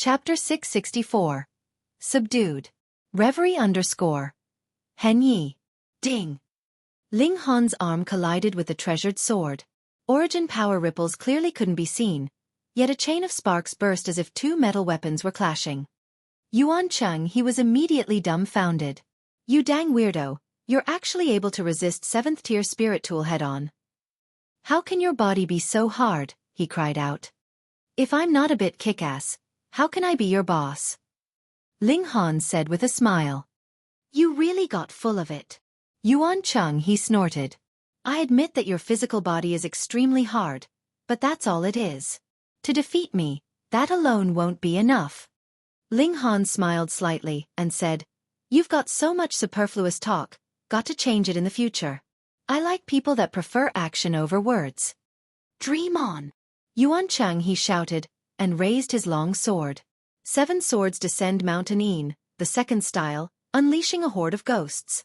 Chapter 664. Subdued. Reverie _ Henyi. Ding. Ling Han's arm collided with the treasured sword. Origin power ripples clearly couldn't be seen, yet a chain of sparks burst as if two metal weapons were clashing. Yuan Cheng, he was immediately dumbfounded. You dang weirdo, you're actually able to resist 7th tier spirit tool head-on. How can your body be so hard? He cried out. If I'm not a bit kick-ass, how can I be your boss? Ling Han said with a smile. You really got full of it. Yuan Cheng, he snorted. I admit that your physical body is extremely hard, but that's all it is. To defeat me, that alone won't be enough. Ling Han smiled slightly and said, You've got so much superfluous talk, got to change it in the future. I like people that prefer action over words. Dream on. Yuan Cheng, he shouted, and raised his long sword. 7 swords descend Mountain Een, the second style, unleashing a horde of ghosts.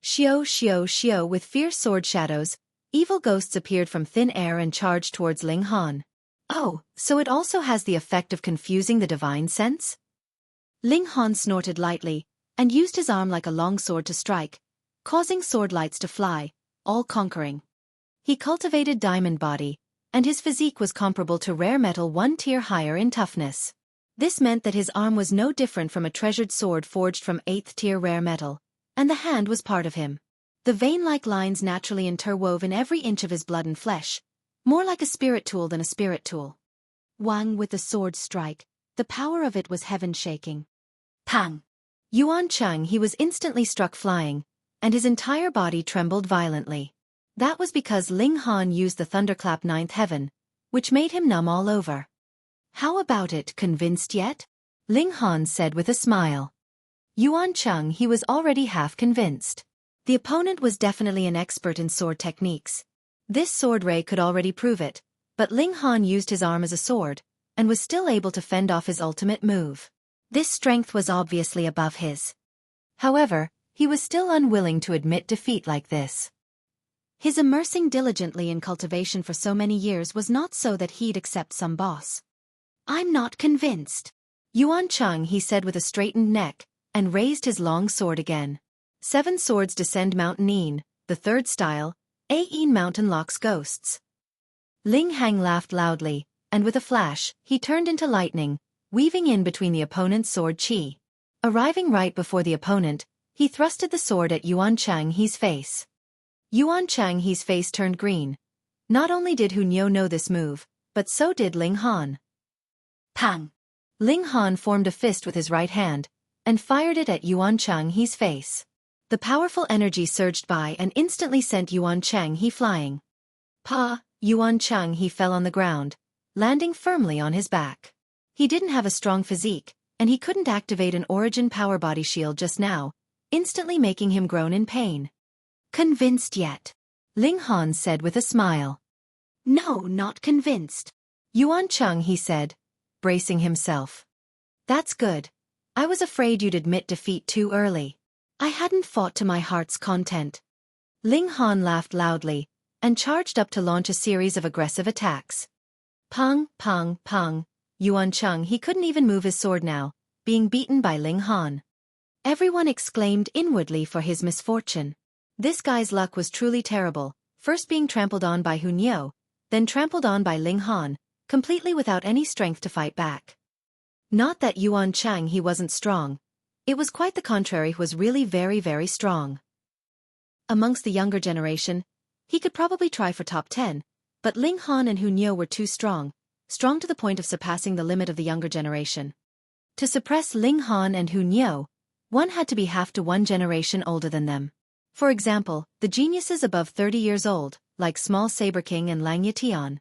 Xiao, xiao, xiao, with fierce sword shadows, evil ghosts appeared from thin air and charged towards Ling Han. Oh, so it also has the effect of confusing the divine sense? Ling Han snorted lightly, and used his arm like a long sword to strike, causing sword lights to fly, all conquering. He cultivated diamond body, and his physique was comparable to rare metal 1 tier higher in toughness. This meant that his arm was no different from a treasured sword forged from 8th tier rare metal, and the hand was part of him. The vein-like lines naturally interwove in every inch of his blood and flesh, more like a spirit tool than a spirit tool. Wang with the sword strike, the power of it was heaven-shaking. Pang! Yuan Cheng, he was instantly struck flying, and his entire body trembled violently. That was because Ling Han used the thunderclap 9th heaven, which made him numb all over. How about it, convinced yet? Ling Han said with a smile. Yuan Cheng, he was already half convinced. The opponent was definitely an expert in sword techniques. This sword ray could already prove it, but Ling Han used his arm as a sword, and was still able to fend off his ultimate move. This strength was obviously above his. However, he was still unwilling to admit defeat like this. His immersing diligently in cultivation for so many years was not so that he'd accept some boss. I'm not convinced. Yuan Cheng, he said with a straightened neck, and raised his long sword again. 7 swords descend Mountain Een, the third style, Een mountain locks ghosts. Ling Hang laughed loudly, and with a flash, he turned into lightning, weaving in between the opponent's sword chi. Arriving right before the opponent, he thrusted the sword at Yuan Cheng He's face. Yuan Cheng He's face turned green. Not only did Hunyao know this move, but so did Ling Han. Pang! Ling Han formed a fist with his right hand, and fired it at Yuan Cheng He's face. The powerful energy surged by and instantly sent Yuan Cheng He flying. Pa! Yuan Cheng He fell on the ground, landing firmly on his back. He didn't have a strong physique, and he couldn't activate an origin power body shield just now, instantly making him groan in pain. Convinced yet? Ling Han said with a smile. No, not convinced. Yuan Cheng, he said, bracing himself. That's good. I was afraid you'd admit defeat too early. I hadn't fought to my heart's content. Ling Han laughed loudly, and charged up to launch a series of aggressive attacks. Pang, pang, pang. Yuan Cheng, he couldn't even move his sword now, being beaten by Ling Han. Everyone exclaimed inwardly for his misfortune. This guy's luck was truly terrible, first being trampled on by Hunyao, then trampled on by Ling Han, completely without any strength to fight back. Not that Yuan Cheng he wasn't strong. It was quite the contrary, he was really very, very strong. Amongst the younger generation, he could probably try for top 10, but Ling Han and Hunyao were too strong to the point of surpassing the limit of the younger generation. To suppress Ling Han and Hunyao, one had to be half to 1 generation older than them. For example, the geniuses above 30 years old, like Small Saber King and Lang Yitian.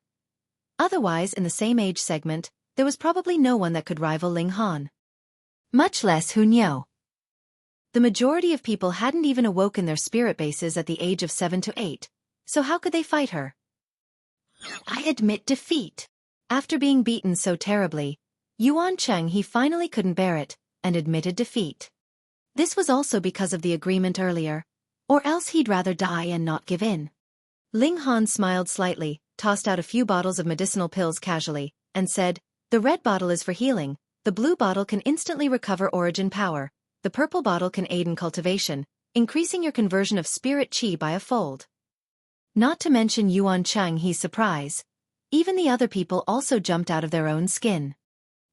Otherwise, in the same age segment, there was probably no one that could rival Ling Han. Much less Hunyao. The majority of people hadn't even awoken their spirit bases at the age of 7 to 8, so how could they fight her? I admit defeat. After being beaten so terribly, Yuan Cheng he finally couldn't bear it, and admitted defeat. This was also because of the agreement earlier, or else he'd rather die and not give in. Ling Han smiled slightly, tossed out a few bottles of medicinal pills casually, and said, "The red bottle is for healing, The blue bottle can instantly recover origin power. The purple bottle can aid in cultivation, increasing your conversion of spirit chi by a fold. Not to mention Yuan Chang's surprise. Even the other people also jumped out of their own skin.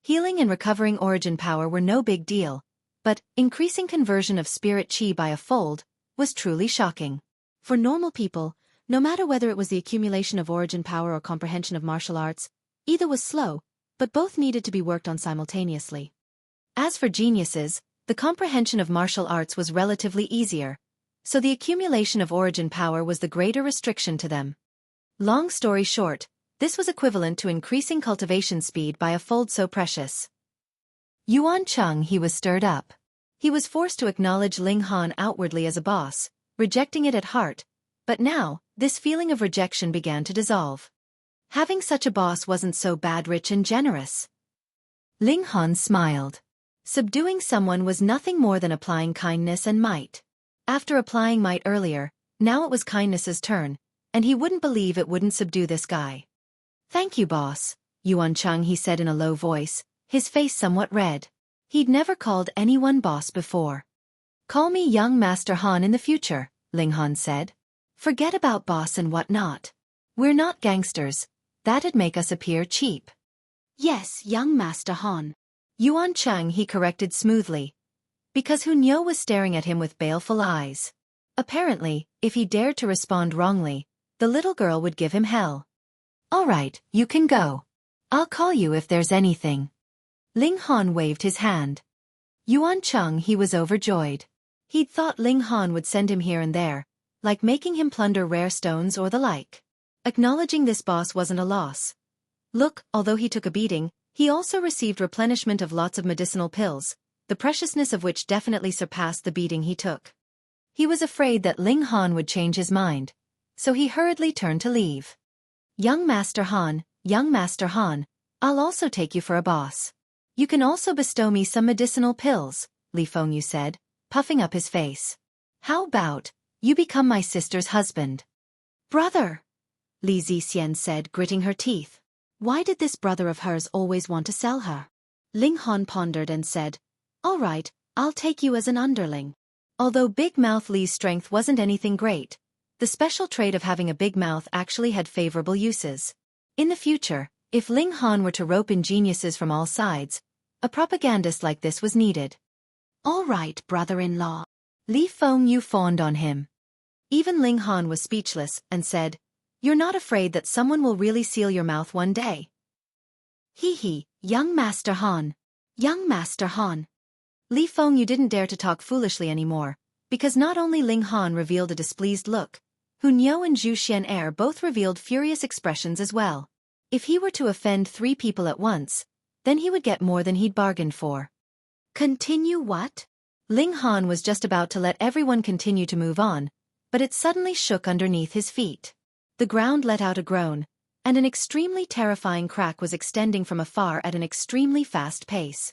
Healing and recovering origin power were no big deal, but increasing conversion of spirit chi by a fold was truly shocking. For normal people, no matter whether it was the accumulation of origin power or comprehension of martial arts, either was slow, but both needed to be worked on simultaneously. As for geniuses, the comprehension of martial arts was relatively easier, so the accumulation of origin power was the greater restriction to them. Long story short, this was equivalent to increasing cultivation speed by a fold so precious. Yuan Cheng he was stirred up. He was forced to acknowledge Ling Han outwardly as a boss, rejecting it at heart, but now, this feeling of rejection began to dissolve. Having such a boss wasn't so bad, rich and generous. Ling Han smiled. Subduing someone was nothing more than applying kindness and might. After applying might earlier, now it was kindness's turn, and he wouldn't believe it wouldn't subdue this guy. Thank you, boss, Yuan Cheng he said in a low voice, his face somewhat red. He'd never called anyone boss before. Call me young Master Han in the future, Ling Han said. Forget about boss and whatnot. We're not gangsters. That'd make us appear cheap. Yes, young Master Han. Yuan Cheng he corrected smoothly, because Hunyo was staring at him with baleful eyes. Apparently, if he dared to respond wrongly, the little girl would give him hell. All right, you can go. I'll call you if there's anything. Ling Han waved his hand. Yuan Cheng he was overjoyed. He'd thought Ling Han would send him here and there, like making him plunder rare stones or the like. Acknowledging this boss wasn't a loss. Look, although he took a beating, he also received replenishment of lots of medicinal pills, the preciousness of which definitely surpassed the beating he took. He was afraid that Ling Han would change his mind, so he hurriedly turned to leave. Young Master Han, I'll also take you for a boss. You can also bestow me some medicinal pills, Li Fengyu said, puffing up his face. How about, you become my sister's husband? Brother, Li Zixian said, gritting her teeth. Why did this brother of hers always want to sell her? Ling Han pondered and said, all right, I'll take you as an underling. Although Big Mouth Li's strength wasn't anything great, the special trait of having a big mouth actually had favorable uses. In the future, if Ling Han were to rope in geniuses from all sides, a propagandist like this was needed. All right, brother-in-law. Li Fengyu fawned on him. Even Ling Han was speechless and said, you're not afraid that someone will really seal your mouth one day? Hee, young Master Han. Young Master Han. Li Fengyu didn't dare to talk foolishly anymore, because not only Ling Han revealed a displeased look, Hunyo and Zhu Xian'er both revealed furious expressions as well. If he were to offend 3 people at once, then he would get more than he'd bargained for. Continue what? Ling Han was just about to let everyone continue to move on, but it suddenly shook underneath his feet. The ground let out a groan, and an extremely terrifying crack was extending from afar at an extremely fast pace.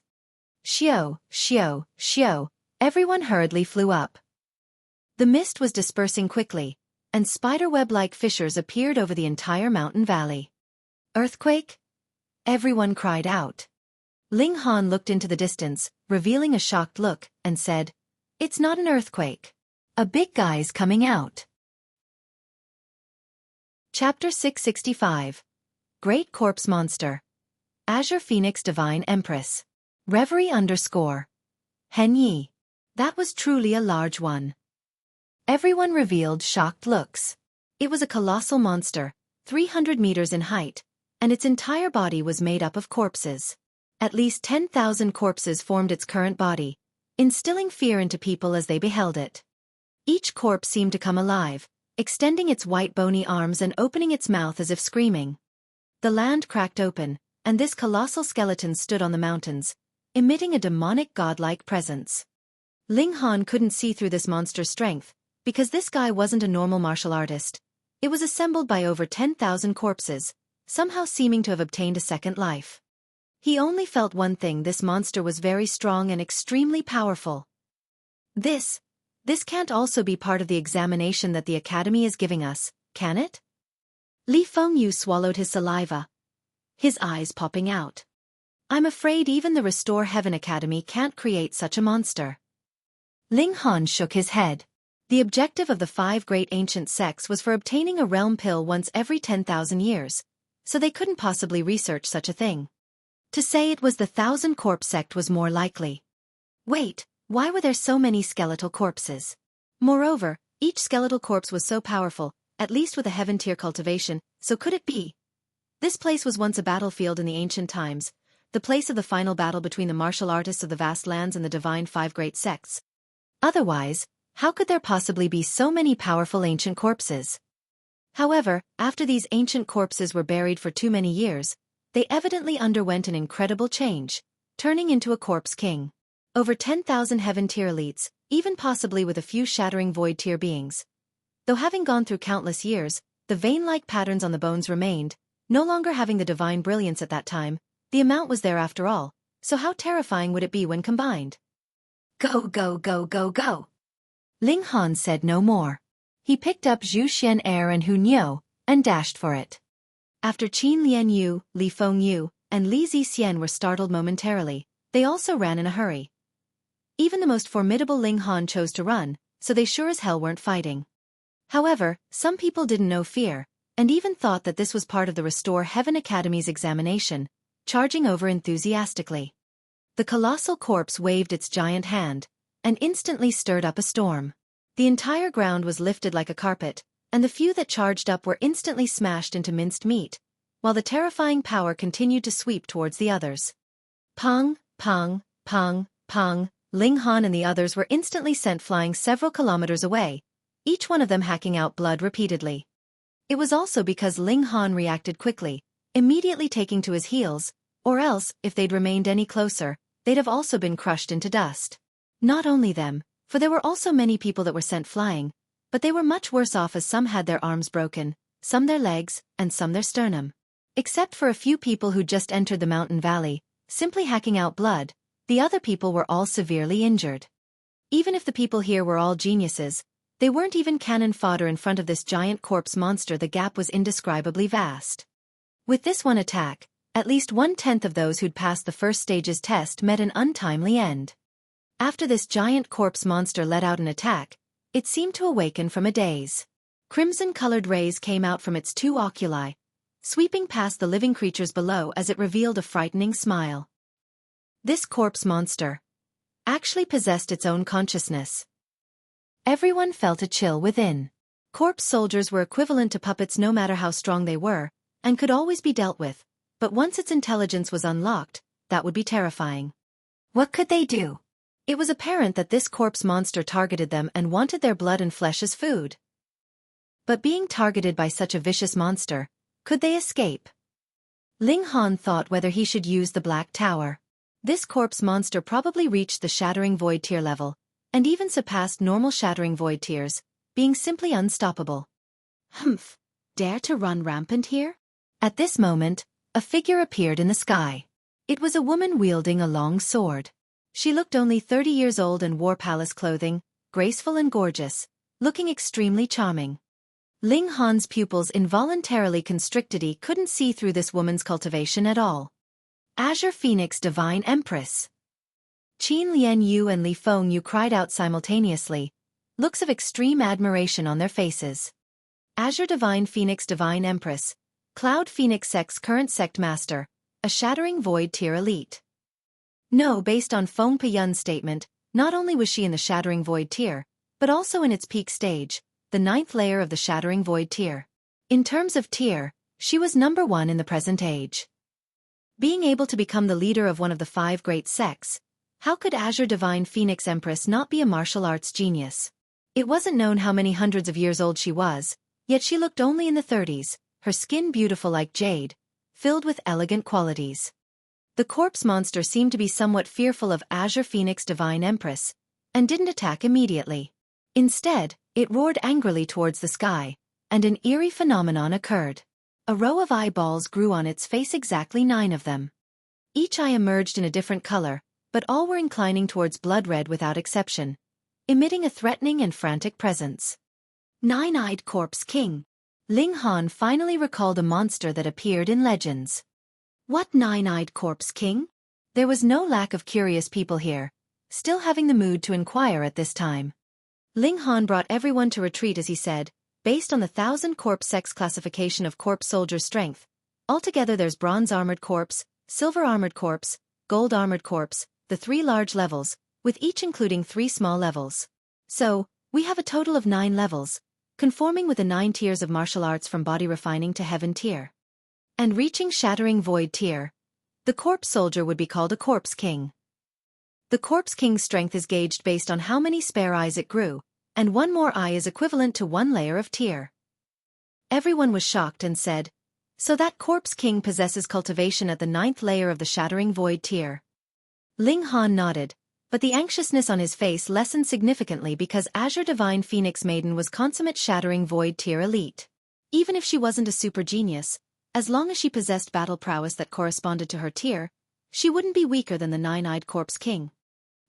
Xiao, Xiao, Xiao, everyone hurriedly flew up. The mist was dispersing quickly, and spiderweb-like fissures appeared over the entire mountain valley. Earthquake? Everyone cried out. Ling Han looked into the distance, revealing a shocked look, and said, it's not an earthquake. A big guy's coming out. Chapter 665. Great Corpse Monster. Azure Phoenix Divine Empress. Reverie _ Henyi. That was truly a large one. Everyone revealed shocked looks. It was a colossal monster, 300 meters in height, and its entire body was made up of corpses. At least 10,000 corpses formed its current body, instilling fear into people as they beheld it. Each corpse seemed to come alive, extending its white bony arms and opening its mouth as if screaming. The land cracked open, and this colossal skeleton stood on the mountains, emitting a demonic godlike presence. Ling Han couldn't see through this monster's strength, because this guy wasn't a normal martial artist. It was assembled by over 10,000 corpses, somehow seeming to have obtained a second life. He only felt one thing: this monster was very strong and extremely powerful. This can't also be part of the examination that the Academy is giving us, can it? Li Fengyu swallowed his saliva, his eyes popping out. I'm afraid even the Restore Heaven Academy can't create such a monster. Ling Han shook his head. The objective of the 5 great ancient sects was for obtaining a realm pill once every 10,000 years, so they couldn't possibly research such a thing. To say it was the 1,000 Corpse sect was more likely. Wait, why were there so many skeletal corpses? Moreover, each skeletal corpse was so powerful, at least with a heaven tier cultivation, so could it be? This place was once a battlefield in the ancient times, the place of the final battle between the martial artists of the vast lands and the divine 5 great sects. Otherwise, how could there possibly be so many powerful ancient corpses? However, after these ancient corpses were buried for too many years, they evidently underwent an incredible change, turning into a corpse king. Over 10,000 heaven tier elites, even possibly with a few shattering void tier beings. Though having gone through countless years, the vein-like patterns on the bones remained, no longer having the divine brilliance at that time. The amount was there after all, so how terrifying would it be when combined? Go go go go go! Ling Han said no more. He picked up Zhu Xian Er and Hu Niu, and dashed for it. After Qin Lian Yu, Li Feng Yu, and Li Zixian were startled momentarily, they also ran in a hurry. Even the most formidable Ling Han chose to run, so they sure as hell weren't fighting. However, some people didn't know fear, and even thought that this was part of the Restore Heaven Academy's examination, charging over enthusiastically. The colossal corpse waved its giant hand, and instantly stirred up a storm. The entire ground was lifted like a carpet, and the few that charged up were instantly smashed into minced meat, while the terrifying power continued to sweep towards the others. Pong, pong, pong, pong, Ling Han and the others were instantly sent flying several kilometers away, each one of them hacking out blood repeatedly. It was also because Ling Han reacted quickly, immediately taking to his heels, or else, if they'd remained any closer, they'd have also been crushed into dust. Not only them, for there were also many people that were sent flying, but they were much worse off as some had their arms broken, some their legs, and some their sternum. Except for a few people who just entered the mountain valley, simply hacking out blood, the other people were all severely injured. Even if the people here were all geniuses, they weren't even cannon fodder in front of this giant corpse monster. The gap was indescribably vast. With this one attack, at least 1/10 of those who'd passed the first stage's test met an untimely end. After this giant corpse monster let out an attack, it seemed to awaken from a daze. Crimson-colored rays came out from its 2 oculi, sweeping past the living creatures below as it revealed a frightening smile. This corpse monster actually possessed its own consciousness. Everyone felt a chill within. Corpse soldiers were equivalent to puppets no matter how strong they were, and could always be dealt with, but once its intelligence was unlocked, that would be terrifying. What could they do? It was apparent that this corpse monster targeted them and wanted their blood and flesh as food. But being targeted by such a vicious monster, could they escape? Ling Han thought whether he should use the Black Tower. This corpse monster probably reached the Shattering Void tier level, and even surpassed normal Shattering Void tiers, being simply unstoppable. Humph! Dare to run rampant here? At this moment, a figure appeared in the sky. It was a woman wielding a long sword. She looked only 30 years old and wore palace clothing, graceful and gorgeous, looking extremely charming. Ling Han's pupils involuntarily constricted. He couldn't see through this woman's cultivation at all. Azure Phoenix Divine Empress. Qin Lian Yu and Li Feng Yu cried out simultaneously, looks of extreme admiration on their faces. Azure Divine Phoenix Divine Empress, Cloud Phoenix Sect's current sect master, a Shattering Void tier elite. No, based on Feng Peyun's statement, not only was she in the Shattering Void tier, but also in its peak stage, the 9th layer of the Shattering Void tier. In terms of tier, she was number 1 in the present age. Being able to become the leader of one of the 5 great sects, how could Azure Divine Phoenix Empress not be a martial arts genius? It wasn't known how many hundreds of years old she was, yet she looked only in the 30s, her skin beautiful like jade, filled with elegant qualities. The corpse monster seemed to be somewhat fearful of Azure Phoenix Divine Empress, and didn't attack immediately. Instead, it roared angrily towards the sky, and an eerie phenomenon occurred. A row of eyeballs grew on its face, exactly 9 of them. Each eye emerged in a different color, but all were inclining towards blood red without exception, emitting a threatening and frantic presence. 9-eyed Corpse King. Ling Han finally recalled a monster that appeared in legends. What 9-eyed Corpse King? There was no lack of curious people here, still having the mood to inquire at this time. Ling Han brought everyone to retreat as he said, based on the 1,000 corpse sex classification of corpse soldier strength. Altogether there's bronze armored corpse, silver armored corpse, gold armored corpse, the 3 large levels, with each including 3 small levels. So, we have a total of 9 levels, conforming with the 9 tiers of martial arts from body refining to heaven tier. And reaching shattering void tier, the corpse soldier would be called a corpse king. The corpse king's strength is gauged based on how many spare eyes it grew, and 1 more eye is equivalent to 1 layer of tier. Everyone was shocked and said, so that corpse king possesses cultivation at the 9th layer of the shattering void tier. Ling Han nodded, but the anxiousness on his face lessened significantly because Azure Divine Phoenix Maiden was consummate shattering void tier elite. Even if she wasn't a super genius, as long as she possessed battle prowess that corresponded to her tier, she wouldn't be weaker than the 9-eyed corpse king.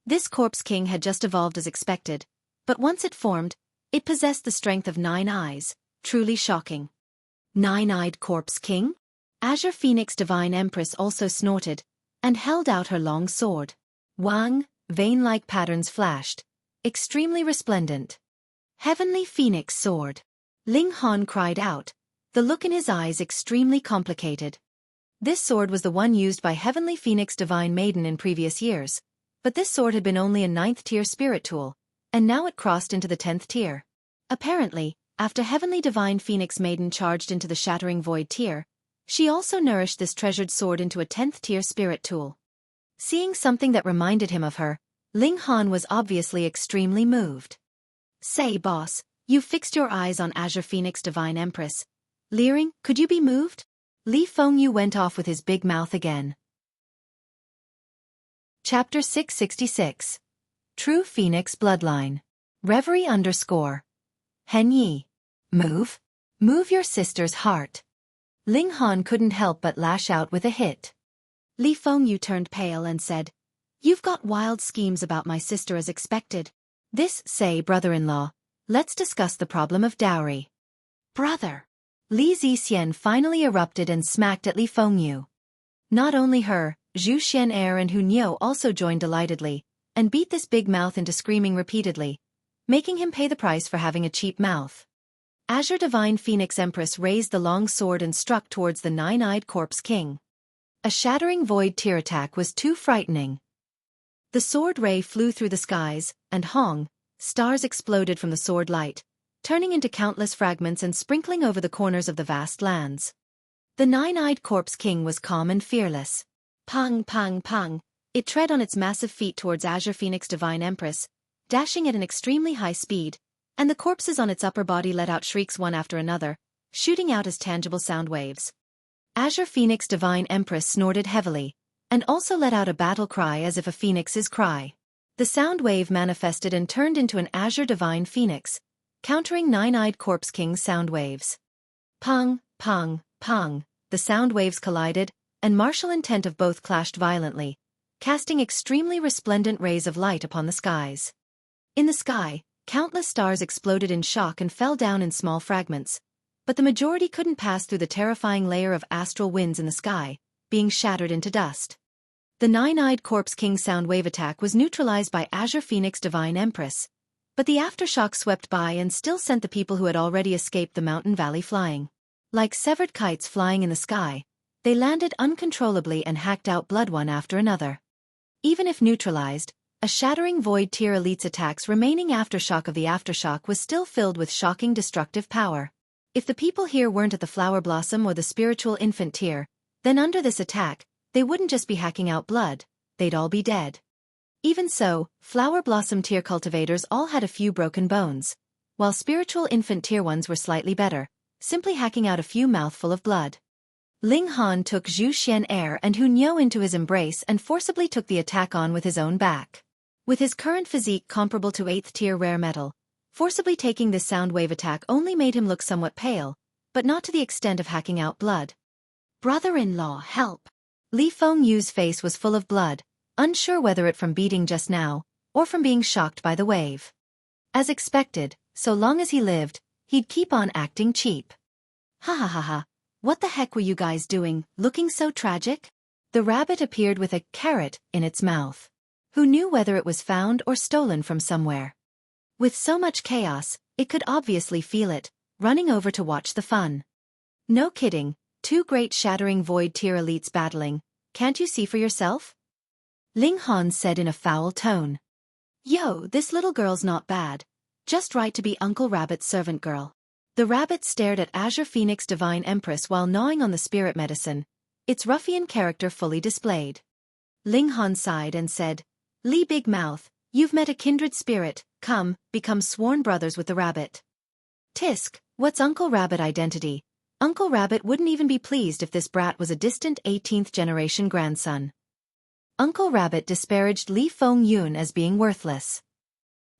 This corpse king had just evolved as expected, but once it formed, it possessed the strength of 9 eyes, truly shocking. 9-eyed corpse king? Azure Phoenix Divine Empress also snorted, and held out her long sword. Wang, vein-like patterns flashed, extremely resplendent. Heavenly Phoenix Sword. Ling Han cried out, the look in his eyes extremely complicated. This sword was the one used by Heavenly Phoenix Divine Maiden in previous years, but this sword had been only a 9th tier spirit tool, and now it crossed into the 10th tier. Apparently, after Heavenly Divine Phoenix Maiden charged into the Shattering Void tier, she also nourished this treasured sword into a 10th tier spirit tool. Seeing something that reminded him of her, Ling Han was obviously extremely moved. Say boss, you fixed your eyes on Azure Phoenix Divine Empress. Leering, could you be moved? Li Fengyu went off with his big mouth again. Chapter 666. True Phoenix Bloodline. Reverie _ Hen Yi. Move? Move your sister's heart. Ling Han couldn't help but lash out with a hit. Li Fengyu turned pale and said, you've got wild schemes about my sister as expected. This, say brother-in-law, let's discuss the problem of dowry. Brother. Li Zixian finally erupted and smacked at Li Fengyu. Not only her, Zhu Xian'er and Hu Niu also joined delightedly, and beat this big mouth into screaming repeatedly, making him pay the price for having a cheap mouth. Azure Divine Phoenix Empress raised the long sword and struck towards the 9-eyed corpse king. A shattering void tier attack was too frightening. The sword ray flew through the skies, and Hong, stars exploded from the sword light, turning into countless fragments and sprinkling over the corners of the vast lands. The 9-eyed corpse king was calm and fearless. Pang, pang, pang, it tread on its massive feet towards Azure Phoenix Divine Empress, dashing at an extremely high speed, and the corpses on its upper body let out shrieks one after another, shooting out as tangible sound waves. Azure Phoenix Divine Empress snorted heavily, and also let out a battle cry as if a phoenix's cry. The sound wave manifested and turned into an Azure Divine Phoenix, countering 9-eyed corpse king's sound waves. Pang, pang, pang, the sound waves collided, and martial intent of both clashed violently, casting extremely resplendent rays of light upon the skies. In the sky, countless stars exploded in shock and fell down in small fragments, but the majority couldn't pass through the terrifying layer of astral winds in the sky, being shattered into dust. The 9-eyed corpse king's sound wave attack was neutralized by Azure Phoenix Divine Empress, but the aftershock swept by and still sent the people who had already escaped the mountain valley flying. Like severed kites flying in the sky, they landed uncontrollably and hacked out blood one after another. Even if neutralized, a shattering void tier elite's attack's remaining aftershock of the aftershock was still filled with shocking destructive power. If the people here weren't at the flower blossom or the spiritual infant tier, then under this attack, they wouldn't just be hacking out blood, they'd all be dead. Even so, flower blossom tier cultivators all had a few broken bones, while spiritual infant tier ones were slightly better, simply hacking out a few mouthful of blood. Ling Han took Zhu Xian'er and Hu Niu into his embrace and forcibly took the attack on with his own back. With his current physique comparable to 8th tier rare metal, forcibly taking this sound wave attack only made him look somewhat pale, but not to the extent of hacking out blood. Brother-in-law, help! Li Fengyu's face was full of blood, unsure whether it from beating just now, or from being shocked by the wave. As expected, so long as he lived, he'd keep on acting cheap. Ha ha ha ha, what the heck were you guys doing, looking so tragic? The rabbit appeared with a carrot in its mouth. Who knew whether it was found or stolen from somewhere? With so much chaos, it could obviously feel it, running over to watch the fun. No kidding, two great shattering void tier elites battling, can't you see for yourself? Ling Han said in a foul tone. Yo, this little girl's not bad. Just right to be Uncle Rabbit's servant girl. The rabbit stared at Azure Phoenix Divine Empress while gnawing on the spirit medicine, its ruffian character fully displayed. Ling Han sighed and said, Li Big Mouth, you've met a kindred spirit, come, become sworn brothers with the rabbit. Tisk, what's Uncle Rabbit identity? Uncle Rabbit wouldn't even be pleased if this brat was a distant 18th generation grandson. Uncle Rabbit disparaged Li Fengyun as being worthless.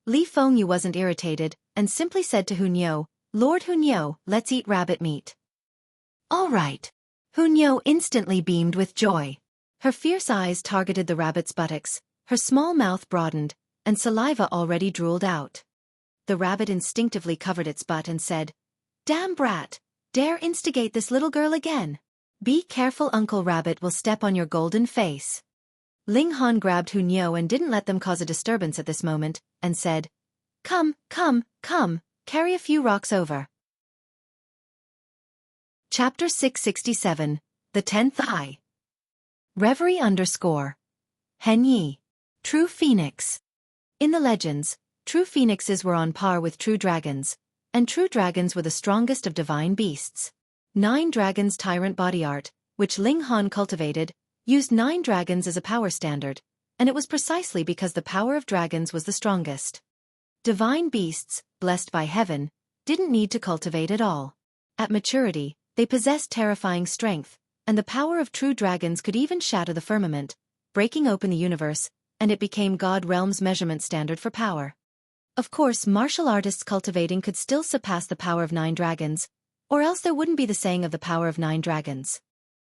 Li Fengyun wasn't irritated, and simply said to Hunyo, Lord Hunyo, let's eat rabbit meat. All right. Hunyo instantly beamed with joy. Her fierce eyes targeted the rabbit's buttocks, her small mouth broadened, and saliva already drooled out. The rabbit instinctively covered its butt and said, Damn brat, dare instigate this little girl again. Be careful, Uncle Rabbit will step on your golden face. Ling Han grabbed Hunyo and didn't let them cause a disturbance at this moment, and said, Come, come, come, carry a few rocks over. Chapter 667, The 10th Eye. Reverie _ Henyi. True Phoenix. In the legends, true phoenixes were on par with true dragons, and true dragons were the strongest of divine beasts. 9 Dragons Tyrant Body Art, which Ling Han cultivated, used 9 dragons as a power standard, and it was precisely because the power of dragons was the strongest. Divine beasts, blessed by heaven, didn't need to cultivate at all. At maturity, they possessed terrifying strength, and the power of true dragons could even shatter the firmament, breaking open the universe, and it became God Realm's measurement standard for power. Of course, martial artists cultivating could still surpass the power of 9 dragons, or else there wouldn't be the saying of the power of 9 dragons.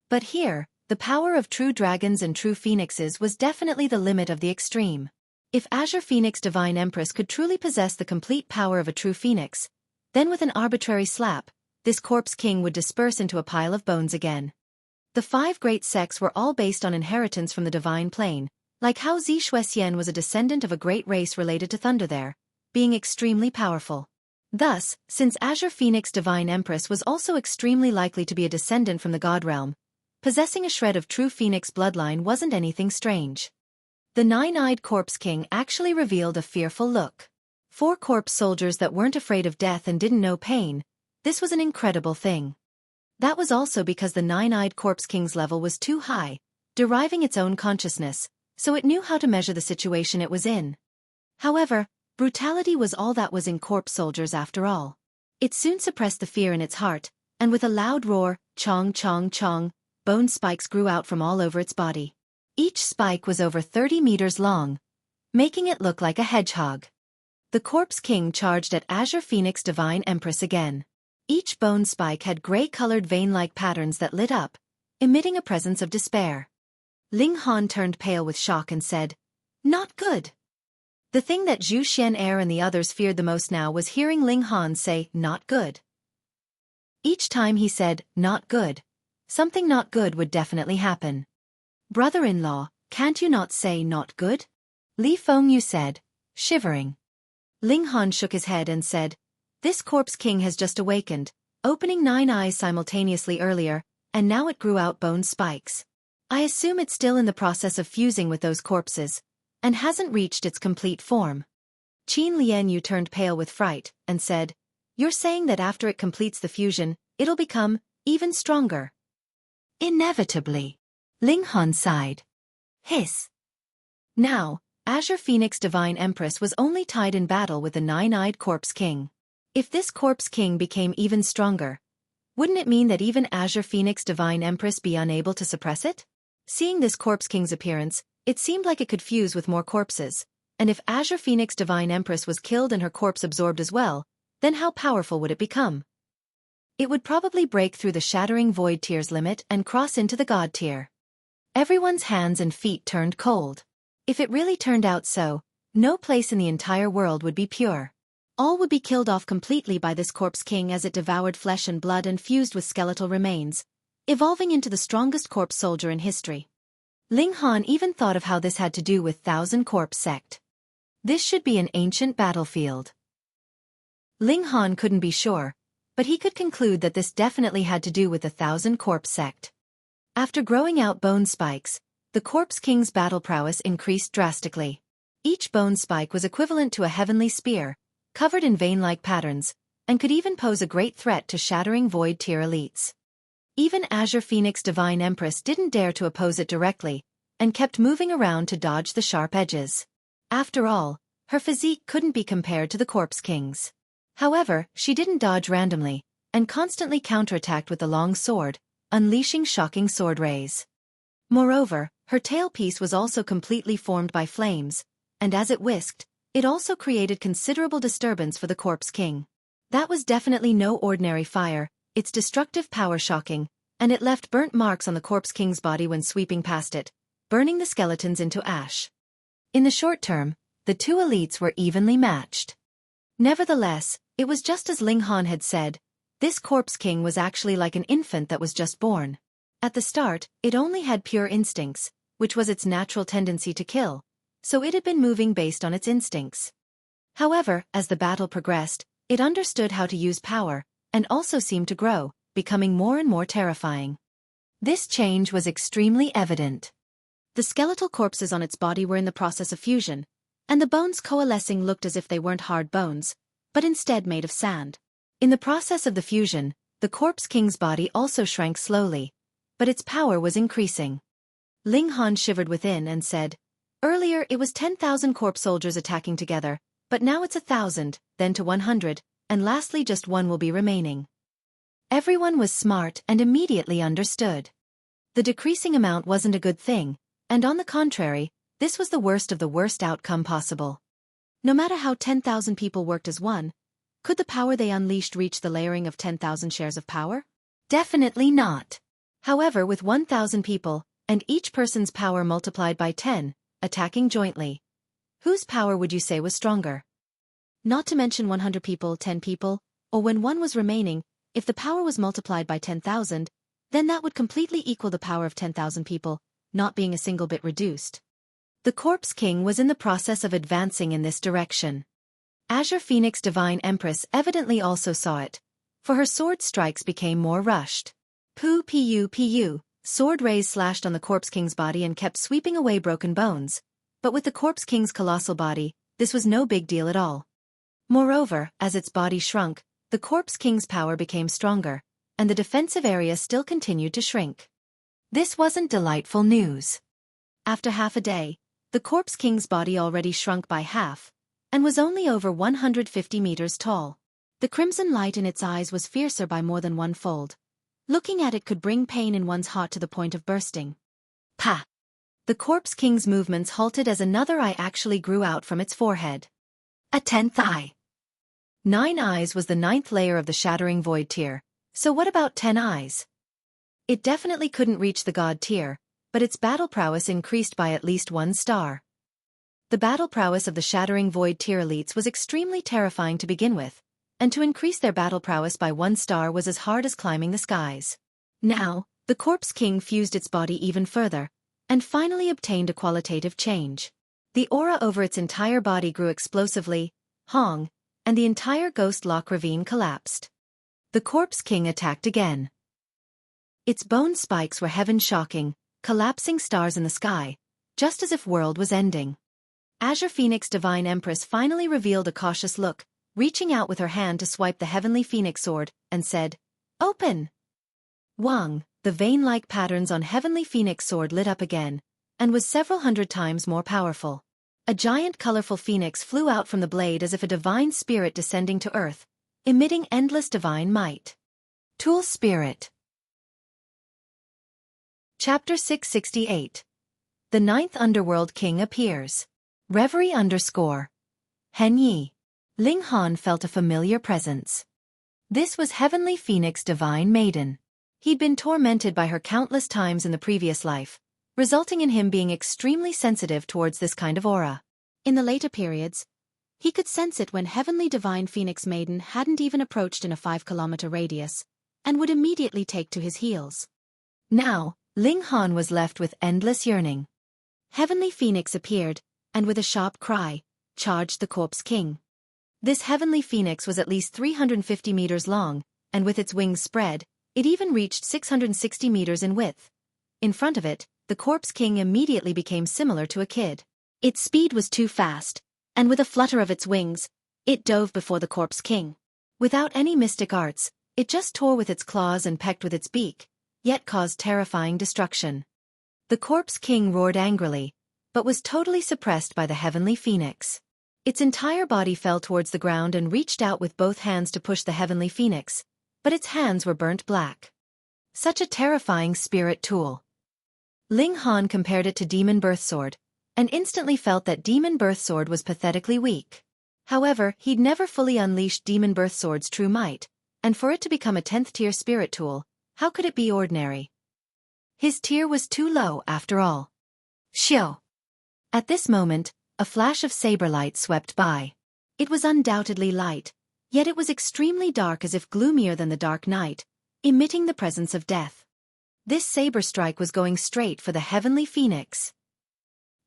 But here, the power of true dragons and true phoenixes was definitely the limit of the extreme. If Azure Phoenix Divine Empress could truly possess the complete power of a true phoenix, then with an arbitrary slap, this corpse king would disperse into a pile of bones again. The 5 great sects were all based on inheritance from the divine plane, like how Zishuesian was a descendant of a great race related to thunder there, being extremely powerful. Thus, since Azure Phoenix Divine Empress was also extremely likely to be a descendant from the god realm, possessing a shred of true phoenix bloodline wasn't anything strange. The 9-eyed corpse king actually revealed a fearful look. 4 corpse soldiers that weren't afraid of death and didn't know pain, this was an incredible thing. That was also because the 9-eyed corpse king's level was too high, deriving its own consciousness, so it knew how to measure the situation it was in. However, brutality was all that was in corpse soldiers after all. It soon suppressed the fear in its heart, and with a loud roar, chong chong chong, bone spikes grew out from all over its body. Each spike was over 30 meters long, making it look like a hedgehog. The corpse king charged at Azure Phoenix Divine Empress again. Each bone spike had gray-colored vein-like patterns that lit up, emitting a presence of despair. Ling Han turned pale with shock and said, Not good. The thing that Zhu Xian'er and the others feared the most now was hearing Ling Han say, not good. Each time he said, not good, something not good would definitely happen. Brother-in-law, can't you not say not good? Li Fengyun said, shivering. Ling Han shook his head and said, This corpse king has just awakened, opening 9 eyes simultaneously earlier, and now it grew out bone spikes. I assume it's still in the process of fusing with those corpses, and hasn't reached its complete form. Qin Lianyu turned pale with fright, and said, You're saying that after it completes the fusion, it'll become even stronger? Inevitably. Ling Han sighed. Hiss. Now, Azure Phoenix Divine Empress was only tied in battle with the 9-eyed corpse king. If this corpse king became even stronger, wouldn't it mean that even Azure Phoenix Divine Empress be unable to suppress it? Seeing this corpse king's appearance, it seemed like it could fuse with more corpses, and if Azure Phoenix Divine Empress was killed and her corpse absorbed as well, then how powerful would it become? It would probably break through the shattering void tier's limit and cross into the god tier. Everyone's hands and feet turned cold. If it really turned out so, no place in the entire world would be pure. All would be killed off completely by this corpse king as it devoured flesh and blood and fused with skeletal remains, evolving into the strongest corpse soldier in history. Ling Han even thought of how this had to do with Thousand Corpse Sect. This should be an ancient battlefield. Ling Han couldn't be sure, but he could conclude that this definitely had to do with the Thousand Corpse Sect. After growing out bone spikes, the Corpse King's battle prowess increased drastically. Each bone spike was equivalent to a heavenly spear, covered in vein-like patterns, and could even pose a great threat to shattering Void Tier elites. Even Azure Phoenix Divine Empress didn't dare to oppose it directly, and kept moving around to dodge the sharp edges. After all, her physique couldn't be compared to the Corpse King's. However, she didn't dodge randomly, and constantly counterattacked with the long sword, unleashing shocking sword rays. Moreover, her tailpiece was also completely formed by flames, and as it whisked, it also created considerable disturbance for the Corpse King. That was definitely no ordinary fire, its destructive power shocking, and it left burnt marks on the Corpse King's body when sweeping past it, burning the skeletons into ash. In the short term, the two elites were evenly matched. Nevertheless, it was just as Ling Han had said, this Corpse King was actually like an infant that was just born. At the start, it only had pure instincts, which was its natural tendency to kill, so it had been moving based on its instincts. However, as the battle progressed, it understood how to use power, and also seemed to grow, becoming more and more terrifying. This change was extremely evident. The skeletal corpses on its body were in the process of fusion, and the bones coalescing looked as if they weren't hard bones, but instead made of sand. In the process of the fusion, the Corpse King's body also shrank slowly, but its power was increasing. Ling Han shivered within and said, "Earlier it was 10,000 corpse soldiers attacking together, but now it's 1,000, then to 100, and lastly just one will be remaining." Everyone was smart and immediately understood. The decreasing amount wasn't a good thing, and on the contrary, this was the worst of the worst outcome possible. No matter how 10,000 people worked as one, could the power they unleashed reach the layering of 10,000 shares of power? Definitely not. However, with 1,000 people, and each person's power multiplied by 10, attacking jointly, whose power would you say was stronger? Not to mention 100 people, 10 people, or when one was remaining, if the power was multiplied by 10,000, then that would completely equal the power of 10,000 people, not being a single bit reduced. The Corpse King was in the process of advancing in this direction. Azure Phoenix Divine Empress evidently also saw it, for her sword strikes became more rushed. Pu, sword rays slashed on the Corpse King's body and kept sweeping away broken bones, but with the Corpse King's colossal body, this was no big deal at all. Moreover, as its body shrunk, the Corpse King's power became stronger, and the defensive area still continued to shrink. This wasn't delightful news. After half a day, the Corpse King's body already shrunk by half, and was only over 150 meters tall. The crimson light in its eyes was fiercer by more than one-fold. Looking at it could bring pain in one's heart to the point of bursting. Pa! The Corpse King's movements halted as another eye actually grew out from its forehead. A 10th eye. 9 eyes was the 9th layer of the shattering void tier, so what about 10 eyes? It definitely couldn't reach the god tier, but its battle prowess increased by at least 1 star. The battle prowess of the shattering void tier elites was extremely terrifying to begin with, and to increase their battle prowess by 1 star was as hard as climbing the skies. Now, the Corpse King fused its body even further, and finally obtained a qualitative change. The aura over its entire body grew explosively, Hong, and the entire Ghost Lock ravine collapsed. The Corpse King attacked again. Its bone spikes were heaven-shocking, collapsing stars in the sky, just as if world was ending. Azure Phoenix Divine Empress finally revealed a cautious look, reaching out with her hand to swipe the heavenly phoenix sword, and said, "Open!" Wang, the vein-like patterns on heavenly phoenix sword lit up again, and was several hundred times more powerful. A giant colorful phoenix flew out from the blade as if a divine spirit descending to earth, emitting endless divine might. Tool Spirit. Chapter 668. The 9th Underworld King appears. Reverie _ Hen Yi. Ling Han felt a familiar presence. This was Heavenly Phoenix Divine Maiden. He'd been tormented by her countless times in the previous life, resulting in him being extremely sensitive towards this kind of aura. In the later periods, he could sense it when Heavenly Divine Phoenix Maiden hadn't even approached in a 5-kilometer radius, and would immediately take to his heels. Now, Ling Han was left with endless yearning. Heavenly Phoenix appeared, and with a sharp cry, charged the corpse king. This heavenly phoenix was at least 350 meters long, and with its wings spread, it even reached 660 meters in width. In front of it, the corpse king immediately became similar to a kid. Its speed was too fast, and with a flutter of its wings, it dove before the corpse king. Without any mystic arts, it just tore with its claws and pecked with its beak, yet caused terrifying destruction. The corpse king roared angrily, but was totally suppressed by the heavenly phoenix. Its entire body fell towards the ground and reached out with both hands to push the heavenly phoenix, but its hands were burnt black. Such a terrifying spirit tool. Ling Han compared it to Demon Birthsword, and instantly felt that Demon Birthsword was pathetically weak. However, he'd never fully unleashed Demon Birthsword's true might, and for it to become a 10th-tier spirit tool, how could it be ordinary? His tier was too low after all. Xiao. At this moment, a flash of saber light swept by. It was undoubtedly light, yet it was extremely dark, as if gloomier than the dark night, emitting the presence of death. This saber strike was going straight for the heavenly phoenix.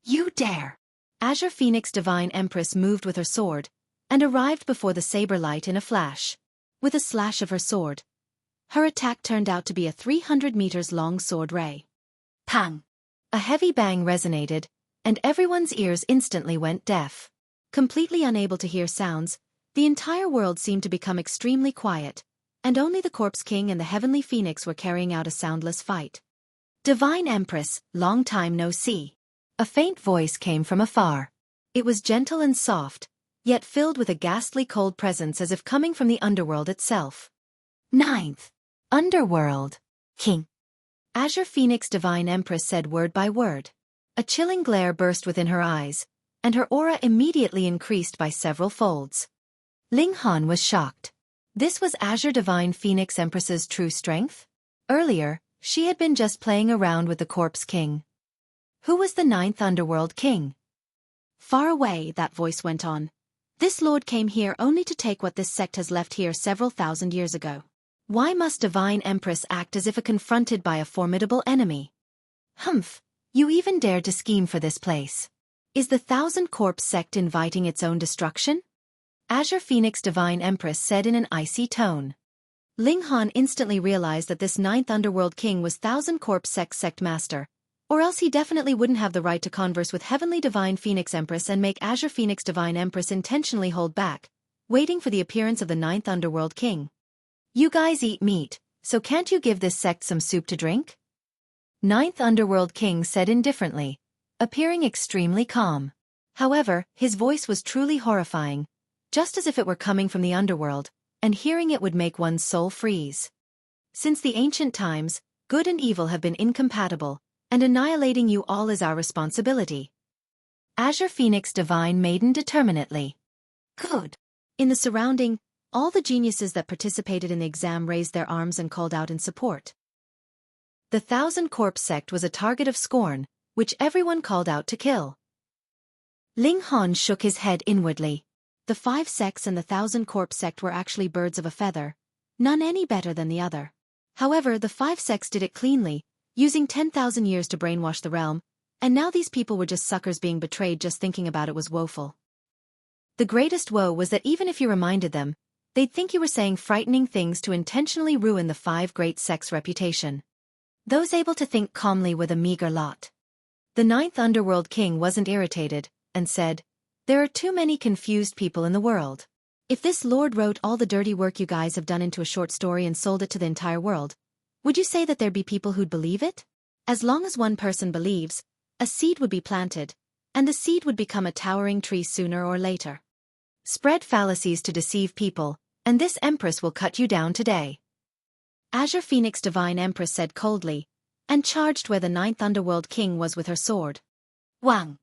You dare! Azure Phoenix Divine Empress moved with her sword, and arrived before the saber light in a flash. With a slash of her sword, her attack turned out to be a 300 meters long sword ray. Pang! A heavy bang resonated, and everyone's ears instantly went deaf. Completely unable to hear sounds, the entire world seemed to become extremely quiet, and only the Corpse King and the Heavenly Phoenix were carrying out a soundless fight. Divine Empress, long time no see. A faint voice came from afar. It was gentle and soft, yet filled with a ghastly cold presence, as if coming from the underworld itself. Ninth Underworld King. Azure Phoenix Divine Empress said word by word. A chilling glare burst within her eyes, and her aura immediately increased by several folds. Ling Han was shocked. This was Azure Divine Phoenix Empress's true strength? Earlier, she had been just playing around with the Corpse King. Who was the 9th Underworld King? Far away, that voice went on. This lord came here only to take what this sect has left here several thousand years ago. Why must Divine Empress act as if confronted by a formidable enemy? Humph, you even dared to scheme for this place. Is the Thousand Corpse sect inviting its own destruction? Azure Phoenix Divine Empress said in an icy tone. Ling Han instantly realized that this 9th Underworld King was Thousand Corpse sect master, or else he definitely wouldn't have the right to converse with Heavenly Divine Phoenix Empress and make Azure Phoenix Divine Empress intentionally hold back, waiting for the appearance of the 9th Underworld King. You guys eat meat, so can't you give this sect some soup to drink? 9th Underworld King said indifferently, appearing extremely calm. However, his voice was truly horrifying, just as if it were coming from the underworld, and hearing it would make one's soul freeze. Since the ancient times, good and evil have been incompatible, and annihilating you all is our responsibility. Azure Phoenix Divine Maiden determinately. Good. In the surrounding, all the geniuses that participated in the exam raised their arms and called out in support. The Thousand Corpse sect was a target of scorn, which everyone called out to kill. Ling Han shook his head inwardly. The 5 sects and the Thousand Corpse sect were actually birds of a feather, none any better than the other. However, the 5 sects did it cleanly, using 10,000 years to brainwash the realm, and now these people were just suckers being betrayed. Just thinking about it was woeful. The greatest woe was that even if you reminded them, they'd think you were saying frightening things to intentionally ruin the 5 great sects' reputation. Those able to think calmly were the meager lot. The 9th Underworld King wasn't irritated, and said, "There are too many confused people in the world. If this lord wrote all the dirty work you guys have done into a short story and sold it to the entire world, would you say that there'd be people who'd believe it? As long as one person believes, a seed would be planted, and the seed would become a towering tree sooner or later. Spread fallacies to deceive people, and this empress will cut you down today." Azure Phoenix Divine Empress said coldly, and charged where the 9th Underworld King was with her sword. Wang!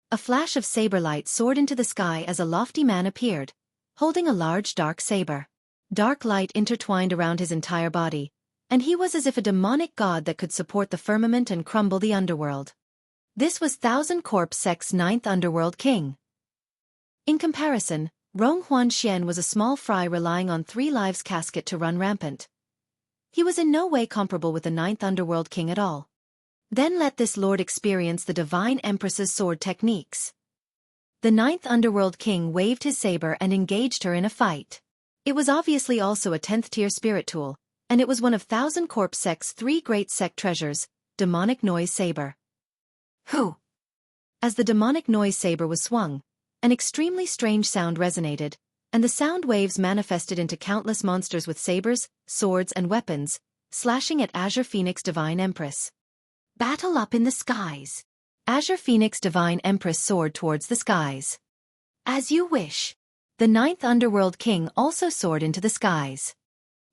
A flash of saber light soared into the sky as a lofty man appeared, holding a large dark saber. Dark light intertwined around his entire body, and he was as if a demonic god that could support the firmament and crumble the underworld. This was Thousand Corpse sect's 9th Underworld King. In comparison, Rong Huanxian was a small fry relying on 3 lives casket to run rampant. He was in no way comparable with the 9th Underworld King at all. Then let this lord experience the Divine Empress's sword techniques. The ninth Underworld King waved his saber and engaged her in a fight. It was obviously also a 10th tier spirit tool, and it was one of Thousand Corpse Sect's 3 great sect treasures, Demonic Noise Saber. Who? As the Demonic Noise Saber was swung, an extremely strange sound resonated, and the sound waves manifested into countless monsters with sabers, swords and weapons, slashing at Azure Phoenix Divine Empress. Battle up in the skies. Azure Phoenix Divine Empress soared towards the skies. As you wish. The ninth Underworld King also soared into the skies.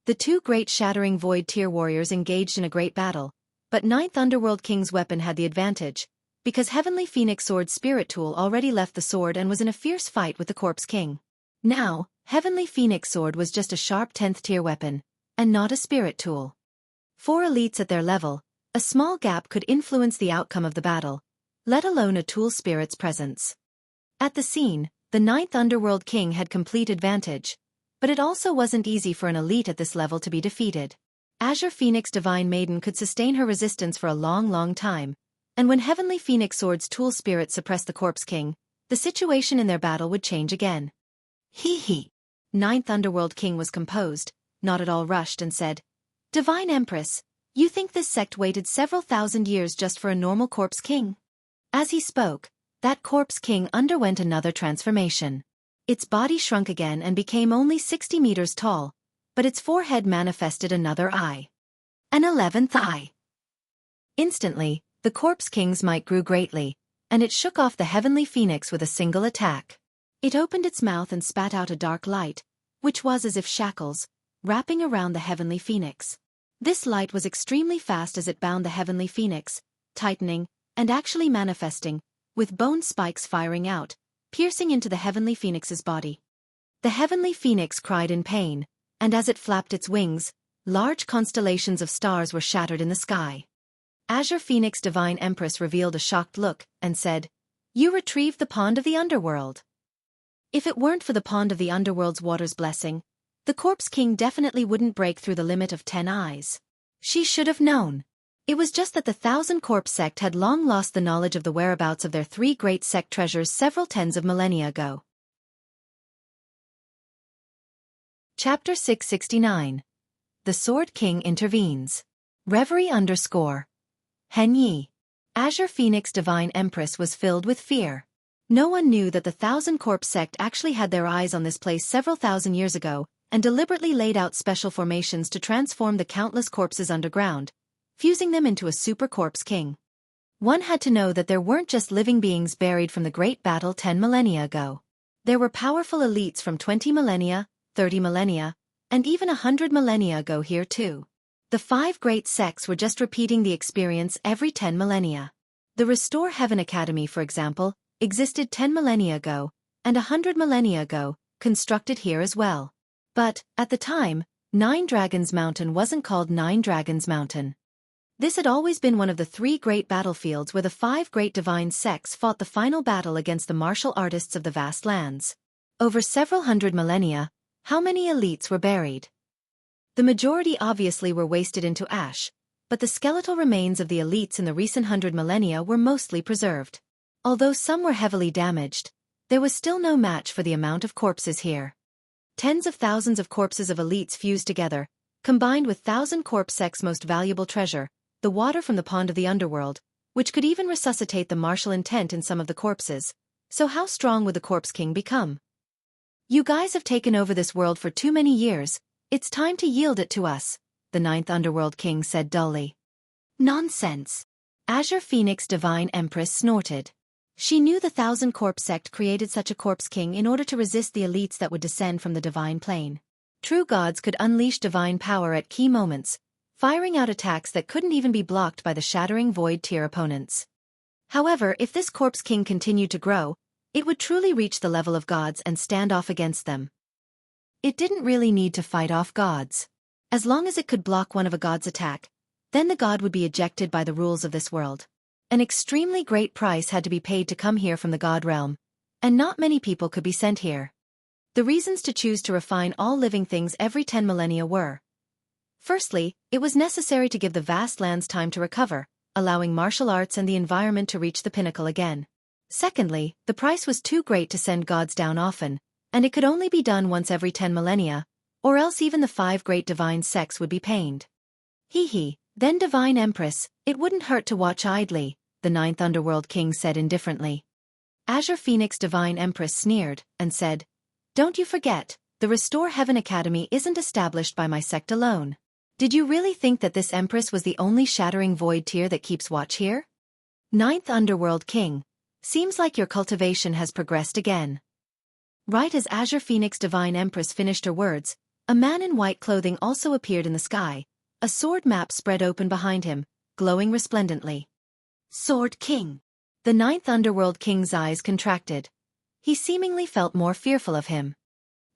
The 2 great Shattering Void tier warriors engaged in a great battle, but ninth Underworld King's weapon had the advantage, because Heavenly Phoenix Sword's spirit tool already left the sword and was in a fierce fight with the Corpse King. Now, Heavenly Phoenix Sword was just a sharp 10th tier weapon, and not a spirit tool. For elites at their level, a small gap could influence the outcome of the battle, let alone a tool spirit's presence. At the scene, the ninth Underworld King had complete advantage, but it also wasn't easy for an elite at this level to be defeated. Azure Phoenix Divine Maiden could sustain her resistance for a long time, and when Heavenly Phoenix Sword's tool spirit suppressed the Corpse King, the situation in their battle would change again. Hee. Ninth Underworld King was composed, not at all rushed, and said, Divine Empress, you think this sect waited several thousand years just for a normal Corpse King? As he spoke, that Corpse King underwent another transformation. Its body shrunk again and became only 60 meters tall, but its forehead manifested another eye. An 11th eye. Instantly, the Corpse King's might grew greatly, and it shook off the Heavenly Phoenix with a single attack. It opened its mouth and spat out a dark light, which was as if shackles, wrapping around the Heavenly Phoenix. This light was extremely fast as it bound the Heavenly Phoenix, tightening, and actually manifesting, with bone spikes firing out, piercing into the Heavenly Phoenix's body. The Heavenly Phoenix cried in pain, and as it flapped its wings, large constellations of stars were shattered in the sky. Azure Phoenix Divine Empress revealed a shocked look, and said, You retrieved the Pond of the Underworld. If it weren't for the Pond of the Underworld's water's blessing, the Corpse King definitely wouldn't break through the limit of 10 eyes. She should have known. It was just that the Thousand Corpse Sect had long lost the knowledge of the whereabouts of their 3 great sect treasures several tens of millennia ago. Chapter 669. The Sword King Intervenes. Reverie _ Henyi. Azure Phoenix Divine Empress was filled with fear. No one knew that the Thousand Corpse Sect actually had their eyes on this place several thousand years ago, and deliberately laid out special formations to transform the countless corpses underground, fusing them into a super Corpse King. One had to know that there weren't just living beings buried from the great battle 10 millennia ago. There were powerful elites from 20 millennia, 30 millennia, and even 100 millennia ago here too. The 5 great sects were just repeating the experience every 10 millennia. The Restore Heaven Academy, for example, existed 10 millennia ago, and 100 millennia ago, constructed here as well. But, at the time, 9 Dragons Mountain wasn't called 9 Dragons Mountain. This had always been one of the 3 great battlefields where the 5 great divine sects fought the final battle against the martial artists of the vast lands. Over several hundred millennia, how many elites were buried? The majority obviously were wasted into ash, but the skeletal remains of the elites in the recent 100 millennia were mostly preserved. Although some were heavily damaged, there was still no match for the amount of corpses here. Tens of thousands of corpses of elites fused together, combined with Thousand Corpse Sect's most valuable treasure, the water from the Pond of the Underworld, which could even resuscitate the martial intent in some of the corpses. So how strong would the Corpse King become? You guys have taken over this world for too many years, it's time to yield it to us, the 9th Underworld King said dully. Nonsense. Azure Phoenix Divine Empress snorted. She knew the Thousand Corpse Sect created such a Corpse King in order to resist the elites that would descend from the divine plane. True gods could unleash divine power at key moments, firing out attacks that couldn't even be blocked by the Shattering Void tier opponents. However, if this Corpse King continued to grow, it would truly reach the level of gods and stand off against them. It didn't really need to fight off gods. As long as it could block one of a god's attack, then the god would be ejected by the rules of this world. An extremely great price had to be paid to come here from the god realm, and not many people could be sent here. The reasons to choose to refine all living things every 10 millennia were: firstly, it was necessary to give the vast lands time to recover, allowing martial arts and the environment to reach the pinnacle again. Secondly, the price was too great to send gods down often, and it could only be done once every 10 millennia, or else even the 5 great divine sects would be pained. Then Divine Empress, it wouldn't hurt to watch idly, the 9th Underworld King said indifferently. Azure Phoenix Divine Empress sneered, and said, "Don't you forget, the Restore Heaven Academy isn't established by my sect alone. Did you really think that this Empress was the only shattering void tier that keeps watch here? 9th Underworld King, seems like your cultivation has progressed again." Right as Azure Phoenix Divine Empress finished her words, a man in white clothing also appeared in the sky, a sword map spread open behind him, glowing resplendently. Sword King. The 9th Underworld King's eyes contracted. He seemingly felt more fearful of him.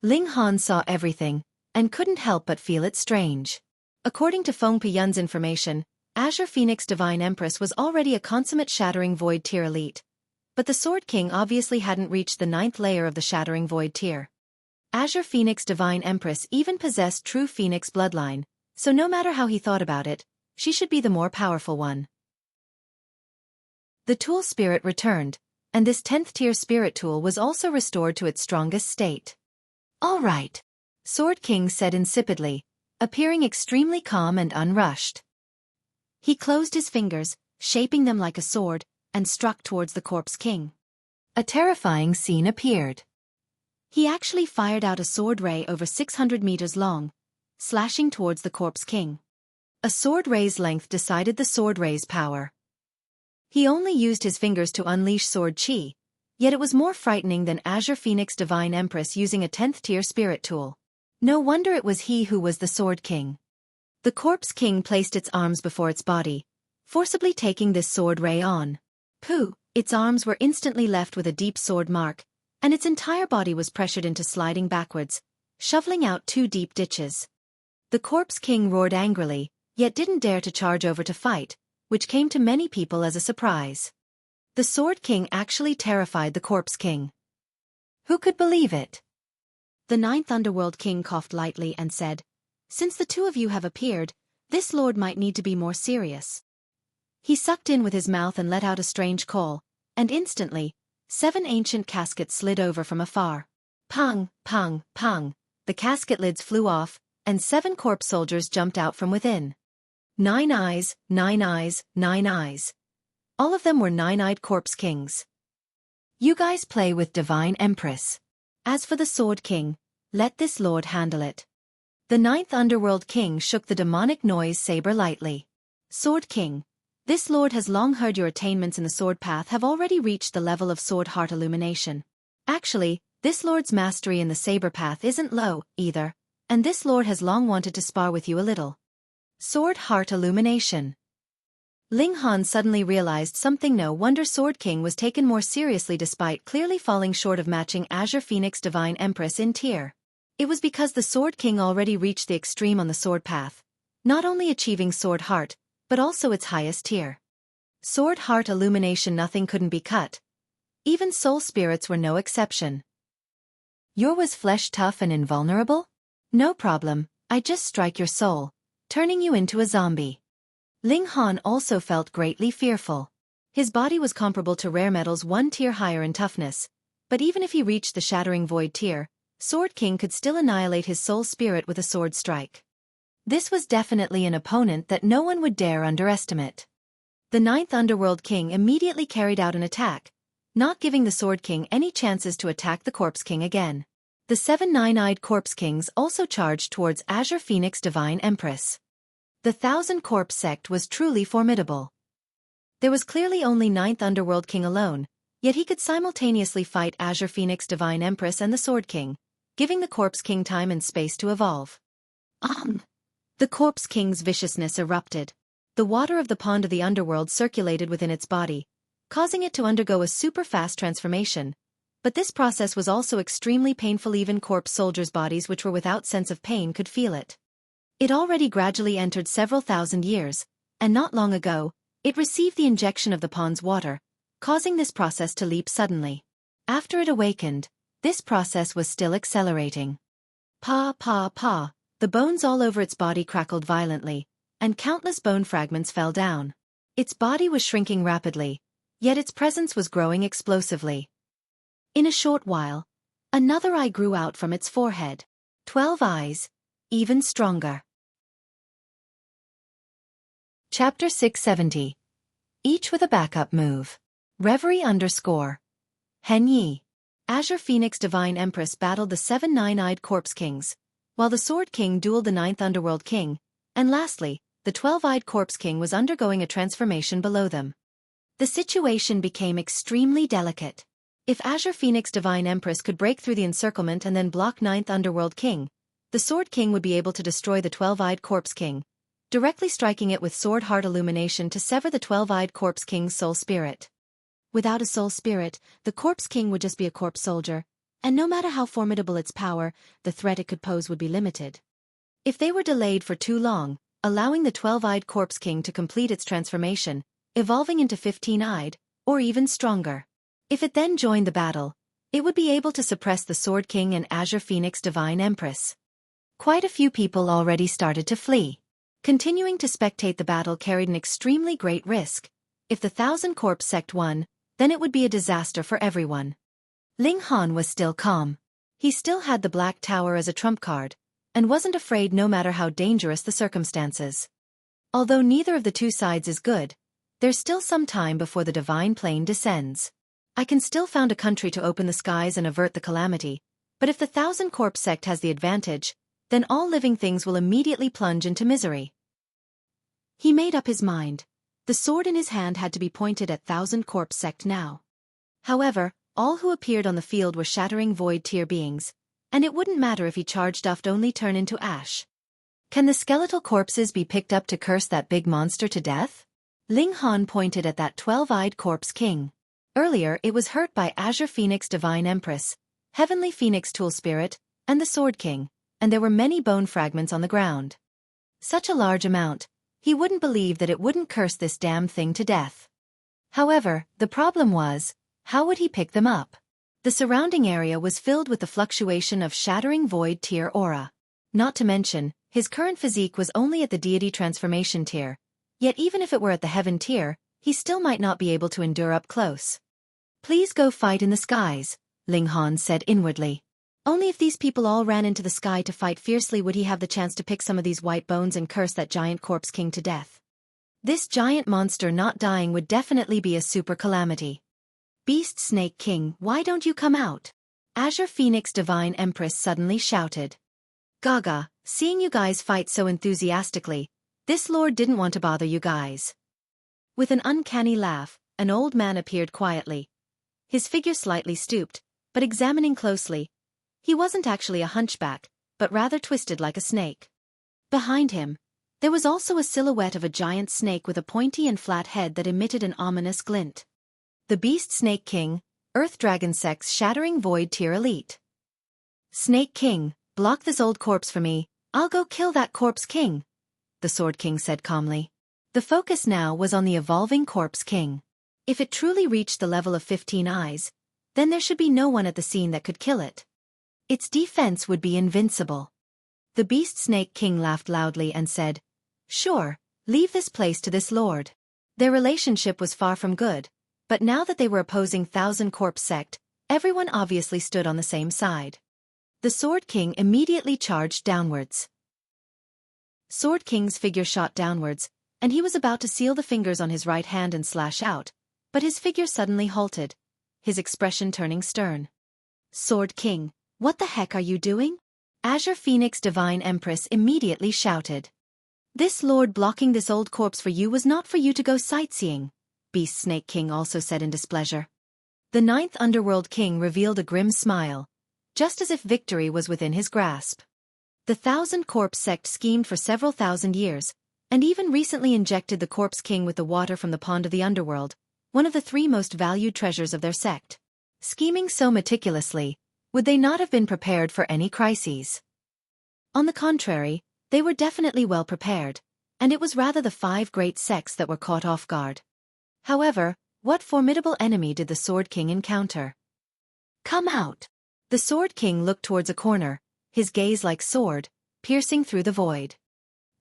Ling Han saw everything, and couldn't help but feel it strange. According to Feng Piyun's information, Azure Phoenix Divine Empress was already a consummate Shattering Void tier elite, but the Sword King obviously hadn't reached the 9th layer of the Shattering Void tier. Azure Phoenix Divine Empress even possessed true Phoenix bloodline, so no matter how he thought about it, she should be the more powerful one. The tool spirit returned, and this 10th tier spirit tool was also restored to its strongest state. "All right," Sword King said insipidly, appearing extremely calm and unrushed. He closed his fingers, shaping them like a sword, and struck towards the Corpse King. A terrifying scene appeared. He actually fired out a sword ray over 600 meters long, slashing towards the Corpse King. A sword ray's length decided the sword ray's power. He only used his fingers to unleash sword chi, yet it was more frightening than Azure Phoenix Divine Empress using a 10th tier spirit tool. No wonder it was he who was the Sword King. The Corpse King placed its arms before its body, forcibly taking this sword ray on. Pooh! Its arms were instantly left with a deep sword mark, and its entire body was pressured into sliding backwards, shoveling out 2 deep ditches. The Corpse King roared angrily, yet didn't dare to charge over to fight, which came to many people as a surprise. The Sword King actually terrified the Corpse King. Who could believe it? The 9th Underworld King coughed lightly and said, "Since the 2 of you have appeared, this lord might need to be more serious." He sucked in with his mouth and let out a strange call, and instantly, 7 ancient caskets slid over from afar. Pang, pang, pang, the casket lids flew off, and 7 corpse soldiers jumped out from within. 9 eyes, 9 eyes, 9 eyes. All of them were 9-eyed Corpse Kings. "You guys play with Divine Empress. As for the Sword King, let this lord handle it." The 9th Underworld King shook the demonic noise saber lightly. "Sword King, this lord has long heard your attainments in the sword path have already reached the level of sword heart illumination. Actually, this lord's mastery in the saber path isn't low, either, and this lord has long wanted to spar with you a little." Sword heart illumination. Ling Han suddenly realized something. No wonder Sword King was taken more seriously despite clearly falling short of matching Azure Phoenix Divine Empress in tier. It was because the Sword King already reached the extreme on the sword path, not only achieving Sword Heart, but also its highest tier. Sword Heart illumination. Nothing couldn't be cut. Even soul spirits were no exception. "Your was flesh tough and invulnerable? No problem, I just strike your soul, turning you into a zombie." Ling Han also felt greatly fearful. His body was comparable to rare metals 1 tier higher in toughness, but even if he reached the Shattering Void tier, Sword King could still annihilate his soul spirit with a sword strike. This was definitely an opponent that no one would dare underestimate. The 9th Underworld King immediately carried out an attack, not giving the Sword King any chances to attack the Corpse King again. The 7 9-eyed Corpse Kings also charged towards Azure Phoenix Divine Empress. The 1000 Corpse sect was truly formidable. There was clearly only 9th Underworld King alone, yet he could simultaneously fight Azure Phoenix Divine Empress and the Sword King, giving the Corpse King time and space to evolve. The Corpse King's viciousness erupted. The water of the pond of the underworld circulated within its body, causing it to undergo a super-fast transformation, but this process was also extremely painful. Even corpse soldiers' bodies which were without sense of pain could feel it. It already gradually entered several thousand years, and not long ago, it received the injection of the pond's water, causing this process to leap suddenly. After it awakened, this process was still accelerating. Pa pa pa, the bones all over its body crackled violently, and countless bone fragments fell down. Its body was shrinking rapidly, yet its presence was growing explosively. In a short while, another eye grew out from its forehead. 12 eyes, even stronger. Chapter 670. Each with a backup move. Reverie _ Henyi. Azure Phoenix Divine Empress battled the 7 nine-eyed Corpse Kings, while the Sword King dueled the 9th Underworld King, and lastly, the 12-eyed Corpse King was undergoing a transformation below them. The situation became extremely delicate. If Azure Phoenix Divine Empress could break through the encirclement and then block 9th Underworld King, the Sword King would be able to destroy the 12-eyed Corpse King, directly striking it with Sword Heart Illumination to sever the 12-eyed Corpse King's soul spirit. Without a soul spirit, the Corpse King would just be a corpse soldier, and no matter how formidable its power, the threat it could pose would be limited. If they were delayed for too long, allowing the 12-eyed Corpse King to complete its transformation, evolving into 15-eyed, or even stronger. If it then joined the battle, it would be able to suppress the Sword King and Azure Phoenix Divine Empress. Quite a few people already started to flee. Continuing to spectate the battle carried an extremely great risk. If the Thousand Corpse sect won, then it would be a disaster for everyone. Ling Han was still calm. He still had the Black Tower as a trump card, and wasn't afraid no matter how dangerous the circumstances. Although neither of the two sides is good, there's still some time before the divine plane descends. I can still found a country to open the skies and avert the calamity, but if the Thousand Corpse sect has the advantage, then all living things will immediately plunge into misery. He made up his mind. The sword in his hand had to be pointed at Thousand Corpse sect now. However, all who appeared on the field were shattering void tier beings, and it wouldn't matter if he charged Duff'd only turn into ash. Can the skeletal corpses be picked up to curse that big monster to death? Ling Han pointed at that 12-eyed Corpse King. Earlier it was hurt by Azure Phoenix Divine Empress, Heavenly Phoenix Tool Spirit, and the Sword King, and there were many bone fragments on the ground. Such a large amount, he wouldn't believe that it wouldn't curse this damn thing to death. However, the problem was, how would he pick them up? The surrounding area was filled with the fluctuation of shattering void tier aura. Not to mention, his current physique was only at the deity transformation tier, yet even if it were at the heaven tier, he still might not be able to endure up close. Please go fight in the skies, Ling Han said inwardly. Only if these people all ran into the sky to fight fiercely would he have the chance to pick some of these white bones and curse that giant Corpse King to death. This giant monster not dying would definitely be a super calamity. Beast Snake King, why don't you come out? Azure Phoenix Divine Empress suddenly shouted. Gaga, seeing you guys fight so enthusiastically, this lord didn't want to bother you guys. With an uncanny laugh, an old man appeared quietly. His figure slightly stooped, but examining closely, he wasn't actually a hunchback, but rather twisted like a snake. Behind him, there was also a silhouette of a giant snake with a pointy and flat head that emitted an ominous glint. The Beast Snake King, Earth Dragon Sex Shattering Void Tier Elite. Snake King, block this old corpse for me, I'll go kill that Corpse King, the Sword King said calmly. The focus now was on the evolving Corpse King. If it truly reached the level of 15 eyes, then there should be no one at the scene that could kill it. Its defense would be invincible. The Beast Snake King laughed loudly and said, Sure, leave this place to this lord. Their relationship was far from good, but now that they were opposing Thousand Corpse sect, everyone obviously stood on the same side. The Sword King immediately charged downwards. Sword King's figure shot downwards, and he was about to seal the fingers on his right hand and slash out, but his figure suddenly halted, his expression turning stern. Sword King, what the heck are you doing? Azure Phoenix Divine Empress immediately shouted. This lord blocking this old corpse for you was not for you to go sightseeing, Beast Snake King also said in displeasure. The 9th Underworld King revealed a grim smile, just as if victory was within his grasp. The Thousand Corpse sect schemed for several thousand years, and even recently injected the Corpse King with the water from the pond of the underworld, one of the 3 most valued treasures of their sect. Scheming so meticulously, would they not have been prepared for any crises? On the contrary, they were definitely well prepared, and it was rather the 5 great sects that were caught off guard. However, what formidable enemy did the Sword King encounter? Come out! The Sword King looked towards a corner, his gaze like sword, piercing through the void.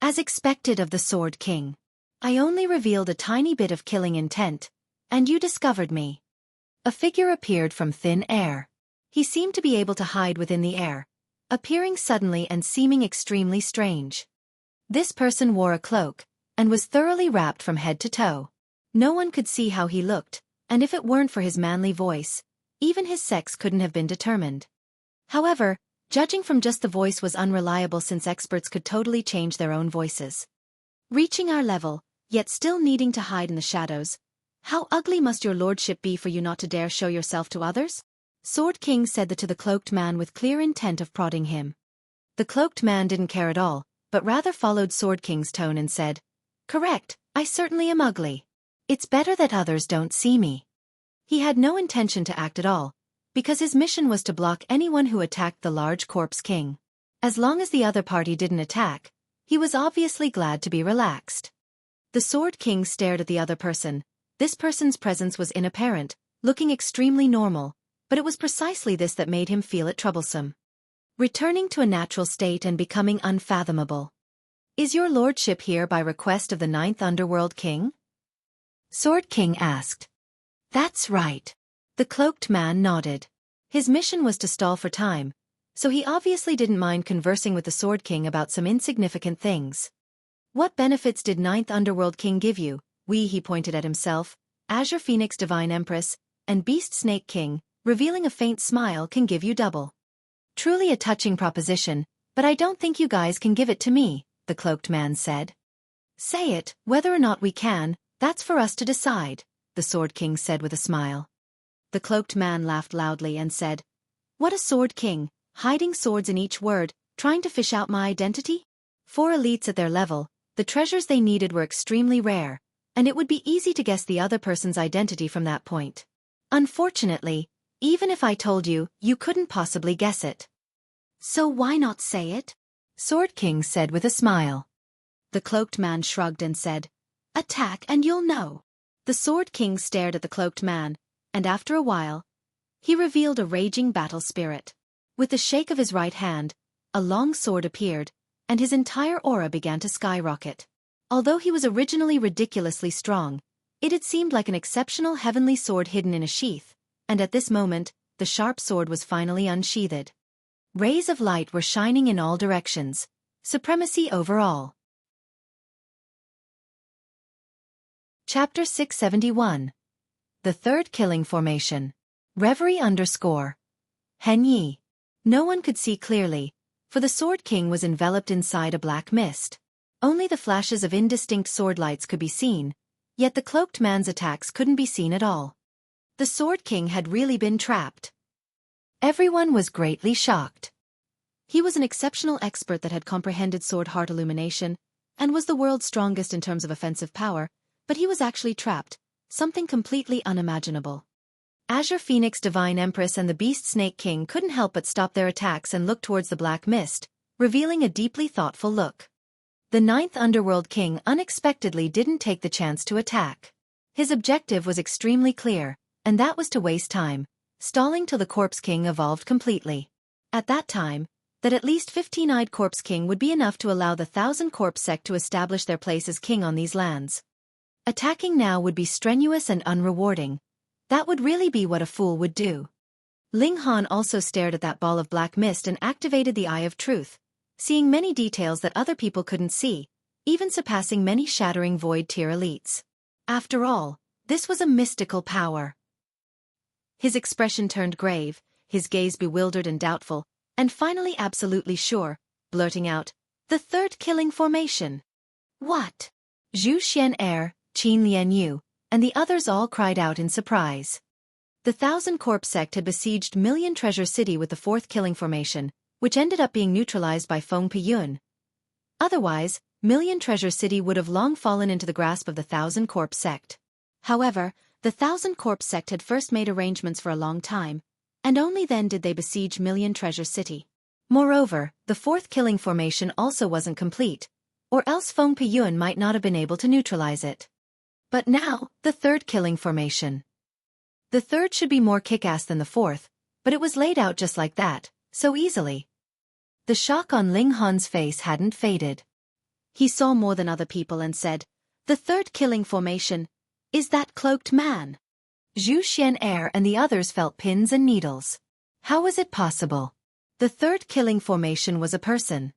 As expected of the Sword King, I only revealed a tiny bit of killing intent, and you discovered me. A figure appeared from thin air. He seemed to be able to hide within the air, appearing suddenly and seeming extremely strange. This person wore a cloak, and was thoroughly wrapped from head to toe. No one could see how he looked, and if it weren't for his manly voice, even his sex couldn't have been determined. However, judging from just the voice was unreliable since experts could totally change their own voices. Reaching our level, yet still needing to hide in the shadows. How ugly must your lordship be for you not to dare show yourself to others? Sword King said that to the cloaked man with clear intent of prodding him. The cloaked man didn't care at all, but rather followed Sword King's tone and said, "Correct, I certainly am ugly. It's better that others don't see me." He had no intention to act at all, because his mission was to block anyone who attacked the large corpse king. As long as the other party didn't attack, he was obviously glad to be relaxed. The Sword King stared at the other person. This person's presence was inapparent, looking extremely normal, but it was precisely this that made him feel it troublesome. Returning to a natural state and becoming unfathomable. "Is your lordship here by request of the 9th Underworld King?" Sword King asked. "That's right." The cloaked man nodded. His mission was to stall for time, so he obviously didn't mind conversing with the Sword King about some insignificant things. "What benefits did 9th Underworld King give you?" He pointed at himself, Azure Phoenix Divine Empress, and Beast Snake King, revealing a faint smile, can give you double. "Truly a touching proposition, but I don't think you guys can give it to me," the cloaked man said. "Say it, whether or not we can, that's for us to decide," the Sword King said with a smile. The cloaked man laughed loudly and said, "What a Sword King, hiding swords in each word, trying to fish out my identity?" For elites at their level, the treasures they needed were extremely rare, and it would be easy to guess the other person's identity from that point. Unfortunately, even if I told you, you couldn't possibly guess it. "So why not say it?" Sword King said with a smile. The cloaked man shrugged and said, "Attack and you'll know." The Sword King stared at the cloaked man, and after a while, he revealed a raging battle spirit. With the shake of his right hand, a long sword appeared, and his entire aura began to skyrocket. Although he was originally ridiculously strong, it had seemed like an exceptional heavenly sword hidden in a sheath, and at this moment, the sharp sword was finally unsheathed. Rays of light were shining in all directions. Supremacy over all. Chapter 671. The Third Killing Formation. Reverie _ Henyi. No one could see clearly, for the Sword King was enveloped inside a black mist. Only the flashes of indistinct sword lights could be seen, yet the cloaked man's attacks couldn't be seen at all. The Sword King had really been trapped. Everyone was greatly shocked. He was an exceptional expert that had comprehended sword heart illumination, and was the world's strongest in terms of offensive power, but he was actually trapped, something completely unimaginable. Azure Phoenix Divine Empress and the Beast Snake King couldn't help but stop their attacks and look towards the black mist, revealing a deeply thoughtful look. The 9th Underworld King unexpectedly didn't take the chance to attack. His objective was extremely clear, and that was to waste time, stalling till the Corpse King evolved completely. At that time, that at least 15-eyed Corpse King would be enough to allow the 1,000 Corpse sect to establish their place as king on these lands. Attacking now would be strenuous and unrewarding. That would really be what a fool would do. Ling Han also stared at that ball of black mist and activated the Eye of Truth, seeing many details that other people couldn't see, even surpassing many shattering void tier elites. After all, this was a mystical power. His expression turned grave, his gaze bewildered and doubtful, and finally absolutely sure, blurting out, "The Third Killing Formation." "What?" Zhu Xian, Qin Lianyu, and the others all cried out in surprise. The 1,000 Corpse sect had besieged Million Treasure City with the Fourth Killing Formation, which ended up being neutralized by Feng Piyun. Otherwise, Million Treasure City would have long fallen into the grasp of the 1,000 Corpse sect. However, the 1,000 Corpse sect had first made arrangements for a long time, and only then did they besiege Million Treasure City. Moreover, the Fourth Killing Formation also wasn't complete, or else Feng Piyun might not have been able to neutralize it. But now, the Third Killing Formation. The third should be more kick-ass than the fourth, but it was laid out just like that, so easily. The shock on Ling Han's face hadn't faded. He saw more than other people and said, The third killing formation. Is that cloaked man? Zhu Xian'er and the others felt pins and needles. How was it possible? The third killing formation was a person.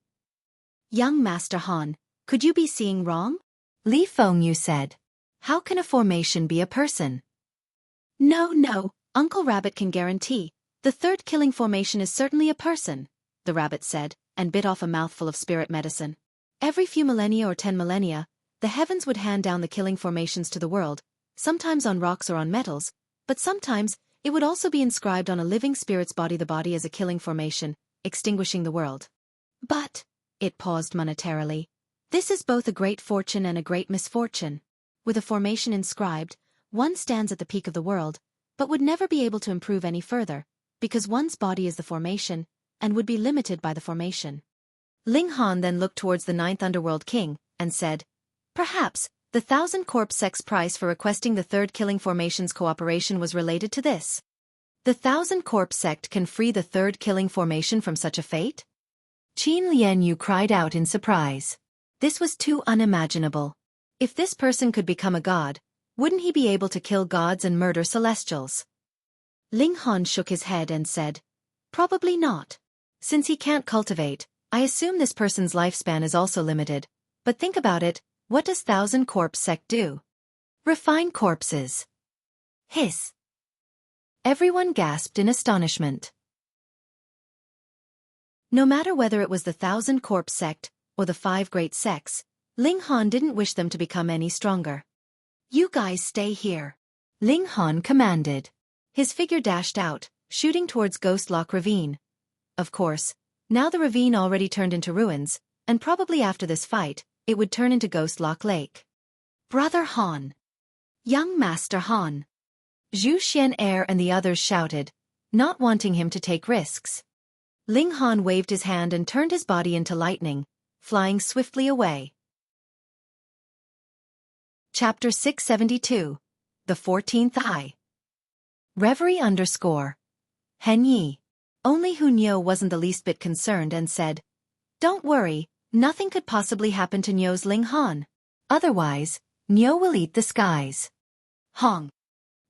Young Master Han, could you be seeing wrong? Li Fengyu said. How can a formation be a person? No, Uncle Rabbit can guarantee. The third killing formation is certainly a person, the rabbit said, and bit off a mouthful of spirit medicine. Every few millennia or 10 millennia, the heavens would hand down the killing formations to the world, sometimes on rocks or on metals, but sometimes it would also be inscribed on a living spirit's body, the body as a killing formation, extinguishing the world. But, it paused monetarily, this is both a great fortune and a great misfortune. With a formation inscribed, one stands at the peak of the world, but would never be able to improve any further, because one's body is the formation, and would be limited by the formation. Ling Han then looked towards the 9th Underworld King, and said, perhaps, the 1,000 corpse sect's price for requesting the third killing formation's cooperation was related to this. The 1,000 corpse sect can free the third killing formation from such a fate? Qin Lianyu cried out in surprise. This was too unimaginable. If this person could become a god, wouldn't he be able to kill gods and murder celestials? Ling Han shook his head and said, probably not. Since he can't cultivate, I assume this person's lifespan is also limited. But think about it, what does 1,000 corpse sect do? Refine corpses. Hiss. Everyone gasped in astonishment. No matter whether it was the 1,000 corpse sect, or the 5 great sects, Ling Han didn't wish them to become any stronger. You guys stay here. Ling Han commanded. His figure dashed out, shooting towards Ghost Lock Ravine. Of course, now the ravine already turned into ruins, and probably after this fight, it would turn into Ghost Lock Lake. Brother Han. Young Master Han. Zhu Xian'er and the others shouted, not wanting him to take risks. Ling Han waved his hand and turned his body into lightning, flying swiftly away. Chapter 672. The 14th Eye. Reverie _ Hen Yi. Only Hu Niu wasn't the least bit concerned and said, don't worry, nothing could possibly happen to Niu's Ling Han. Otherwise, Niu will eat the skies. Hong.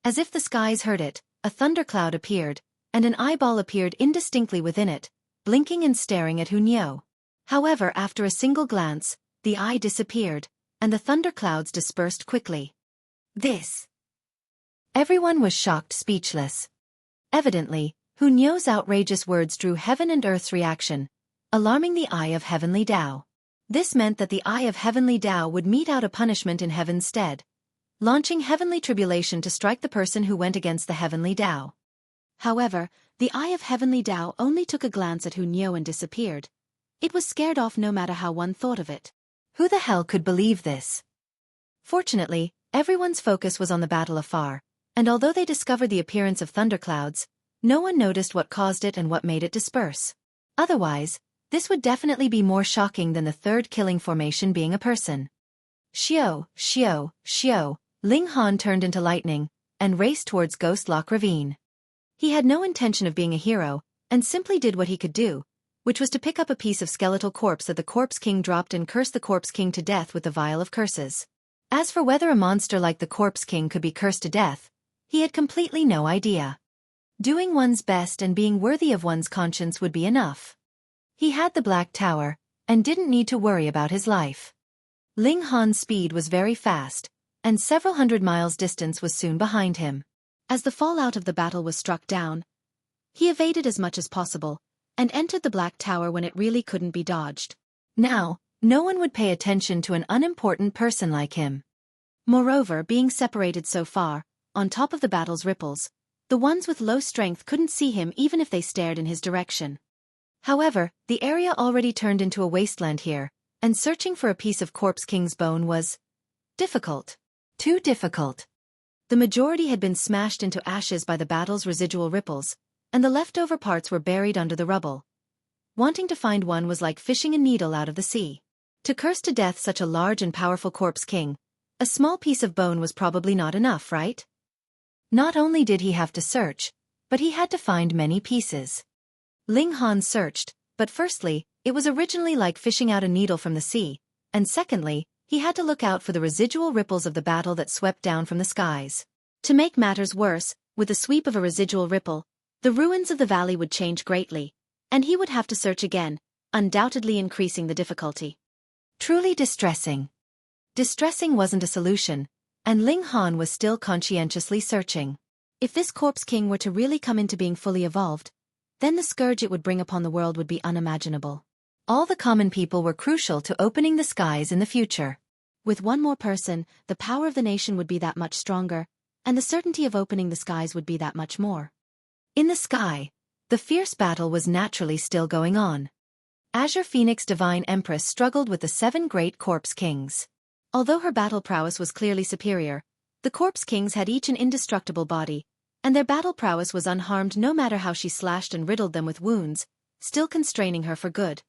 As if the skies heard it, a thundercloud appeared, and an eyeball appeared indistinctly within it, blinking and staring at Hu Niu. However, after a single glance, the eye disappeared, and the thunderclouds dispersed quickly. This. Everyone was shocked, speechless. Evidently, Hu Niu's outrageous words drew heaven and earth's reaction, alarming the Eye of Heavenly Tao. This meant that the Eye of Heavenly Tao would mete out a punishment in heaven's stead, launching heavenly tribulation to strike the person who went against the Heavenly Tao. However, the Eye of Heavenly Tao only took a glance at Hu Niu and disappeared. It was scared off no matter how one thought of it. Who the hell could believe this? Fortunately, everyone's focus was on the battle afar, and although they discovered the appearance of thunderclouds, no one noticed what caused it and what made it disperse. Otherwise, this would definitely be more shocking than the third killing formation being a person. Xiao. Ling Han turned into lightning, and raced towards Ghost Lock Ravine. He had no intention of being a hero, and simply did what he could do, which was to pick up a piece of skeletal corpse that the Corpse King dropped and curse the Corpse King to death with the vial of curses. As for whether a monster like the Corpse King could be cursed to death, he had completely no idea. Doing one's best and being worthy of one's conscience would be enough. He had the Black Tower, and didn't need to worry about his life. Ling Han's speed was very fast, and several hundred miles distance was soon behind him. As the fallout of the battle was struck down, he evaded as much as possible, and entered the Black Tower when it really couldn't be dodged. Now, no one would pay attention to an unimportant person like him. Moreover, being separated so far, on top of the battle's ripples, the ones with low strength couldn't see him even if they stared in his direction. However, the area already turned into a wasteland here, and searching for a piece of Corpse King's bone was difficult. Too difficult. The majority had been smashed into ashes by the battle's residual ripples, and the leftover parts were buried under the rubble. Wanting to find one was like fishing a needle out of the sea. To curse to death such a large and powerful Corpse King, a small piece of bone was probably not enough, right? Not only did he have to search, but he had to find many pieces. Ling Han searched, but firstly, it was originally like fishing out a needle from the sea, and secondly, he had to look out for the residual ripples of the battle that swept down from the skies. To make matters worse, with the sweep of a residual ripple, the ruins of the valley would change greatly, and he would have to search again, undoubtedly increasing the difficulty. Truly distressing. Distressing wasn't a solution, and Ling Han was still conscientiously searching. If this corpse king were to really come into being fully evolved, then the scourge it would bring upon the world would be unimaginable. All the common people were crucial to opening the skies in the future. With one more person, the power of the nation would be that much stronger, and the certainty of opening the skies would be that much more. In the sky, the fierce battle was naturally still going on. Azure Phoenix Divine Empress struggled with the 7 great corpse kings. Although her battle prowess was clearly superior, the corpse kings had each an indestructible body, and their battle prowess was unharmed no matter how she slashed and riddled them with wounds, still constraining her for good.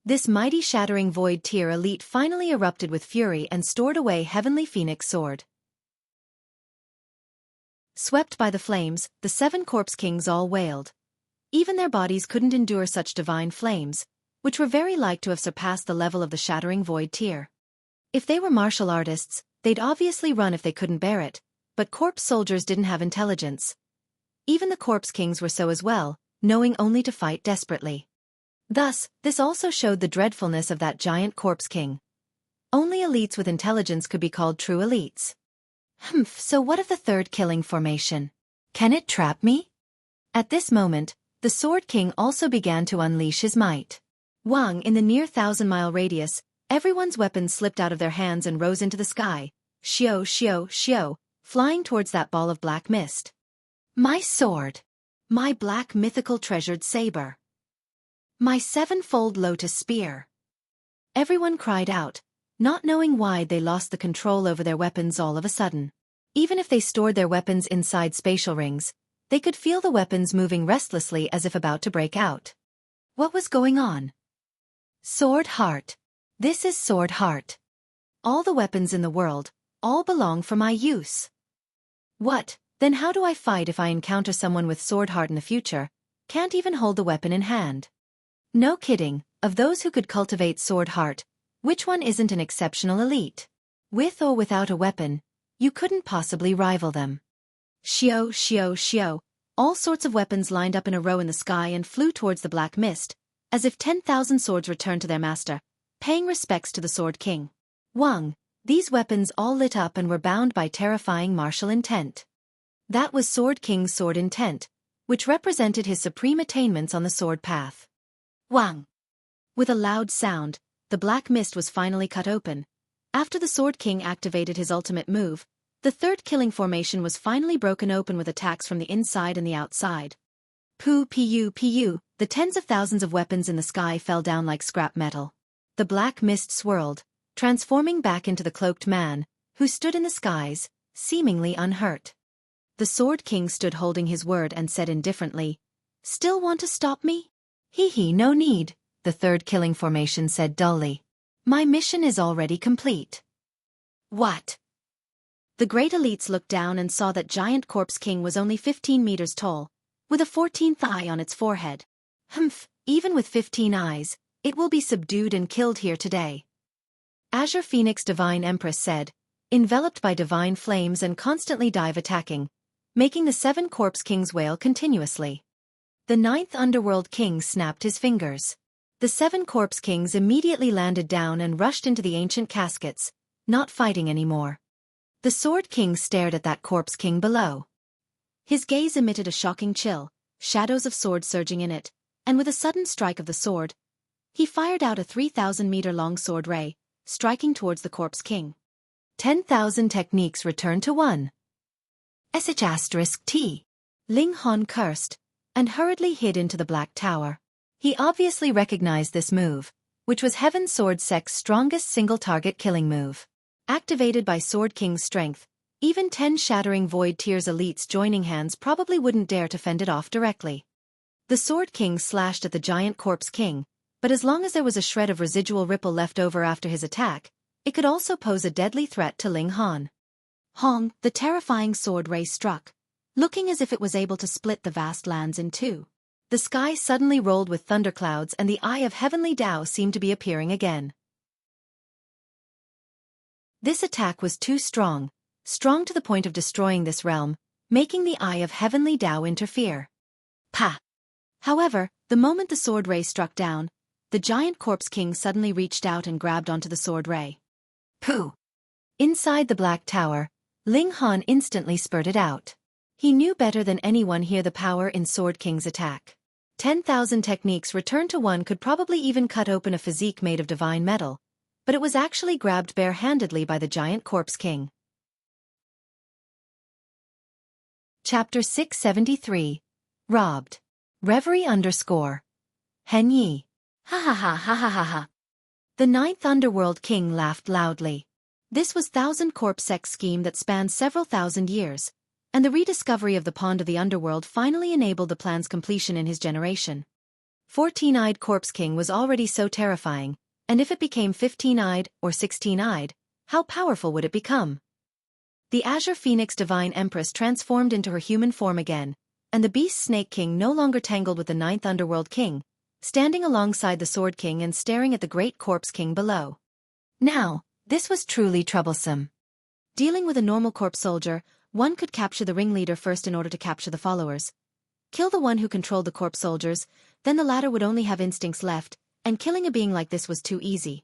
This mighty shattering void tier elite finally erupted with fury and stored away Heavenly Phoenix Sword. Swept by the flames, the 7 corpse kings all wailed. Even their bodies couldn't endure such divine flames, which were very like to have surpassed the level of the shattering void tier. If they were martial artists, they'd obviously run if they couldn't bear it, but corpse soldiers didn't have intelligence. Even the corpse kings were so as well, knowing only to fight desperately. Thus, this also showed the dreadfulness of that giant corpse king. Only elites with intelligence could be called true elites. So what of the third killing formation? Can it trap me? At this moment, the Sword King also began to unleash his might. Wang, in the near 1,000-mile radius, everyone's weapons slipped out of their hands and rose into the sky, xiao xiao xiao, flying towards that ball of black mist. My sword! My black mythical treasured saber! My 7-fold lotus spear! Everyone cried out, not knowing why they lost the control over their weapons all of a sudden. Even if they stored their weapons inside spatial rings, they could feel the weapons moving restlessly as if about to break out. What was going on? Sword Heart. This is Sword Heart. All the weapons in the world, all belong for my use. What, then how do I fight if I encounter someone with Sword Heart in the future, can't even hold the weapon in hand? No kidding, of those who could cultivate Sword Heart, which one isn't an exceptional elite? With or without a weapon, you couldn't possibly rival them. Xiao xiao xiao, all sorts of weapons lined up in a row in the sky and flew towards the black mist, as if 10,000 swords returned to their master, paying respects to the Sword King. Wang, these weapons all lit up and were bound by terrifying martial intent. That was Sword King's sword intent, which represented his supreme attainments on the sword path. Wang! With a loud sound, the black mist was finally cut open. After the Sword King activated his ultimate move, the third killing formation was finally broken open with attacks from the inside and the outside. Pu, the tens of thousands of weapons in the sky fell down like scrap metal. The black mist swirled, transforming back into the cloaked man, who stood in the skies, seemingly unhurt. The Sword King stood holding his word and said indifferently, "Still want to stop me?" No need, the third killing formation said dully. My mission is already complete. What? The great elites looked down and saw that giant corpse king was only 15 meters tall, with a 14th eye on its forehead. Even with 15 eyes, it will be subdued and killed here today. Azure Phoenix Divine Empress said, enveloped by divine flames and constantly dive attacking, making the 7 corpse kings wail continuously. The 9th Underworld King snapped his fingers. The 7 corpse kings immediately landed down and rushed into the ancient caskets, not fighting anymore. The Sword King stared at that corpse king below. His gaze emitted a shocking chill, shadows of swords surging in it, and with a sudden strike of the sword, he fired out a 3,000-meter-long sword ray, striking towards the corpse king. 10,000 techniques returned to 1. *T. Ling Han cursed, and hurriedly hid into the Black Tower. He obviously recognized this move, which was Heaven Sword Sect's strongest single-target killing move. Activated by Sword King's strength, even 10 Shattering Void Tears elites joining hands probably wouldn't dare to fend it off directly. The Sword King slashed at the giant corpse king, but as long as there was a shred of residual ripple left over after his attack, it could also pose a deadly threat to Ling Han. Hong, the terrifying sword ray struck, looking as if it was able to split the vast lands in two. The sky suddenly rolled with thunderclouds and the eye of heavenly Tao seemed to be appearing again. This attack was too strong to the point of destroying this realm, making the Eye of Heavenly Tao interfere. Pa! However, the moment the sword ray struck down, the giant corpse king suddenly reached out and grabbed onto the sword ray. Pooh! Inside the Black Tower, Ling Han instantly spurted out. He knew better than anyone here the power in Sword King's attack. 10,000 techniques returned to one could probably even cut open a physique made of divine metal, but it was actually grabbed bare-handedly by the giant corpse king. Chapter 673. Robbed. Reverie _ Hen Yi. Ha ha ha ha ha ha ha. The ninth underworld king laughed loudly. This was Thousand Corpse Sect's scheme that spanned several thousand years, and the rediscovery of the pond of the underworld finally enabled the plan's completion in his generation. 14-eyed Corpse King was already so terrifying, and if it became 15-eyed or 16-eyed, how powerful would it become? The Azure Phoenix Divine Empress transformed into her human form again, and the Beast Snake King no longer tangled with the ninth underworld king, standing alongside the Sword King and staring at the great Corpse King below. Now, this was truly troublesome. Dealing with a normal corpse soldier, one could capture the ringleader first in order to capture the followers. Kill the one who controlled the corpse soldiers, then the latter would only have instincts left, and killing a being like this was too easy.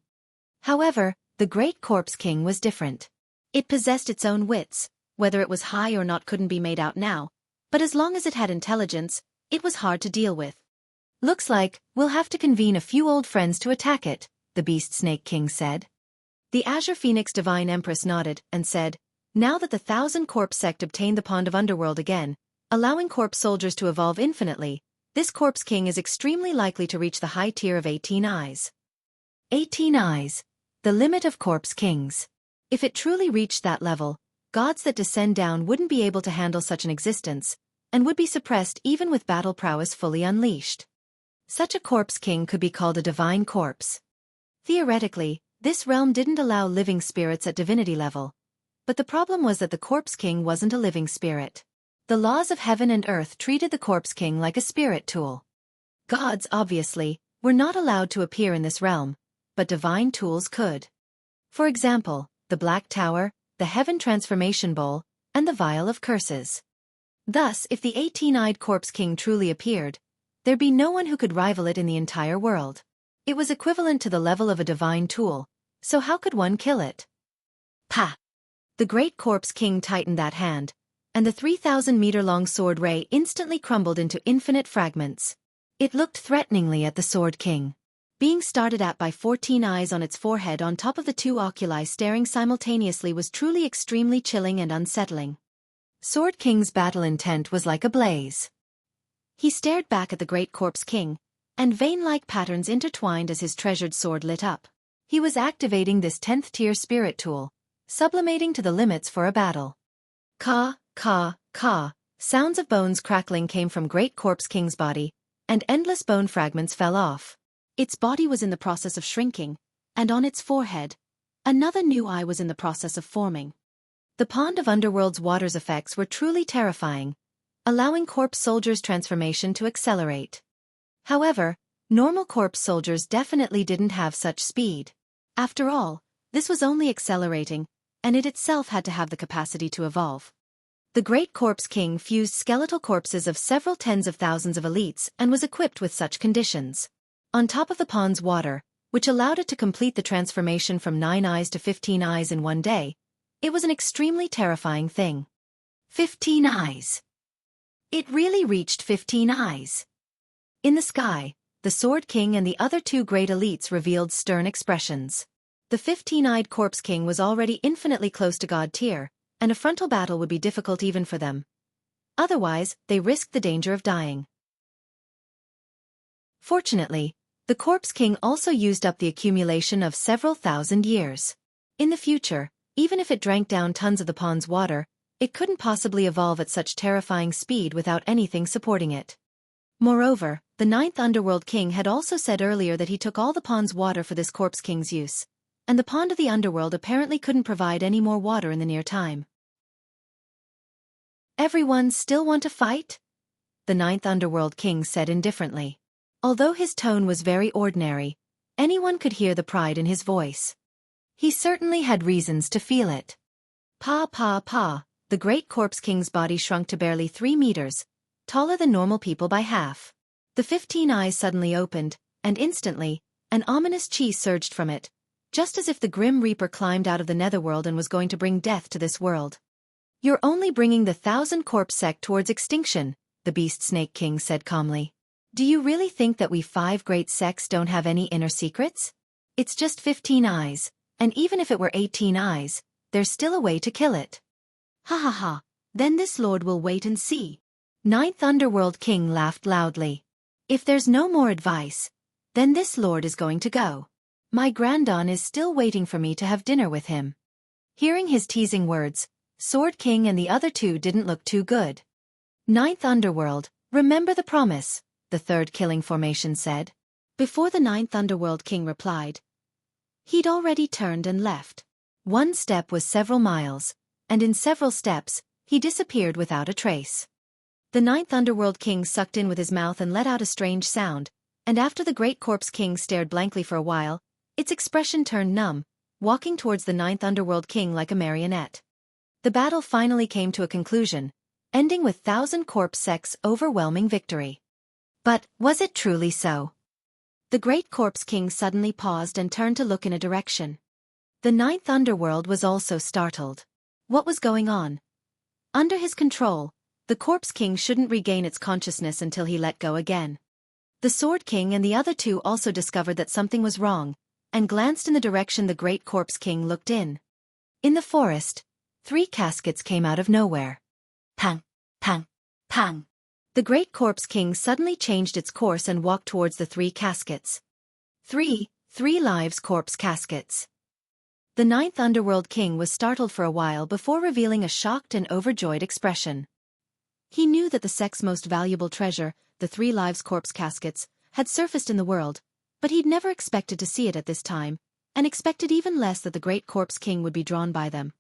However, the great Corpse King was different. It possessed its own wits, whether it was high or not couldn't be made out now, but as long as it had intelligence, it was hard to deal with. Looks like we'll have to convene a few old friends to attack it, the Beast Snake King said. The Azure Phoenix Divine Empress nodded and said, now that the Thousand Corpse Sect obtained the Pond of Underworld again, allowing corpse soldiers to evolve infinitely, this Corpse King is extremely likely to reach the high tier of 18 eyes. 18 eyes. The limit of Corpse Kings. If it truly reached that level, gods that descend down wouldn't be able to handle such an existence, and would be suppressed even with battle prowess fully unleashed. Such a Corpse King could be called a divine corpse. Theoretically, this realm didn't allow living spirits at divinity level, but the problem was that the Corpse King wasn't a living spirit. The laws of heaven and earth treated the Corpse King like a spirit tool. Gods, obviously, were not allowed to appear in this realm, but divine tools could. For example, the Black Tower, the Heaven Transformation Bowl, and the Vial of Curses. Thus, if the 18-eyed Corpse King truly appeared, there'd be no one who could rival it in the entire world. It was equivalent to the level of a divine tool, so how could one kill it? Pa! The great Corpse King tightened that hand, and the 3,000-meter-long sword ray instantly crumbled into infinite fragments. It looked threateningly at the Sword King. Being started at by 14 eyes on its forehead on top of the two oculi staring simultaneously was truly extremely chilling and unsettling. Sword King's battle intent was like a blaze. He stared back at the great Corpse King, and vein-like patterns intertwined as his treasured sword lit up. He was activating this 10th-tier spirit tool, sublimating to the limits for a battle. Ka, ka, ka, sounds of bones crackling came from great Corpse King's body, and endless bone fragments fell off. Its body was in the process of shrinking, and on its forehead, another new eye was in the process of forming. The Pond of Underworld's water's effects were truly terrifying, allowing corpse soldiers' transformation to accelerate. However, normal corpse soldiers definitely didn't have such speed. After all, this was only accelerating, and it itself had to have the capacity to evolve. The great Corpse King fused skeletal corpses of several tens of thousands of elites and was equipped with such conditions. On top of the pond's water, which allowed it to complete the transformation from 9 eyes to 15 eyes in one day, it was an extremely terrifying thing. 15 eyes. It really reached 15 eyes. In the sky, the Sword King and the other two great elites revealed stern expressions. The 15-eyed Corpse King was already infinitely close to God tier, and a frontal battle would be difficult even for them. Otherwise, they risked the danger of dying. Fortunately, the Corpse King also used up the accumulation of several thousand years. In the future, even if it drank down tons of the pond's water, it couldn't possibly evolve at such terrifying speed without anything supporting it. Moreover, the 9th Underworld King had also said earlier that he took all the pond's water for this Corpse King's use, and the Pond of the Underworld apparently couldn't provide any more water in the near time. Everyone still want to fight? The 9th Underworld King said indifferently. Although his tone was very ordinary, anyone could hear the pride in his voice. He certainly had reasons to feel it. Pa pa pa, the great corpse king's body shrunk to barely 3 meters, taller than normal people by half. The 15 eyes suddenly opened, and instantly, an ominous chi surged from it, just as if the Grim Reaper climbed out of the netherworld and was going to bring death to this world. You're only bringing the 1,000 corpse sect towards extinction, the Beast Snake King said calmly. Do you really think that we 5 great sects don't have any inner secrets? It's just 15 eyes, and even if it were 18 eyes, there's still a way to kill it. Ha ha ha, then this lord will wait and see. Ninth Underworld King laughed loudly. If there's no more advice, then this lord is going to go. My granddon is still waiting for me to have dinner with him. Hearing his teasing words, Sword King and the other 2 didn't look too good. Ninth Underworld, remember the promise, the third killing formation said. Before the Ninth Underworld King replied, he'd already turned and left. One step was several miles, and in several steps, he disappeared without a trace. The Ninth Underworld King sucked in with his mouth and let out a strange sound, and after the Great Corpse King stared blankly for a while, its expression turned numb, walking towards the Ninth Underworld King like a marionette. The battle finally came to a conclusion, ending with 1,000 corpse sect's overwhelming victory. But, was it truly so? The Great Corpse King suddenly paused and turned to look in a direction. The Ninth Underworld was also startled. What was going on? Under his control, the Corpse King shouldn't regain its consciousness until he let go again. The Sword King and the other 2 also discovered that something was wrong, and glanced in the direction the Great Corpse King looked in. In the forest, 3 caskets came out of nowhere. Pang, pang, pang. The Great Corpse King suddenly changed its course and walked towards the 3 caskets. 3 lives corpse caskets. The Ninth Underworld King was startled for a while before revealing a shocked and overjoyed expression. He knew that the sect's most valuable treasure, the 3 lives corpse caskets, had surfaced in the world, but he'd never expected to see it at this time, and expected even less that the Great Corpse King would be drawn by them.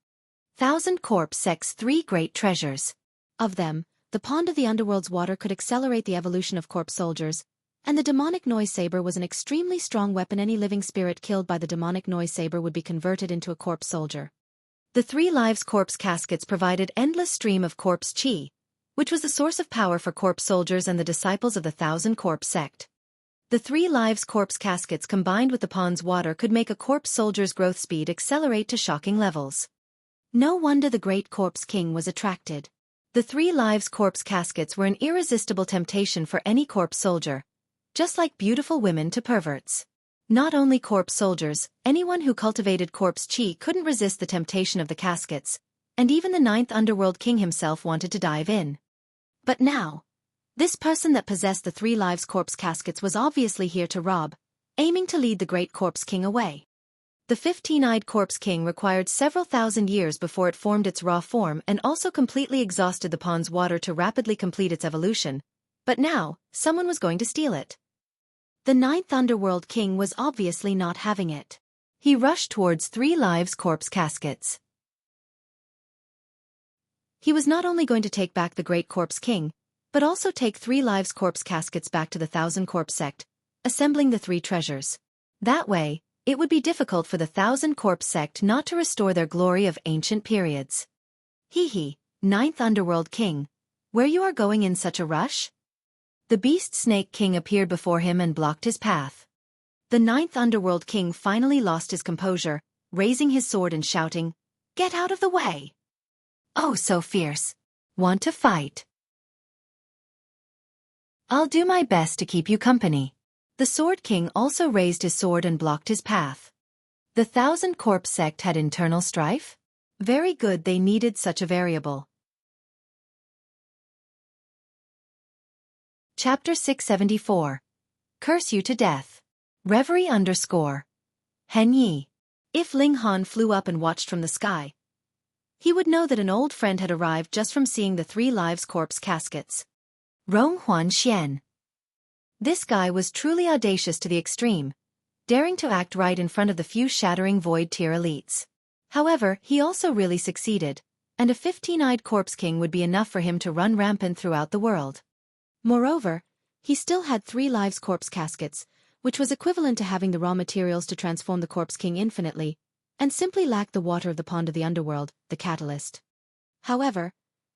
1,000 corpse sect's 3 great treasures. Of them, the Pond of the Underworld's water could accelerate the evolution of corpse soldiers, and the demonic noise saber was an extremely strong weapon. Any living spirit killed by the demonic noise saber would be converted into a corpse soldier. The 3 lives corpse caskets provided endless stream of corpse chi, which was the source of power for corpse soldiers and the disciples of the 1,000 corpse sect. The 3 lives corpse caskets combined with the pond's water could make a corpse soldier's growth speed accelerate to shocking levels. No wonder the Great Corpse King was attracted. The 3 lives corpse caskets were an irresistible temptation for any corpse soldier, just like beautiful women to perverts. Not only corpse soldiers, anyone who cultivated corpse chi couldn't resist the temptation of the caskets, and even the Ninth Underworld King himself wanted to dive in. But now, this person that possessed the 3 lives corpse caskets was obviously here to rob, aiming to lead the Great Corpse King away. The 15-eyed Corpse King required several thousand years before it formed its raw form and also completely exhausted the pond's water to rapidly complete its evolution, but now, someone was going to steal it. The Ninth Underworld King was obviously not having it. He rushed towards 3 lives corpse caskets. He was not only going to take back the Great Corpse King, but also take 3 lives corpse caskets back to the 1,000 corpse sect, assembling the 3 treasures. That way, it would be difficult for the 1,000 corpse sect not to restore their glory of ancient periods. Hee, Ninth Underworld King, where you are going in such a rush? The Beast Snake King appeared before him and blocked his path. The Ninth Underworld King finally lost his composure, raising his sword and shouting, "Get out of the way! Oh, so fierce. Want to fight? I'll do my best to keep you company." The Sword King also raised his sword and blocked his path. The 1,000 corpse sect had internal strife? Very good, they needed such a variable. Chapter 674. Curse You to Death. Reverie _ Hen Yi. If Ling Han flew up and watched from the sky, he would know that an old friend had arrived just from seeing the 3 lives corpse caskets. Rong Huan Xian. This guy was truly audacious to the extreme, daring to act right in front of the few shattering void-tier elites. However, he also really succeeded, and a 15-eyed corpse king would be enough for him to run rampant throughout the world. Moreover, he still had 3 lives corpse caskets, which was equivalent to having the raw materials to transform the corpse king infinitely, and simply lacked the water of the pond of the underworld, the catalyst. However,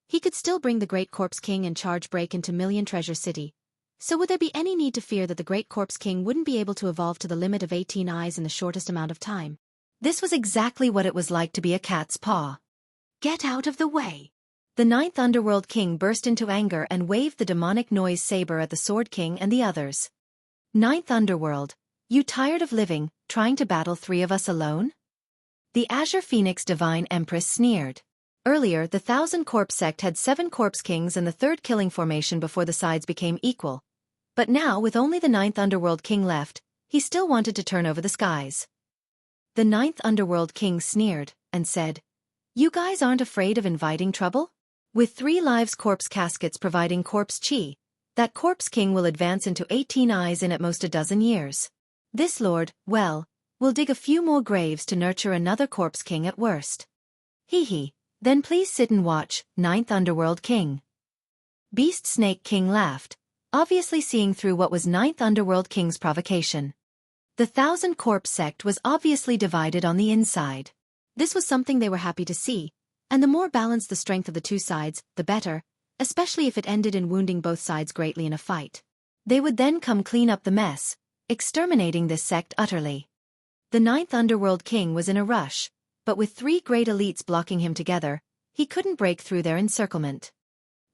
he could still bring the Great Corpse King and charge break into Million Treasure City. So would there be any need to fear that the Great Corpse King wouldn't be able to evolve to the limit of 18 eyes in the shortest amount of time? This was exactly what it was like to be a cat's paw. Get out of the way! The ninth Underworld King burst into anger and waved the demonic noise saber at the Sword King and the others. Ninth Underworld, you tired of living, trying to battle 3 of us alone? The Azure Phoenix Divine Empress sneered. Earlier, the 1,000 Corpse sect had 7 Corpse Kings and the 3rd killing formation before the sides became equal. But now, with only the 9th Underworld King left, he still wanted to turn over the skies. The 9th Underworld King sneered and said, "You guys aren't afraid of inviting trouble? With 3 lives corpse caskets providing corpse chi, that Corpse King will advance into 18 eyes in at most a dozen years. This lord, well, will dig a few more graves to nurture another Corpse King at worst. Hee. Then please sit and watch, 9th Underworld King." Beast Snake King laughed, obviously seeing through what was 9th Underworld King's provocation. The 1,000 Corpse sect was obviously divided on the inside. This was something they were happy to see, and the more balanced the strength of the 2 sides, the better, especially if it ended in wounding both sides greatly in a fight. They would then come clean up the mess, exterminating this sect utterly. The 9th Underworld King was in a rush, but with 3 great elites blocking him together, he couldn't break through their encirclement.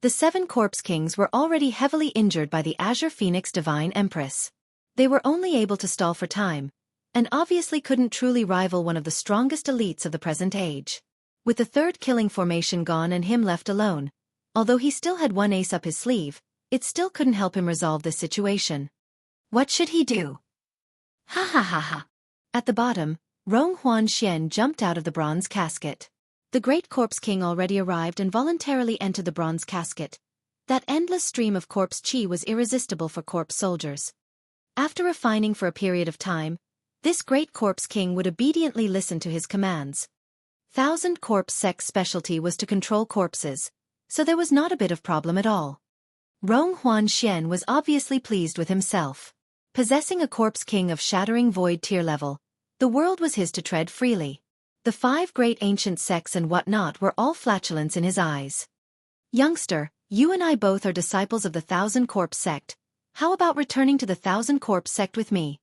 The 7 Corpse Kings were already heavily injured by the Azure Phoenix Divine Empress. They were only able to stall for time, and obviously couldn't truly rival one of the strongest elites of the present age. With the 3rd killing formation gone and him left alone, although he still had 1 ace up his sleeve, it still couldn't help him resolve this situation. What should he do? Ha ha ha ha. At the bottom, Rong Huanxian jumped out of the bronze casket. The Great Corpse King already arrived and voluntarily entered the bronze casket. That endless stream of corpse chi was irresistible for corpse soldiers. After refining for a period of time, this Great Corpse King would obediently listen to his commands. 1,000 Corpse sect's specialty was to control corpses, so there was not a bit of problem at all. Rong Huanxian was obviously pleased with himself. Possessing a Corpse King of shattering void tier level, the world was his to tread freely. The 5 great ancient sects and whatnot were all flatulence in his eyes. "Youngster, you and I both are disciples of the 1,000 Corpse sect. How about returning to the 1,000 Corpse sect with me?"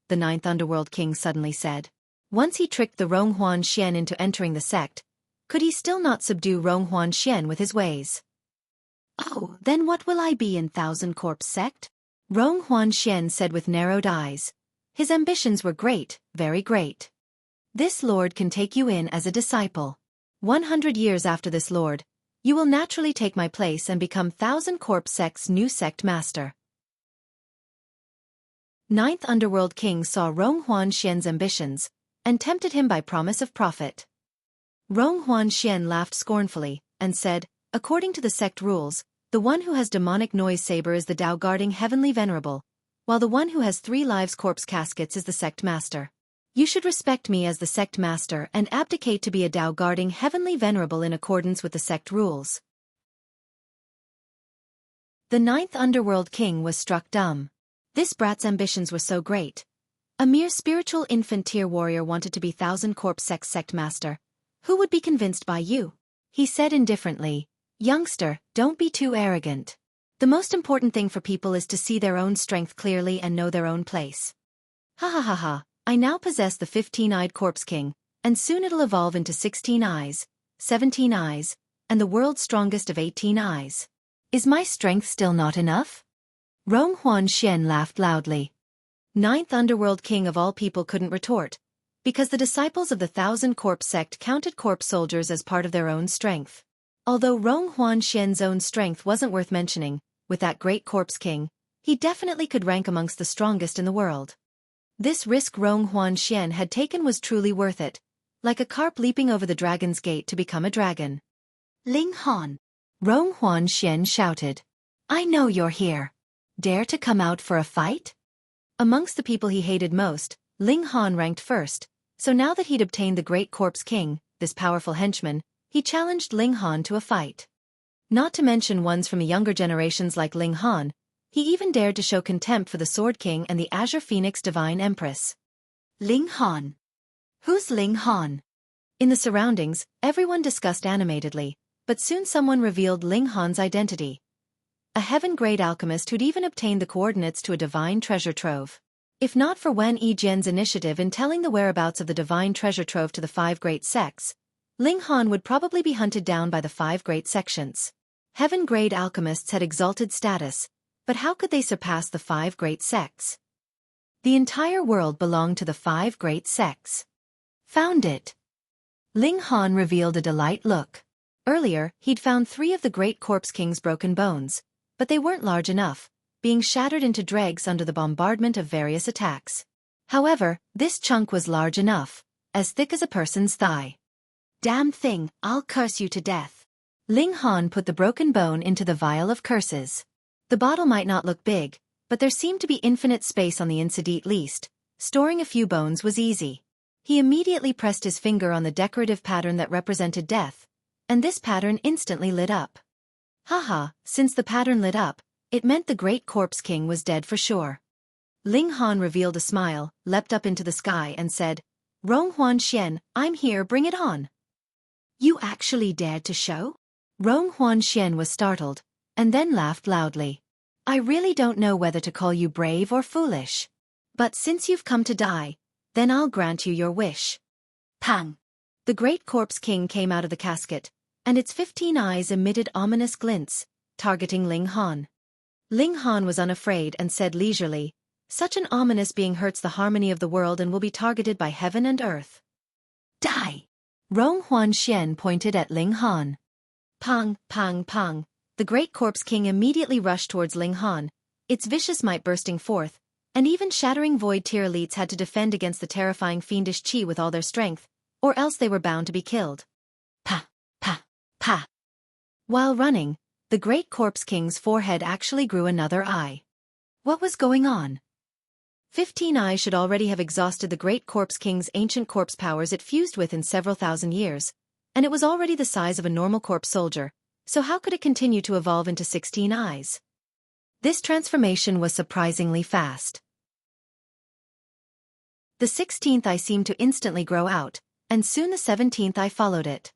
the 9th Underworld King suddenly said. Once he tricked the Rong Huanxian into entering the sect, could he still not subdue Rong Huanxian with his ways? "Oh, then what will I be in 1,000 Corpse sect?" Rong Huanxian said with narrowed eyes. His ambitions were great, very great. "This lord can take you in as a disciple. 100 years after this lord, you will naturally take my place and become 1,000 Corpse sect's new sect master." 9th Underworld King saw Rong Huanxian's ambitions, and tempted him by promise of profit. Rong Huanxian laughed scornfully, and said, "According to the sect rules, the one who has demonic noise saber is the Tao guarding heavenly venerable, while the one who has 3 lives corpse caskets is the sect master. You should respect me as the sect master and abdicate to be a Tao guarding heavenly venerable in accordance with the sect rules." The 9th Underworld King was struck dumb. This brat's ambitions were so great. A mere spiritual infant tier warrior wanted to be 1,000 Corpse sect master. Who would be convinced by you? He said indifferently, "Youngster, don't be too arrogant. The most important thing for people is to see their own strength clearly and know their own place. Ha ha ha ha, I now possess the 15-eyed Corpse King, and soon it'll evolve into 16 eyes, 17 eyes, and the world's strongest of 18 eyes. Is my strength still not enough?" Rong Huanxian laughed loudly. 9th Underworld King of all people couldn't retort, because the disciples of the 1,000 Corpse sect counted corpse soldiers as part of their own strength. Although Rong Huanxian's own strength wasn't worth mentioning, with that great Corpse King, he definitely could rank amongst the strongest in the world. This risk Rong Huanxian had taken was truly worth it, like a carp leaping over the dragon's gate to become a dragon. "Ling Han!" Rong Huanxian shouted. "I know you're here. Dare to come out for a fight?" Amongst the people he hated most, Ling Han ranked first, so now that he'd obtained the Great Corpse King, this powerful henchman, he challenged Ling Han to a fight. Not to mention ones from the younger generations like Ling Han, he even dared to show contempt for the Sword King and the Azure Phoenix Divine Empress. "Ling Han, Who's Ling Han? In the surroundings, everyone discussed animatedly, but soon someone revealed Ling Han's identity. A heaven-grade alchemist who'd even obtained the coordinates to a divine treasure trove. If not for Wen Yijian's initiative in telling the whereabouts of the divine treasure trove to the 5 great sects, Ling Han would probably be hunted down by the 5 great sections. Heaven-grade alchemists had exalted status, but how could they surpass the 5 great sects? The entire world belonged to the 5 great sects. Found it. Ling Han revealed a delight look. Earlier, he'd found 3 of the great corpse king's broken bones, but they weren't large enough, being shattered into dregs under the bombardment of various attacks. However, this chunk was large enough, as thick as a person's thigh. Damn thing, I'll curse you to death. Ling Han put the broken bone into the vial of curses. The bottle might not look big, but there seemed to be infinite space on the inside at least. Storing a few bones was easy. He immediately pressed his finger on the decorative pattern that represented death, and this pattern instantly lit up. Haha, since the pattern lit up, it meant the great corpse king was dead for sure. Ling Han revealed a smile, leapt up into the sky and said, Rong Huan Xian, I'm here, bring it on. You actually dared to show? Rong Huan Xian was startled, and then laughed loudly. I really don't know whether to call you brave or foolish. But since you've come to die, then I'll grant you your wish. Pang! The great corpse king came out of the casket, and its 15 eyes emitted ominous glints, targeting Ling Han. Ling Han was unafraid and said leisurely, Such an ominous being hurts the harmony of the world and will be targeted by heaven and earth. Die! Rong Huan Xian pointed at Ling Han. Pang, pang, pang. The great corpse king immediately rushed towards Ling Han, its vicious might bursting forth, and even shattering void tier elites had to defend against the terrifying fiendish chi with all their strength, or else they were bound to be killed. Pa, pa, pa. While running, the great corpse king's forehead actually grew another eye. What was going on? 15 eyes should already have exhausted the great corpse king's ancient corpse powers it fused with in several thousand years, and it was already the size of a normal corpse soldier, so how could it continue to evolve into 16 eyes? This transformation was surprisingly fast. The 16th eye seemed to instantly grow out, and soon the 17th eye followed it.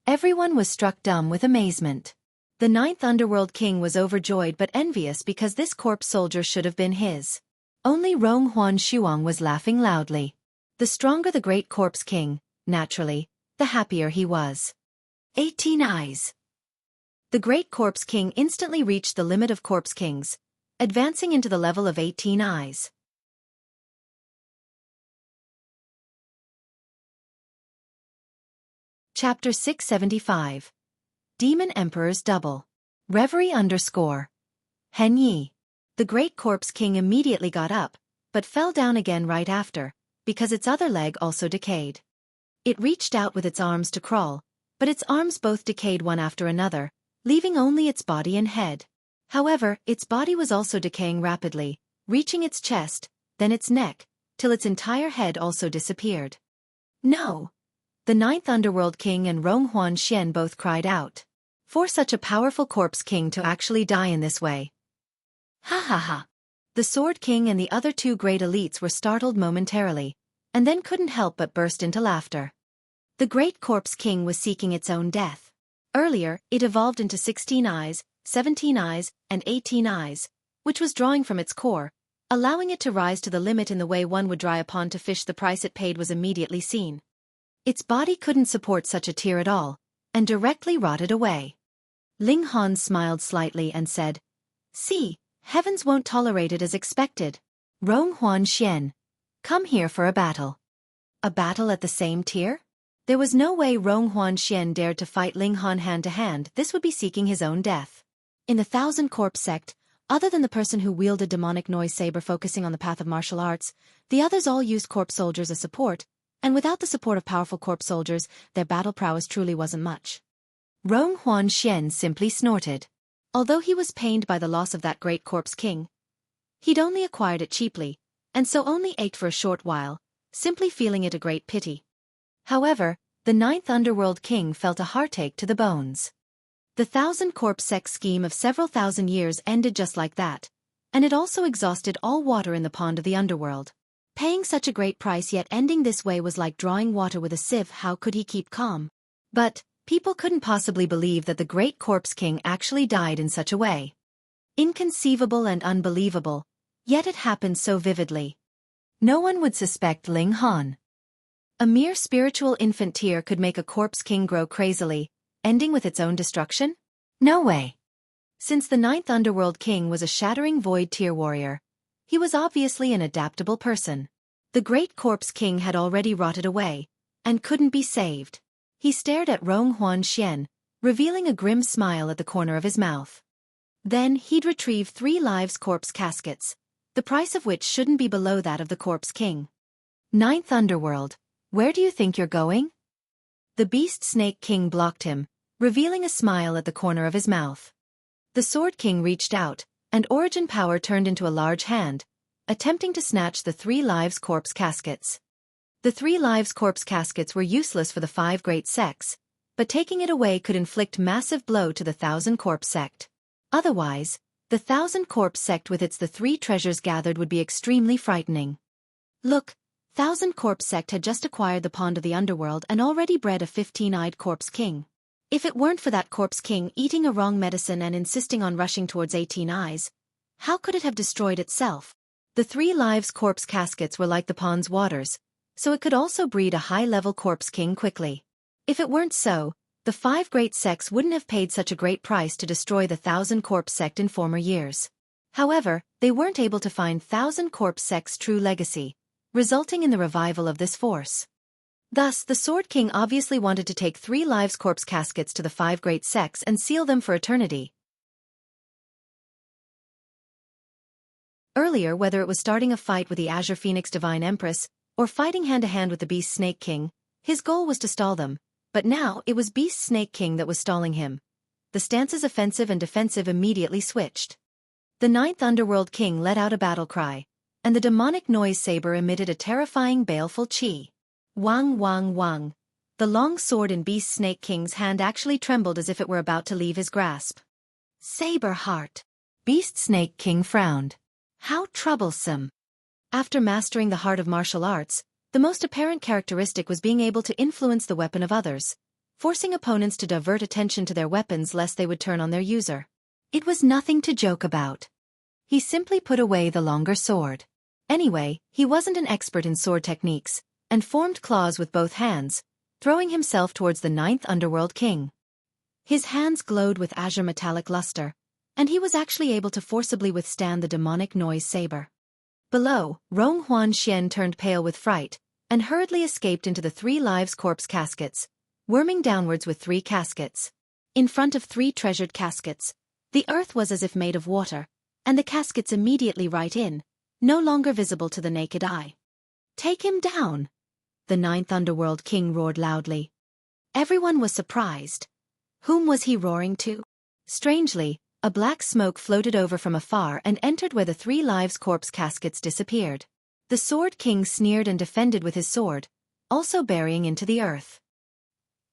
Everyone was struck dumb with amazement. The 9th underworld king was overjoyed but envious because this corpse soldier should have been his. Only Rong Huan Shuang was laughing loudly. The stronger the great corpse king, naturally, the happier he was. 18 eyes. The great corpse king instantly reached the limit of corpse kings, advancing into the level of 18 eyes. Chapter 675. Demon Emperor's Double. Reverie _ Hen Yi. The great corpse king immediately got up, but fell down again right after, because its other leg also decayed. It reached out with its arms to crawl, but its arms both decayed one after another, leaving only its body and head. However, its body was also decaying rapidly, reaching its chest, then its neck, till its entire head also disappeared. No! The 9th underworld king and Rong Huan Xian both cried out. For such a powerful corpse king to actually die in this way. Ha ha ha. The Sword King and the other 2 great elites were startled momentarily, and then couldn't help but burst into laughter. The great corpse king was seeking its own death. Earlier, it evolved into 16 eyes, 17 eyes, and 18 eyes, which was drawing from its core, allowing it to rise to the limit in the way one would dry upon to fish. The price it paid was immediately seen. Its body couldn't support such a tear at all, and directly rotted away. Ling Han smiled slightly and said, See, heavens won't tolerate it as expected. Rong Huan Xian, come here for a battle. A battle at the same tier? There was no way Rong Huan Xian dared to fight Ling Han hand to hand. This would be seeking his own death. In the 1,000 Corpse sect, other than the person who wielded demonic noise saber focusing on the path of martial arts, the others all used corpse soldiers as support, and without the support of powerful corpse soldiers, their battle prowess truly wasn't much. Rong Huan Xian simply snorted. Although he was pained by the loss of that great corpse king, he'd only acquired it cheaply, and so only ached for a short while, simply feeling it a great pity. However, the 9th underworld king felt a heartache to the bones. The 1,000 Corpse sect scheme of several thousand years ended just like that, and it also exhausted all water in the pond of the underworld. Paying such a great price yet ending this way was like drawing water with a sieve. How could he keep calm? But people couldn't possibly believe that the great corpse king actually died in such a way. Inconceivable and unbelievable, yet it happened so vividly. No one would suspect Ling Han. A mere spiritual infant tear could make a corpse king grow crazily, ending with its own destruction? No way. Since the ninth underworld king was a shattering void tear warrior, he was obviously an adaptable person. The great corpse king had already rotted away, and couldn't be saved. He stared at Rong Huan Xian, revealing a grim smile at the corner of his mouth. Then he'd retrieve 3 lives corpse caskets, the price of which shouldn't be below that of the corpse king. Ninth underworld, where do you think you're going? The beast snake king blocked him, revealing a smile at the corner of his mouth. The sword king reached out, and origin power turned into a large hand, attempting to snatch the 3 lives corpse caskets. The 3 lives corpse caskets were useless for the 5 great sects, but taking it away could inflict massive blow to the 1,000 corpse sect. Otherwise, the 1,000 corpse sect with its the 3 treasures gathered would be extremely frightening. Look, 1,000 corpse sect had just acquired the pond of the underworld and already bred a 15-eyed corpse king. If it weren't for that corpse king eating a wrong medicine and insisting on rushing towards 18 eyes, how could it have destroyed itself? The 3 lives corpse caskets were like the pond's waters, so it could also breed a high-level corpse king quickly. If it weren't so, the 5 great sects wouldn't have paid such a great price to destroy the 1,000 corpse sect in former years. However, they weren't able to find 1,000 corpse sect's true legacy, resulting in the revival of this force. Thus, the Sword King obviously wanted to take 3 lives corpse caskets to the 5 great sects and seal them for eternity. Earlier, whether it was starting a fight with the Azure Phoenix Divine Empress, or fighting hand-to-hand with the Beast Snake King, his goal was to stall them. But now, it was Beast Snake King that was stalling him. The stances offensive and defensive immediately switched. The 9th Underworld King let out a battle cry, and the demonic noise saber emitted a terrifying baleful chi. Wang wang wang. The long sword in Beast Snake King's hand actually trembled as if it were about to leave his grasp. Saber heart. Beast Snake King frowned. How troublesome. After mastering the heart of martial arts, the most apparent characteristic was being able to influence the weapon of others, forcing opponents to divert attention to their weapons lest they would turn on their user. It was nothing to joke about. He simply put away the longer sword. Anyway, he wasn't an expert in sword techniques, and formed claws with both hands, throwing himself towards the 9th Underworld King. His hands glowed with azure metallic luster, and he was actually able to forcibly withstand the demonic noise saber. Below, Rong Huan Xian turned pale with fright, and hurriedly escaped into the 3 lives corpse caskets, worming downwards with 3 caskets. In front of 3 treasured caskets, the earth was as if made of water, and the caskets immediately right in, no longer visible to the naked eye. Take him down! The 9th Underworld King roared loudly. Everyone was surprised. Whom was he roaring to? Strangely, a black smoke floated over from afar and entered where the 3 lives corpse caskets disappeared. The Sword King sneered and defended with his sword, also burying into the earth.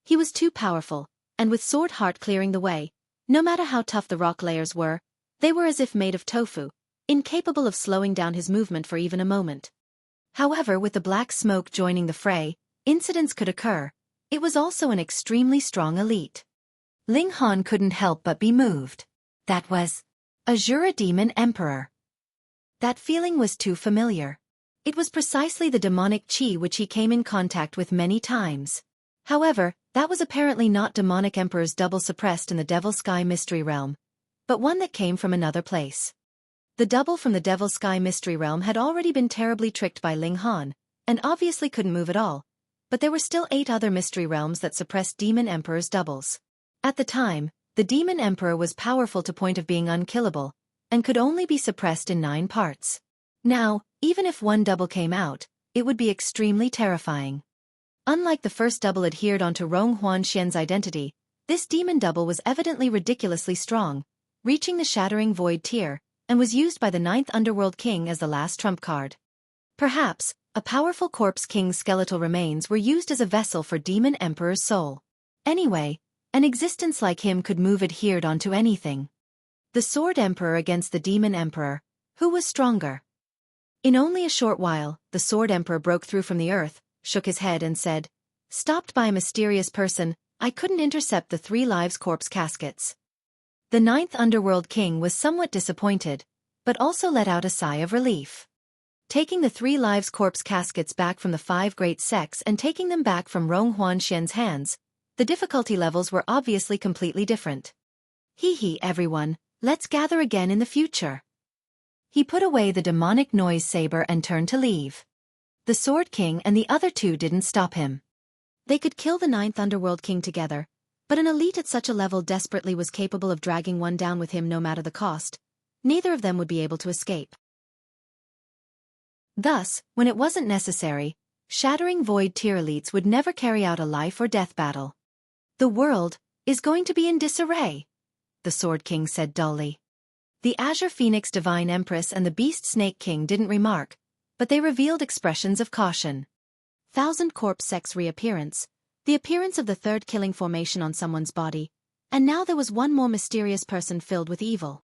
He was too powerful, and with Sword Heart clearing the way, no matter how tough the rock layers were, they were as if made of tofu, incapable of slowing down his movement for even a moment. However, with the black smoke joining the fray, incidents could occur. It was also an extremely strong elite. Ling Han couldn't help but be moved. That was Azura Demon Emperor. That feeling was too familiar. It was precisely the demonic chi which he came in contact with many times. However, that was apparently not demonic emperor's double suppressed in the Devil Sky Mystery Realm, but one that came from another place. The double from the Devil Sky Mystery Realm had already been terribly tricked by Ling Han, and obviously couldn't move at all, but there were still 8 other mystery realms that suppressed Demon Emperor's doubles. At the time, the Demon Emperor was powerful to point of being unkillable, and could only be suppressed in 9 parts. Now, even if one double came out, it would be extremely terrifying. Unlike the first double adhered onto Rong Huan Xian's identity, this demon double was evidently ridiculously strong, reaching the shattering void tier, and was used by the 9th Underworld King as the last trump card. Perhaps, a powerful corpse king's skeletal remains were used as a vessel for Demon Emperor's soul. Anyway, an existence like him could move adhered onto anything. The Sword Emperor against the Demon Emperor, who was stronger? In only a short while, the Sword Emperor broke through from the earth, shook his head and said, "Stopped by a mysterious person, I couldn't intercept the 3 lives corpse caskets." The 9th Underworld King was somewhat disappointed, but also let out a sigh of relief. Taking the 3 lives corpse caskets back from the 5 great sects and taking them back from Rong Huanxian's hands, the difficulty levels were obviously completely different. Hee everyone, let's gather again in the future. He put away the demonic noise saber and turned to leave. The Sword King and the other 2 didn't stop him. They could kill the 9th Underworld King together, but an elite at such a level desperately was capable of dragging one down with him no matter the cost. Neither of them would be able to escape. Thus, when it wasn't necessary, shattering void tier elites would never carry out a life or death battle. "The world is going to be in disarray," the Sword King said dully. The Azure Phoenix Divine Empress and the Beast Snake King didn't remark, but they revealed expressions of caution. 1,000 corpse sex reappearance, the appearance of the 3rd killing formation on someone's body, and now there was one more mysterious person filled with evil.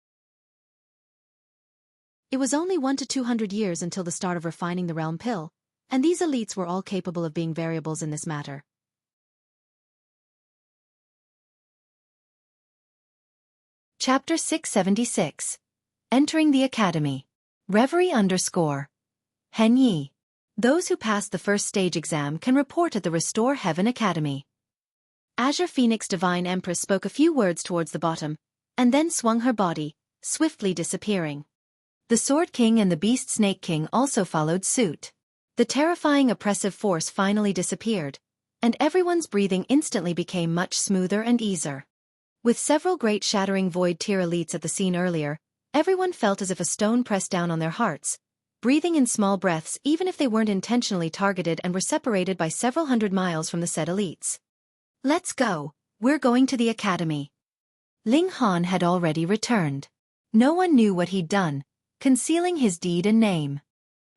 It was only 100 to 200 years until the start of refining the realm pill, and these elites were all capable of being variables in this matter. Chapter 676. Entering the Academy. Reverie _ Henyi. Those who passed the first stage exam can report at the Restore Heaven Academy. Azure Phoenix Divine Empress spoke a few words towards the bottom, and then swung her body, swiftly disappearing. The Sword King and the Beast Snake King also followed suit. The terrifying oppressive force finally disappeared, and everyone's breathing instantly became much smoother and easier. With several great shattering void tier elites at the scene earlier, everyone felt as if a stone pressed down on their hearts, breathing in small breaths even if they weren't intentionally targeted and were separated by several hundred miles from the said elites. "Let's go, we're going to the academy." Ling Han had already returned. No one knew what he'd done, concealing his deed and name.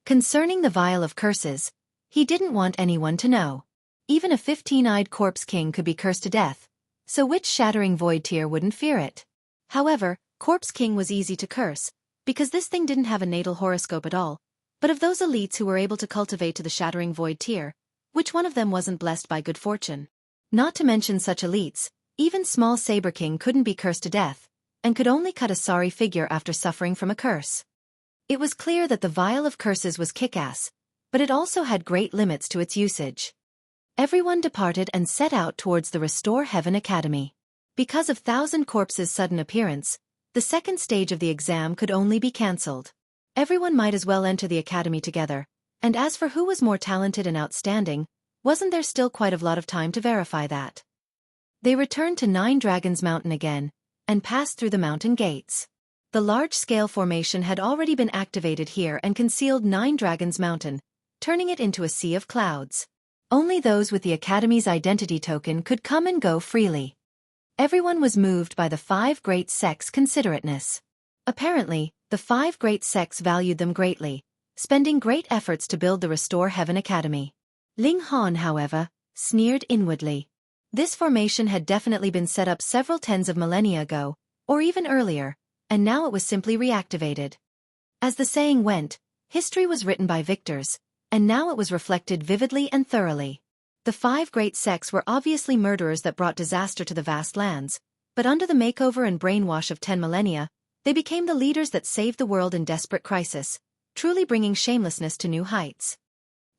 Concerning the vial of curses, he didn't want anyone to know. Even a 15-eyed corpse king could be cursed to death, so which shattering void tier wouldn't fear it? However, Corpse King was easy to curse, because this thing didn't have a natal horoscope at all, but of those elites who were able to cultivate to the shattering void tier, which one of them wasn't blessed by good fortune? Not to mention such elites, even small Saber King couldn't be cursed to death, and could only cut a sorry figure after suffering from a curse. It was clear that the vial of curses was kick-ass, but it also had great limits to its usage. Everyone departed and set out towards the Restore Heaven Academy. Because of 1,000 Corpses' sudden appearance, the second stage of the exam could only be cancelled. Everyone might as well enter the academy together, and as for who was more talented and outstanding, wasn't there still quite a lot of time to verify that? They returned to 9 Dragons Mountain again, and passed through the mountain gates. The large-scale formation had already been activated here and concealed 9 Dragons Mountain, turning it into a sea of clouds. Only those with the Academy's identity token could come and go freely. Everyone was moved by the 5 great sects' considerateness. Apparently, the 5 great sects valued them greatly, spending great efforts to build the Restore Heaven Academy. Ling Han, however, sneered inwardly. This formation had definitely been set up several tens of millennia ago, or even earlier, and now it was simply reactivated. As the saying went, history was written by victors, and now it was reflected vividly and thoroughly. The 5 great sects were obviously murderers that brought disaster to the vast lands, but under the makeover and brainwash of 10 millennia, they became the leaders that saved the world in desperate crisis, truly bringing shamelessness to new heights.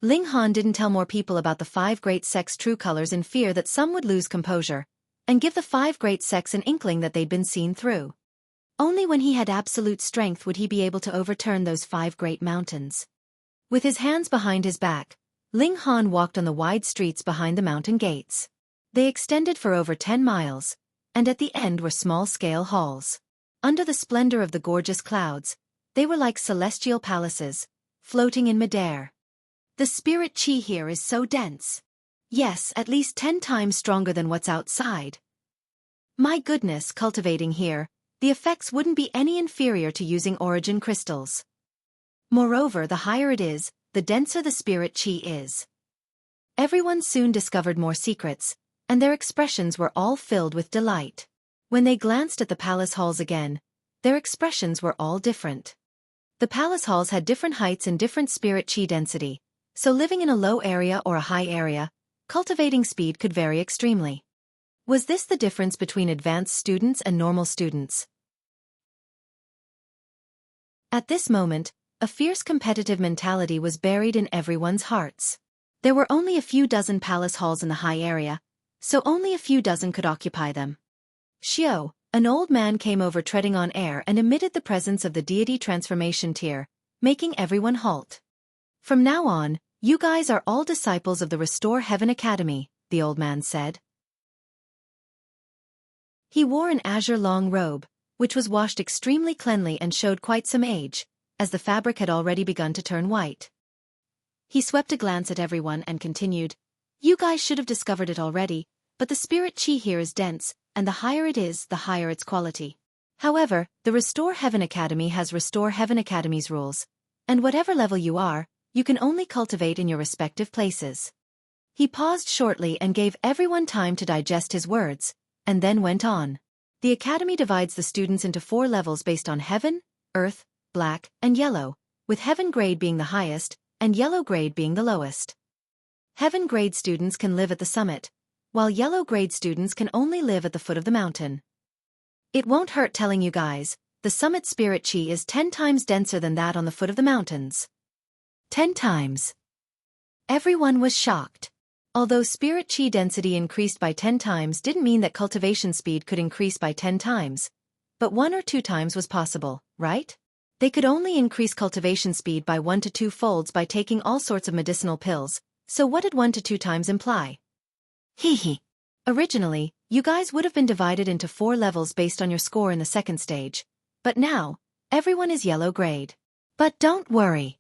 Ling Han didn't tell more people about the 5 great sects' true colors in fear that some would lose composure, and give the 5 great sects an inkling that they'd been seen through. Only when he had absolute strength would he be able to overturn those 5 great mountains. With his hands behind his back, Ling Han walked on the wide streets behind the mountain gates. They extended for over 10 miles, and at the end were small-scale halls. Under the splendor of the gorgeous clouds, they were like celestial palaces, floating in midair. The spirit chi here is so dense. Yes, at least 10 times stronger than what's outside. My goodness, cultivating here, the effects wouldn't be any inferior to using origin crystals. Moreover, the higher it is, the denser the spirit chi is. Everyone soon discovered more secrets, and their expressions were all filled with delight. When they glanced at the palace halls again, their expressions were all different. The palace halls had different heights and different spirit chi density, so living in a low area or a high area, cultivating speed could vary extremely. Was this the difference between advanced students and normal students? At this moment, a fierce competitive mentality was buried in everyone's hearts. There were only a few dozen palace halls in the high area, so only a few dozen could occupy them. Xiao, an old man, came over treading on air and emitted the presence of the deity transformation tier, making everyone halt. From now on, you guys are all disciples of the Restore Heaven Academy, the old man said. He wore an azure long robe, which was washed extremely cleanly and showed quite some age, as the fabric had already begun to turn white. He swept a glance at everyone and continued, "You guys should have discovered it already, but the spirit chi here is dense, and the higher it is, the higher its quality. However, the Restore Heaven Academy has Restore Heaven Academy's rules, and whatever level you are, you can only cultivate in your respective places." He paused shortly and gave everyone time to digest his words, and then went on. The academy divides the students into 4 levels based on heaven, earth, black, and yellow, with heaven grade being the highest, and yellow grade being the lowest. Heaven grade students can live at the summit, while yellow grade students can only live at the foot of the mountain. It won't hurt telling you guys, the summit spirit chi is 10 times denser than that on the foot of the mountains. 10 times. Everyone was shocked. Although spirit chi density increased by 10 times didn't mean that cultivation speed could increase by 10 times. But 1 or 2 times was possible, right? They could only increase cultivation speed by 1 to 2 folds by taking all sorts of medicinal pills, so what did 1 to 2 times imply? Hee. Originally, you guys would have been divided into 4 levels based on your score in the second stage, but now, everyone is yellow grade. But don't worry.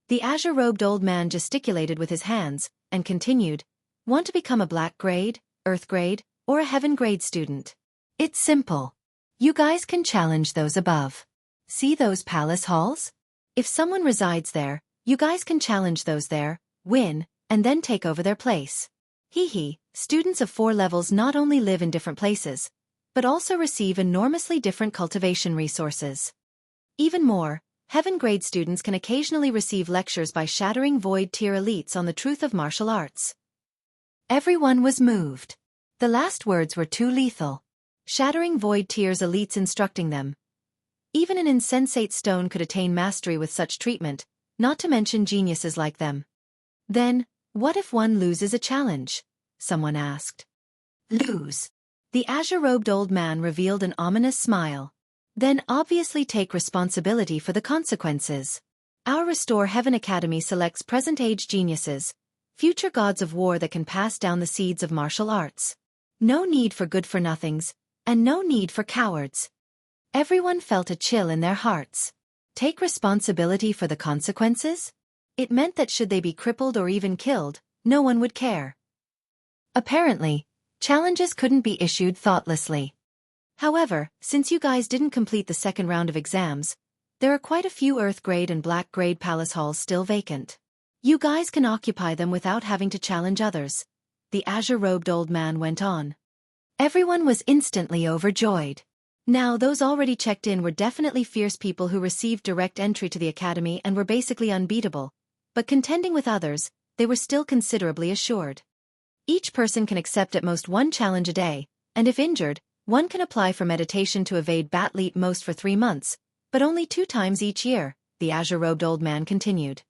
The azure-robed old man gesticulated with his hands, and continued, "Want to become a black grade, earth grade, or a heaven grade student? It's simple. You guys can challenge those above. See those palace halls? If someone resides there, you guys can challenge those there, win, and then take over their place." Students of 4 levels not only live in different places, but also receive enormously different cultivation resources. Even more, heaven grade students can occasionally receive lectures by shattering void tier elites on the truth of martial arts. Everyone was moved. The last words were too lethal. Shattering void tiers elites instructing them. Even an insensate stone could attain mastery with such treatment, not to mention geniuses like them. Then, what if one loses a challenge? Someone asked. Lose. The azure-robed old man revealed an ominous smile. Then obviously take responsibility for the consequences. Our Restore Heaven Academy selects present-age geniuses, future gods of war that can pass down the seeds of martial arts. No need for good-for-nothings, and no need for cowards. Everyone felt a chill in their hearts. Take responsibility for the consequences? It meant that should they be crippled or even killed, no one would care. Apparently, challenges couldn't be issued thoughtlessly. However, since you guys didn't complete the second round of exams, there are quite a few Earth grade and Black grade palace halls still vacant. You guys can occupy them without having to challenge others, the azure-robed old man went on. Everyone was instantly overjoyed. Now those already checked in were definitely fierce people who received direct entry to the academy and were basically unbeatable, but contending with others, they were still considerably assured. Each person can accept at most 1 challenge a day, and if injured, one can apply for meditation to evade battle at most for 3 months, but only 2 times each year, the azure-robed old man continued.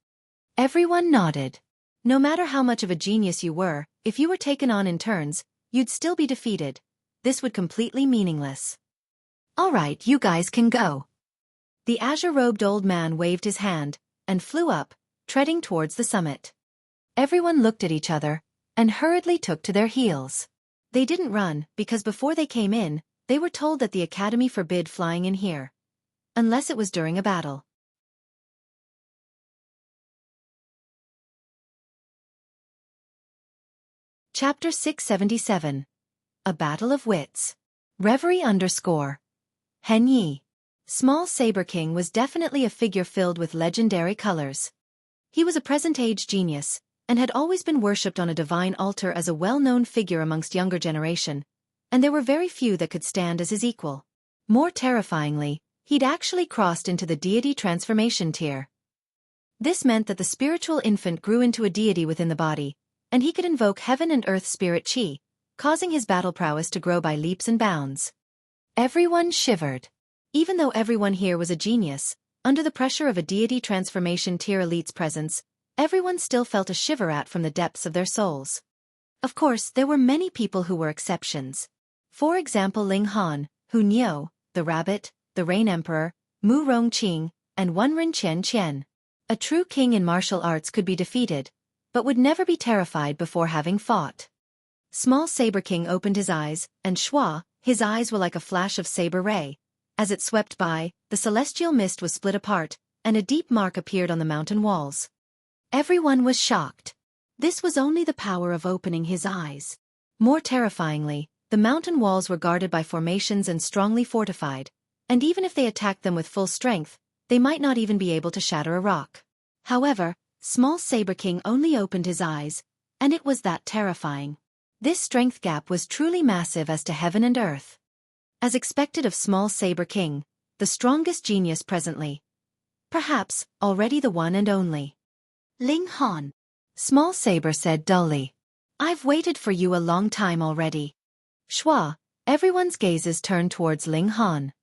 Everyone nodded. No matter how much of a genius you were, if you were taken on in turns, you'd still be defeated. This would completely meaningless. All right, you guys can go. The azure-robed old man waved his hand, and flew up, treading towards the summit. Everyone looked at each other, and hurriedly took to their heels. They didn't run, because before they came in, they were told that the academy forbid flying in here. Unless it was during a battle. Chapter 677. A Battle of Wits. Reverie _ Hen Yi. Small Saber King was definitely a figure filled with legendary colors. He was a present-age genius, and had always been worshipped on a divine altar as a well-known figure amongst younger generation, and there were very few that could stand as his equal. More terrifyingly, he'd actually crossed into the deity transformation tier. This meant that the spiritual infant grew into a deity within the body, and he could invoke heaven and earth spirit chi, causing his battle prowess to grow by leaps and bounds. Everyone shivered. Even though everyone here was a genius, under the pressure of a deity transformation tier elite's presence, everyone still felt a shiver from the depths of their souls. Of course, there were many people who were exceptions. For example, Ling Han, Hu Niu, the Rabbit, the Rain Emperor, Mu Rongqing, and Wenren Qian. A true king in martial arts could be defeated, but would never be terrified before having fought. Small Saber King opened his eyes, and Shua, his eyes were like a flash of saber ray. As it swept by, the celestial mist was split apart, and a deep mark appeared on the mountain walls. Everyone was shocked. This was only the power of opening his eyes. More terrifyingly, the mountain walls were guarded by formations and strongly fortified, and even if they attacked them with full strength, they might not even be able to shatter a rock. However, Small Saber King only opened his eyes, and it was that terrifying. This strength gap was truly massive as to heaven and earth. As expected of Small Saber King, the strongest genius presently. Perhaps, already the one and only. Ling Han. Small Saber said dully. I've waited for you a long time already. Shua, everyone's gazes turned towards Ling Han.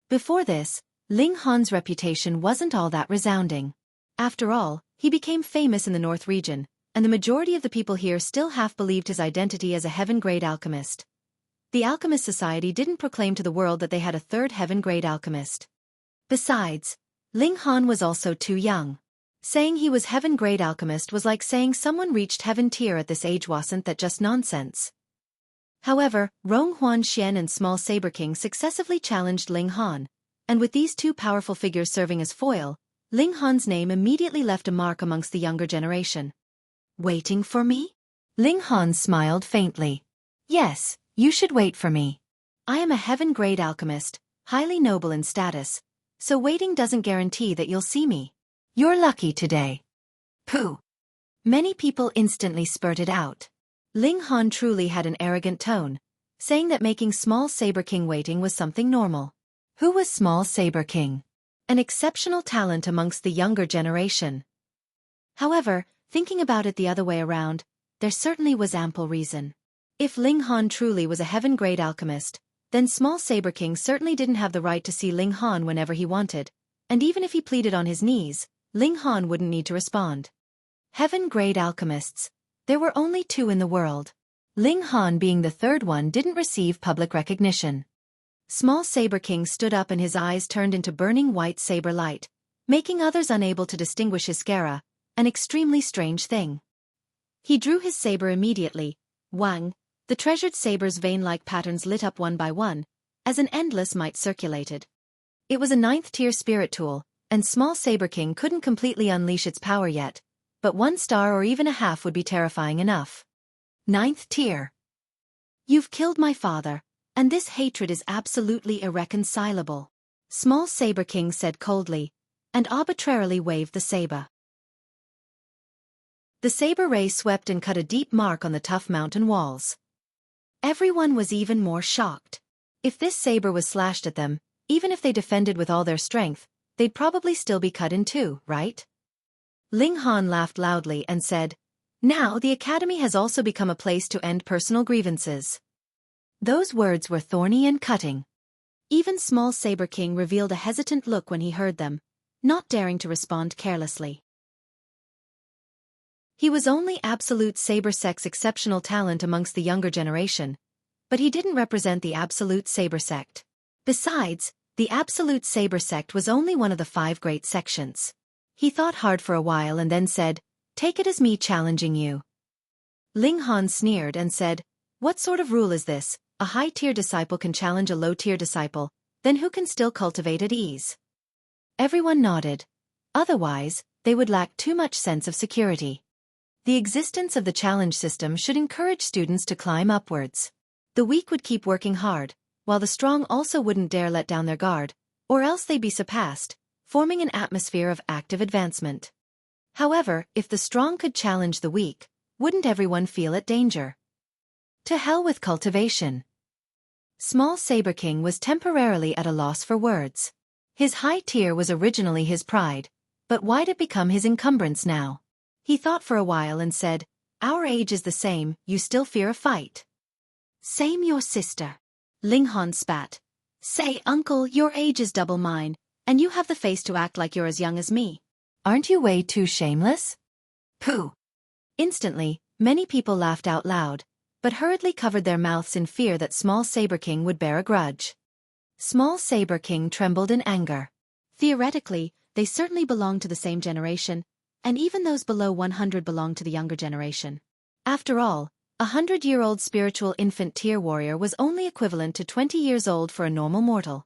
Before this, Ling Han's reputation wasn't all that resounding. After all, he became famous in the North region, and the majority of the people here still half believed his identity as a heaven-grade alchemist. The Alchemist Society didn't proclaim to the world that they had a third heaven-grade alchemist. Besides, Ling Han was also too young. Saying he was heaven-grade alchemist was like saying someone reached heaven tier at this age. Wasn't that just nonsense? However, Rong Huan Xian and Small Saber King successively challenged Ling Han, and with these two powerful figures serving as foil, Ling Han's name immediately left a mark amongst the younger generation. Waiting for me? Ling Han smiled faintly. Yes, you should wait for me. I am a heaven-grade alchemist, highly noble in status, so waiting doesn't guarantee that you'll see me. You're lucky today. Pooh. Many people instantly spurted out. Ling Han truly had an arrogant tone, saying that making Small Saber King waiting was something normal. Who was Small Saber King? An exceptional talent amongst the younger generation. However, thinking about it the other way around, there certainly was ample reason. If Ling Han truly was a heaven-grade alchemist, then Small Saber King certainly didn't have the right to see Ling Han whenever he wanted, and even if he pleaded on his knees, Ling Han wouldn't need to respond. Heaven-grade alchemists. There were only two in the world. Ling Han being the third one didn't receive public recognition. Small Saber King stood up and his eyes turned into burning white saber light, making others unable to distinguish his scara, an extremely strange thing. He drew his saber immediately. Wang, the treasured saber's vein-like patterns lit up one by one, as an endless might circulated. It was a 9th-tier spirit tool, and Small Saber King couldn't completely unleash its power yet, but 1 star or even a half would be terrifying enough. 9th tier. You've killed my father, and this hatred is absolutely irreconcilable. Small Saber King said coldly, and arbitrarily waved the saber. The saber ray swept and cut a deep mark on the tough mountain walls. Everyone was even more shocked. If this saber was slashed at them, even if they defended with all their strength, they'd probably still be cut in two, right? Ling Han laughed loudly and said, Now the Academy has also become a place to end personal grievances. Those words were thorny and cutting. Even Small Saber King revealed a hesitant look when he heard them, not daring to respond carelessly. He was only Absolute Saber Sect's exceptional talent amongst the younger generation, but he didn't represent the Absolute Saber Sect. Besides, the Absolute Saber Sect was only one of the 5 great sections. He thought hard for a while and then said, Take it as me challenging you. Ling Han sneered and said, What sort of rule is this? A high-tier disciple can challenge a low-tier disciple, then who can still cultivate at ease? Everyone nodded. Otherwise, they would lack too much sense of security. The existence of the challenge system should encourage students to climb upwards. The weak would keep working hard, while the strong also wouldn't dare let down their guard, or else they'd be surpassed, forming an atmosphere of active advancement. However, if the strong could challenge the weak, wouldn't everyone feel at danger? To hell with cultivation. Small Saber King was temporarily at a loss for words. His high tier was originally his pride, but why'd it become his encumbrance now? He thought for a while and said, "Our age is the same, you still fear a fight?" "Same your sister." Ling Han spat. "Say, uncle, your age is double mine, and you have the face to act like you're as young as me. Aren't you way too shameless?" "Pooh." Instantly, many people laughed out loud, but hurriedly covered their mouths in fear that Small Saber King would bear a grudge. Small Saber King trembled in anger. Theoretically, they certainly belonged to the same generation, and even those below 100 belonged to the younger generation. After all, a 100-year-old spiritual infant tier warrior was only equivalent to 20 years old for a normal mortal.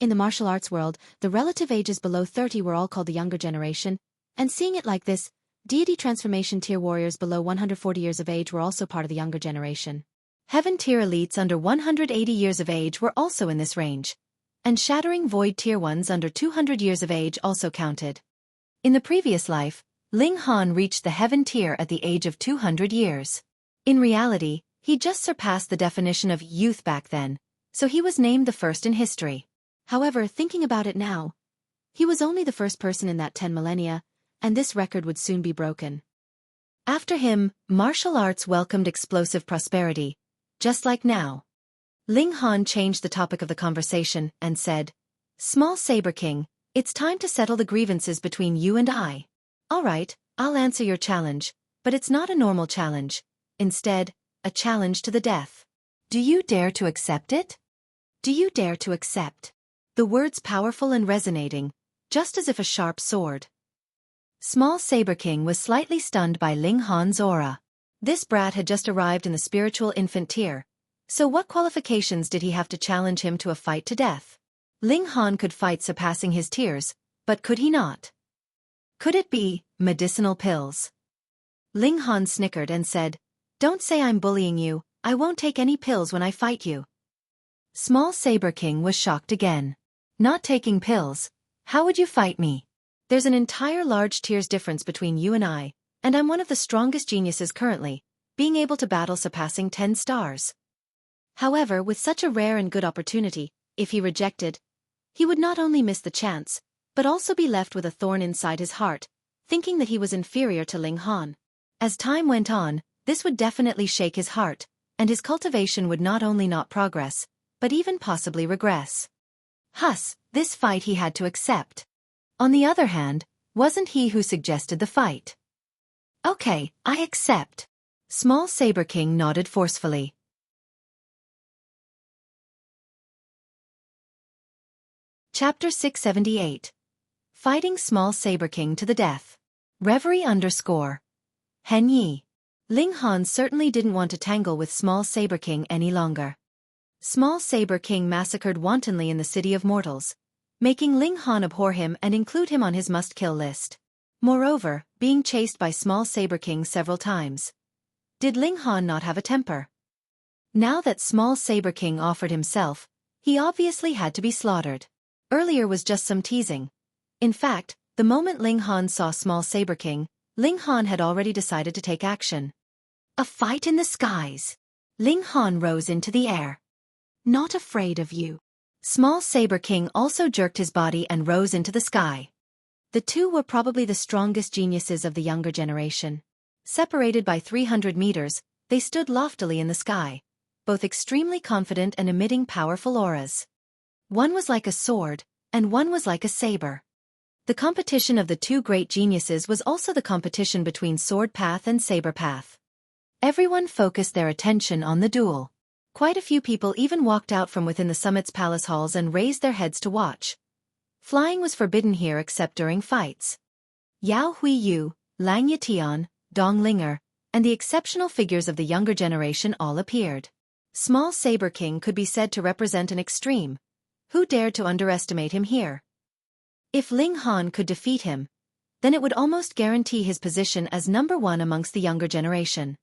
In the martial arts world, the relative ages below 30 were all called the younger generation, and seeing it like this, deity transformation tier warriors below 140 years of age were also part of the younger generation. Heaven tier elites under 180 years of age were also in this range, and shattering void tier ones under 200 years of age also counted. In the previous life, Ling Han reached the heaven tier at the age of 200 years. In reality, he just surpassed the definition of youth back then, so he was named the first in history. However, thinking about it now, he was only the first person in that 10 millennia, and this record would soon be broken. After him, martial arts welcomed explosive prosperity, just like now. Ling Han changed the topic of the conversation and said, "Small Saber King, it's time to settle the grievances between you and I. All right, I'll answer your challenge, but it's not a normal challenge. Instead, a challenge to the death. Do you dare to accept it? Do you dare to accept?" The words powerful and resonating, just as if a sharp sword. Small Saber King was slightly stunned by Ling Han's aura. This brat had just arrived in the spiritual infant tier, so what qualifications did he have to challenge him to a fight to death? Ling Han could fight surpassing his tiers, but could he not? Could it be medicinal pills? Ling Han snickered and said, "Don't say I'm bullying you, I won't take any pills when I fight you." Small Saber King was shocked again. "Not taking pills? How would you fight me? There's an entire large tiers difference between you and I'm one of the strongest geniuses currently, being able to battle surpassing 10 stars. However, with such a rare and good opportunity, if he rejected, he would not only miss the chance, but also be left with a thorn inside his heart, thinking that he was inferior to Ling Han. As time went on, this would definitely shake his heart, and his cultivation would not only not progress, but even possibly regress. This fight he had to accept. On the other hand, wasn't he who suggested the fight? "Okay, I accept." Small Saber King nodded forcefully. Chapter 678. Fighting Small Saber King to the death. Reverie _ Hen Yi. Ling Han certainly didn't want to tangle with Small Saber King any longer. Small Saber King massacred wantonly in the city of mortals, making Ling Han abhor him and include him on his must-kill list. Moreover, being chased by Small Saber King several times. Did Ling Han not have a temper? Now that Small Saber King offered himself, he obviously had to be slaughtered. Earlier was just some teasing. In fact, the moment Ling Han saw Small Saber King, Ling Han had already decided to take action. A fight in the skies. Ling Han rose into the air. "Not afraid of you." Small Saber King also jerked his body and rose into the sky. The two were probably the strongest geniuses of the younger generation. Separated by 300 meters, they stood loftily in the sky, both extremely confident and emitting powerful auras. One was like a sword, and one was like a saber. The competition of the two great geniuses was also the competition between Sword Path and Saber Path. Everyone focused their attention on the duel. Quite a few people even walked out from within the summit's palace halls and raised their heads to watch. Flying was forbidden here except during fights. Yao Huiyu, Lang Yitian, Dong Linger, and the exceptional figures of the younger generation all appeared. Small Saber King could be said to represent an extreme. Who dared to underestimate him here? If Ling Han could defeat him, then it would almost guarantee his position as number one amongst the younger generation.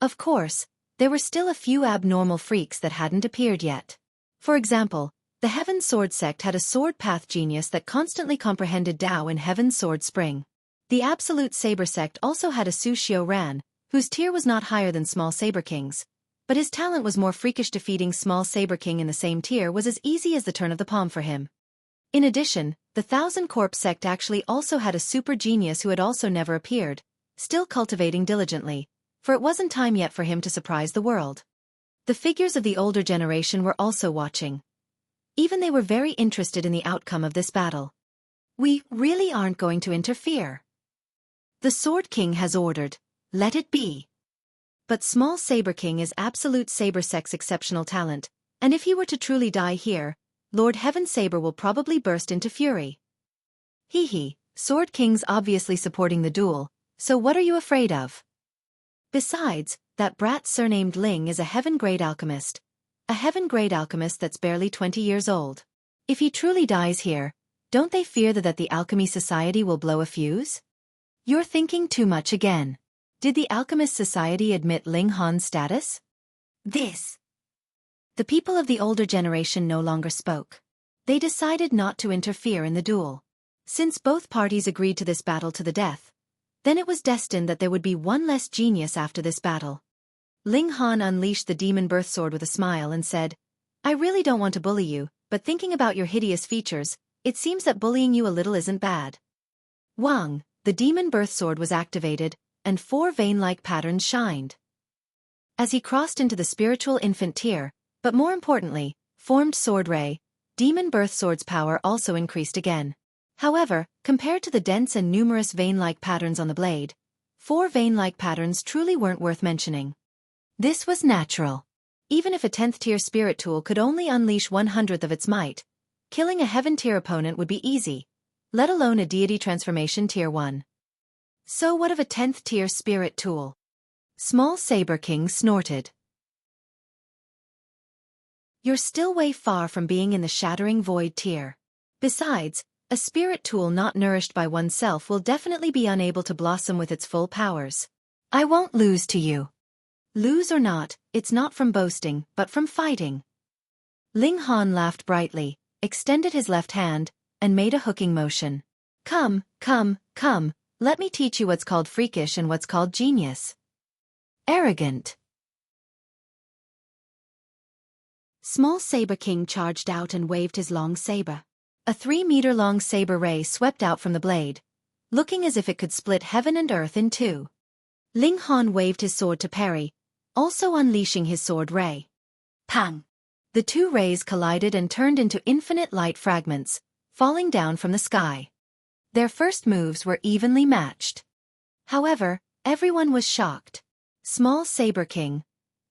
Of course, there were still a few abnormal freaks that hadn't appeared yet. For example, the Heaven Sword sect had a sword path genius that constantly comprehended Tao in Heaven Sword Spring. The Absolute Saber sect also had a Su Xiao Ran, whose tier was not higher than Small Saber King's, but his talent was more freakish. Defeating Small Saber King in the same tier was as easy as the turn of the palm for him. In addition, the Thousand Corpse sect actually also had a super genius who had also never appeared, still cultivating diligently, for it wasn't time yet for him to surprise the world. The figures of the older generation were also watching. Even they were very interested in the outcome of this battle. We really aren't going to interfere. The Sword King has ordered, let it be. But Small Saber King is absolute Saber Sect's exceptional talent, and if he were to truly die here, Lord Heaven Saber will probably burst into fury. Hee, Sword King's obviously supporting the duel, so what are you afraid of? Besides, that brat surnamed Ling is a heaven-grade alchemist. A heaven-grade alchemist that's barely 20 years old. If he truly dies here, don't they fear that the Alchemy Society will blow a fuse? You're thinking too much again. Did the Alchemist Society admit Ling Han's status? The people of the older generation no longer spoke. They decided not to interfere in the duel. Since both parties agreed to this battle to the death, then it was destined that there would be one less genius after this battle. Ling Han unleashed the demon birth sword with a smile and said, I really don't want to bully you, but thinking about your hideous features, it seems that bullying you a little isn't bad. Wang, the demon birth sword was activated, and 4 vein-like patterns shined. As he crossed into the spiritual infant tier, but more importantly, formed sword ray, demon birth sword's power also increased again. However, compared to the dense and numerous vein-like patterns on the blade, 4 vein-like patterns truly weren't worth mentioning. This was natural. Even if a 10th tier spirit tool could only unleash 1/100th of its might, killing a heaven tier opponent would be easy, let alone a deity transformation tier 1. So what of a 10th tier spirit tool? Small Saber King snorted. You're still way far from being in the shattering void tier. Besides, a spirit tool not nourished by oneself will definitely be unable to blossom with its full powers. I won't lose to you. Lose or not, it's not from boasting, but from fighting. Ling Han laughed brightly, extended his left hand, and made a hooking motion. Come, let me teach you what's called freakish and what's called genius. Arrogant. Small Saber King charged out and waved his long saber. A 3-meter-long saber ray swept out from the blade, looking as if it could split heaven and earth in two. Ling Han waved his sword to parry, also unleashing his sword ray. Pang! The 2 rays collided and turned into infinite light fragments, falling down from the sky. Their first moves were evenly matched. However, everyone was shocked. Small Saber King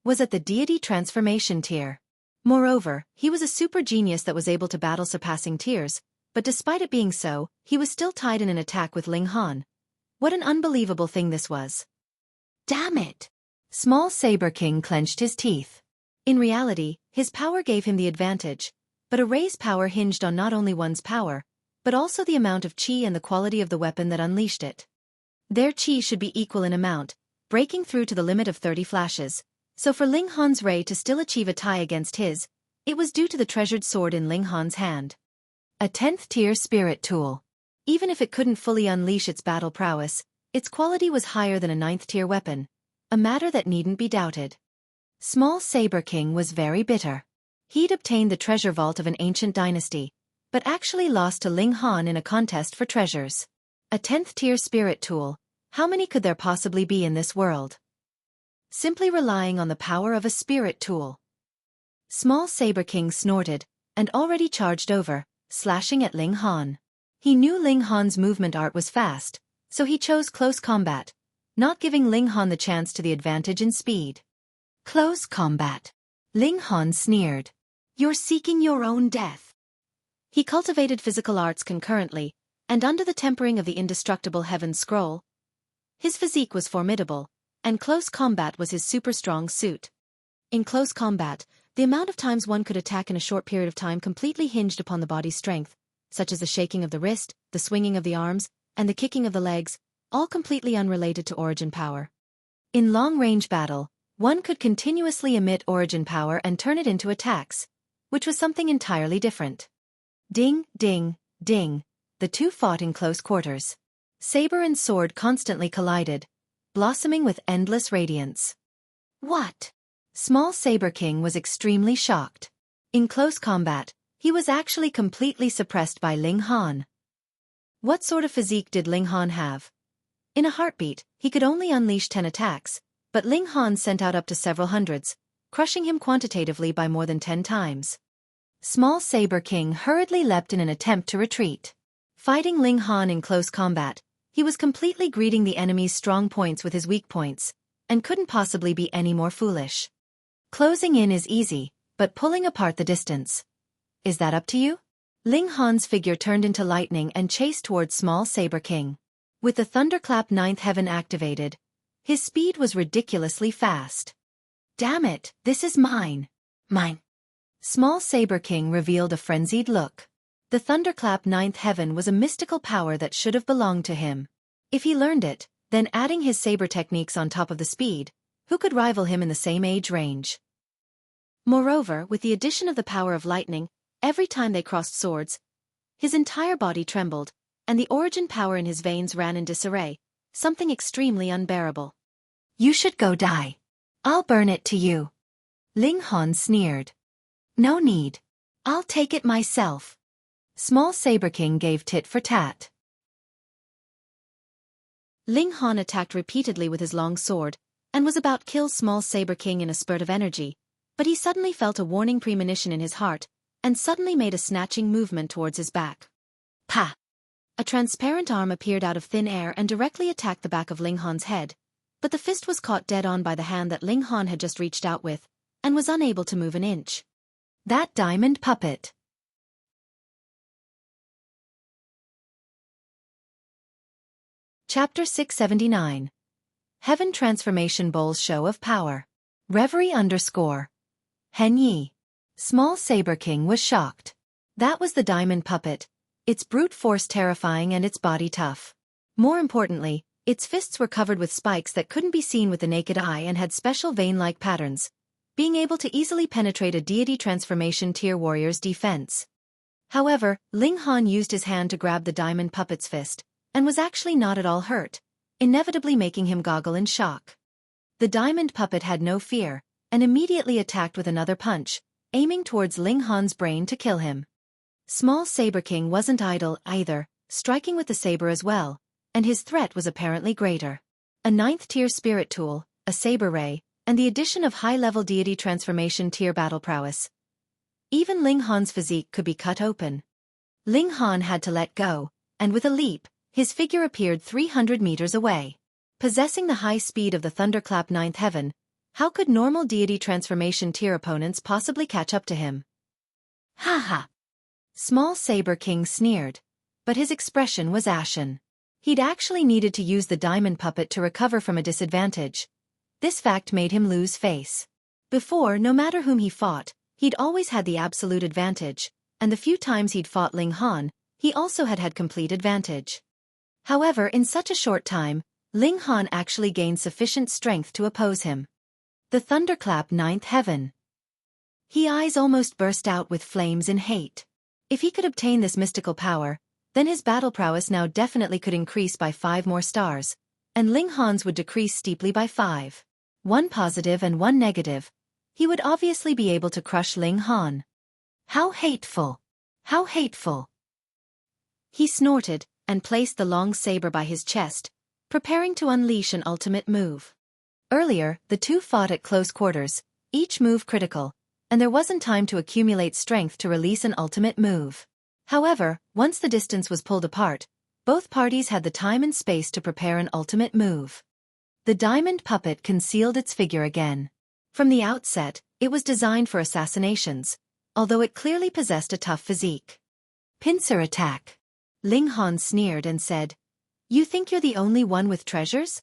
was at the deity transformation tier. Moreover, he was a super genius that was able to battle surpassing tiers, but despite it being so, he was still tied in an attack with Ling Han. What an unbelievable thing this was. Damn it! Small Saber King clenched his teeth. In reality, his power gave him the advantage, but a ray's power hinged on not only one's power, but also the amount of chi and the quality of the weapon that unleashed it. Their chi should be equal in amount, breaking through to the limit of 30 flashes, so for Ling Han's ray to still achieve a tie against his, it was due to the treasured sword in Ling Han's hand. A 10th tier spirit tool. Even if it couldn't fully unleash its battle prowess, its quality was higher than a 9th tier weapon, a matter that needn't be doubted. Small Saber King was very bitter. He'd obtained the treasure vault of an ancient dynasty, but actually lost to Ling Han in a contest for treasures. A 10th tier spirit tool, how many could there possibly be in this world? Simply relying on the power of a spirit tool. Small Saber King snorted, and already charged over, slashing at Ling Han. He knew Ling Han's movement art was fast, so he chose close combat, not giving Ling Han the chance to the advantage in speed. Close combat. Ling Han sneered. You're seeking your own death. He cultivated physical arts concurrently, and under the tempering of the indestructible Heaven Scroll, his physique was formidable, and close combat was his super strong suit. In close combat, the amount of times one could attack in a short period of time completely hinged upon the body's strength, such as the shaking of the wrist, the swinging of the arms, and the kicking of the legs, all completely unrelated to origin power. In long-range battle, one could continuously emit origin power and turn it into attacks, which was something entirely different. Ding, ding, ding, the two fought in close quarters. Saber and sword constantly collided, blossoming with endless radiance. What? Small Saber King was extremely shocked. In close combat, he was actually completely suppressed by Ling Han. What sort of physique did Ling Han have? In a heartbeat, he could only unleash 10 attacks, but Ling Han sent out up to several hundreds, crushing him quantitatively by more than 10 times. Small Saber King hurriedly leapt in an attempt to retreat. Fighting Ling Han in close combat, he was completely greeting the enemy's strong points with his weak points, and couldn't possibly be any more foolish. Closing in is easy, but pulling apart the distance. Is that up to you? Ling Han's figure turned into lightning and chased towards Small Saber King. With the Thunderclap 9th Heaven activated, his speed was ridiculously fast. Damn it, this is mine. Mine. Small Saber King revealed a frenzied look. The Thunderclap 9th Heaven was a mystical power that should have belonged to him. If he learned it, then adding his saber techniques on top of the speed, who could rival him in the same age range? Moreover, with the addition of the power of lightning, every time they crossed swords, his entire body trembled, and the origin power in his veins ran in disarray, something extremely unbearable. You should go die. I'll burn it to you. Ling Han sneered. No need. I'll take it myself. Small Saber King gave tit for tat. Ling Han attacked repeatedly with his long sword, and was about to kill Small Saber King in a spurt of energy, but he suddenly felt a warning premonition in his heart, and suddenly made a snatching movement towards his back. Pa! A transparent arm appeared out of thin air and directly attacked the back of Ling Han's head, but the fist was caught dead on by the hand that Ling Han had just reached out with, and was unable to move an inch. That diamond puppet. Chapter 679. Heaven Transformation Bowl's Show of Power. Reverie _ Hen Yi. Small Saber King was shocked. That was the diamond puppet, its brute force terrifying and its body tough. More importantly, its fists were covered with spikes that couldn't be seen with the naked eye and had special vein-like patterns, being able to easily penetrate a deity transformation tier warrior's defense. However, Ling Han used his hand to grab the diamond puppet's fist, and was actually not at all hurt, inevitably making him goggle in shock. The diamond puppet had no fear, and immediately attacked with another punch, aiming towards Ling Han's brain to kill him. Small Saber King wasn't idle either, striking with the saber as well, and his threat was apparently greater. A 9th-tier spirit tool, a saber ray, and the addition of high-level deity transformation tier battle prowess. Even Ling Han's physique could be cut open. Ling Han had to let go, and with a leap, his figure appeared 300 meters away. Possessing the high speed of the Thunderclap 9th Heaven, how could normal deity transformation tier opponents possibly catch up to him? Ha ha! Small Saber King sneered, but his expression was ashen. He'd actually needed to use the diamond puppet to recover from a disadvantage. This fact made him lose face. Before, no matter whom he fought, he'd always had the absolute advantage, and the few times he'd fought Ling Han, he also had complete advantage. However, in such a short time, Ling Han actually gained sufficient strength to oppose him. The Thunderclap 9th Heaven. His eyes almost burst out with flames in hate. If he could obtain this mystical power, then his battle prowess now definitely could increase by 5 more stars, and Ling Han's would decrease steeply by 5. 1 positive and 1 negative. He would obviously be able to crush Ling Han. How hateful! How hateful! He snorted, and placed the long saber by his chest, preparing to unleash an ultimate move. Earlier, the two fought at close quarters, each move critical, and there wasn't time to accumulate strength to release an ultimate move. However, once the distance was pulled apart, both parties had the time and space to prepare an ultimate move. The diamond puppet concealed its figure again. From the outset, it was designed for assassinations, although it clearly possessed a tough physique. Pincer attack. Ling Han sneered and said, "You think you're the only one with treasures?"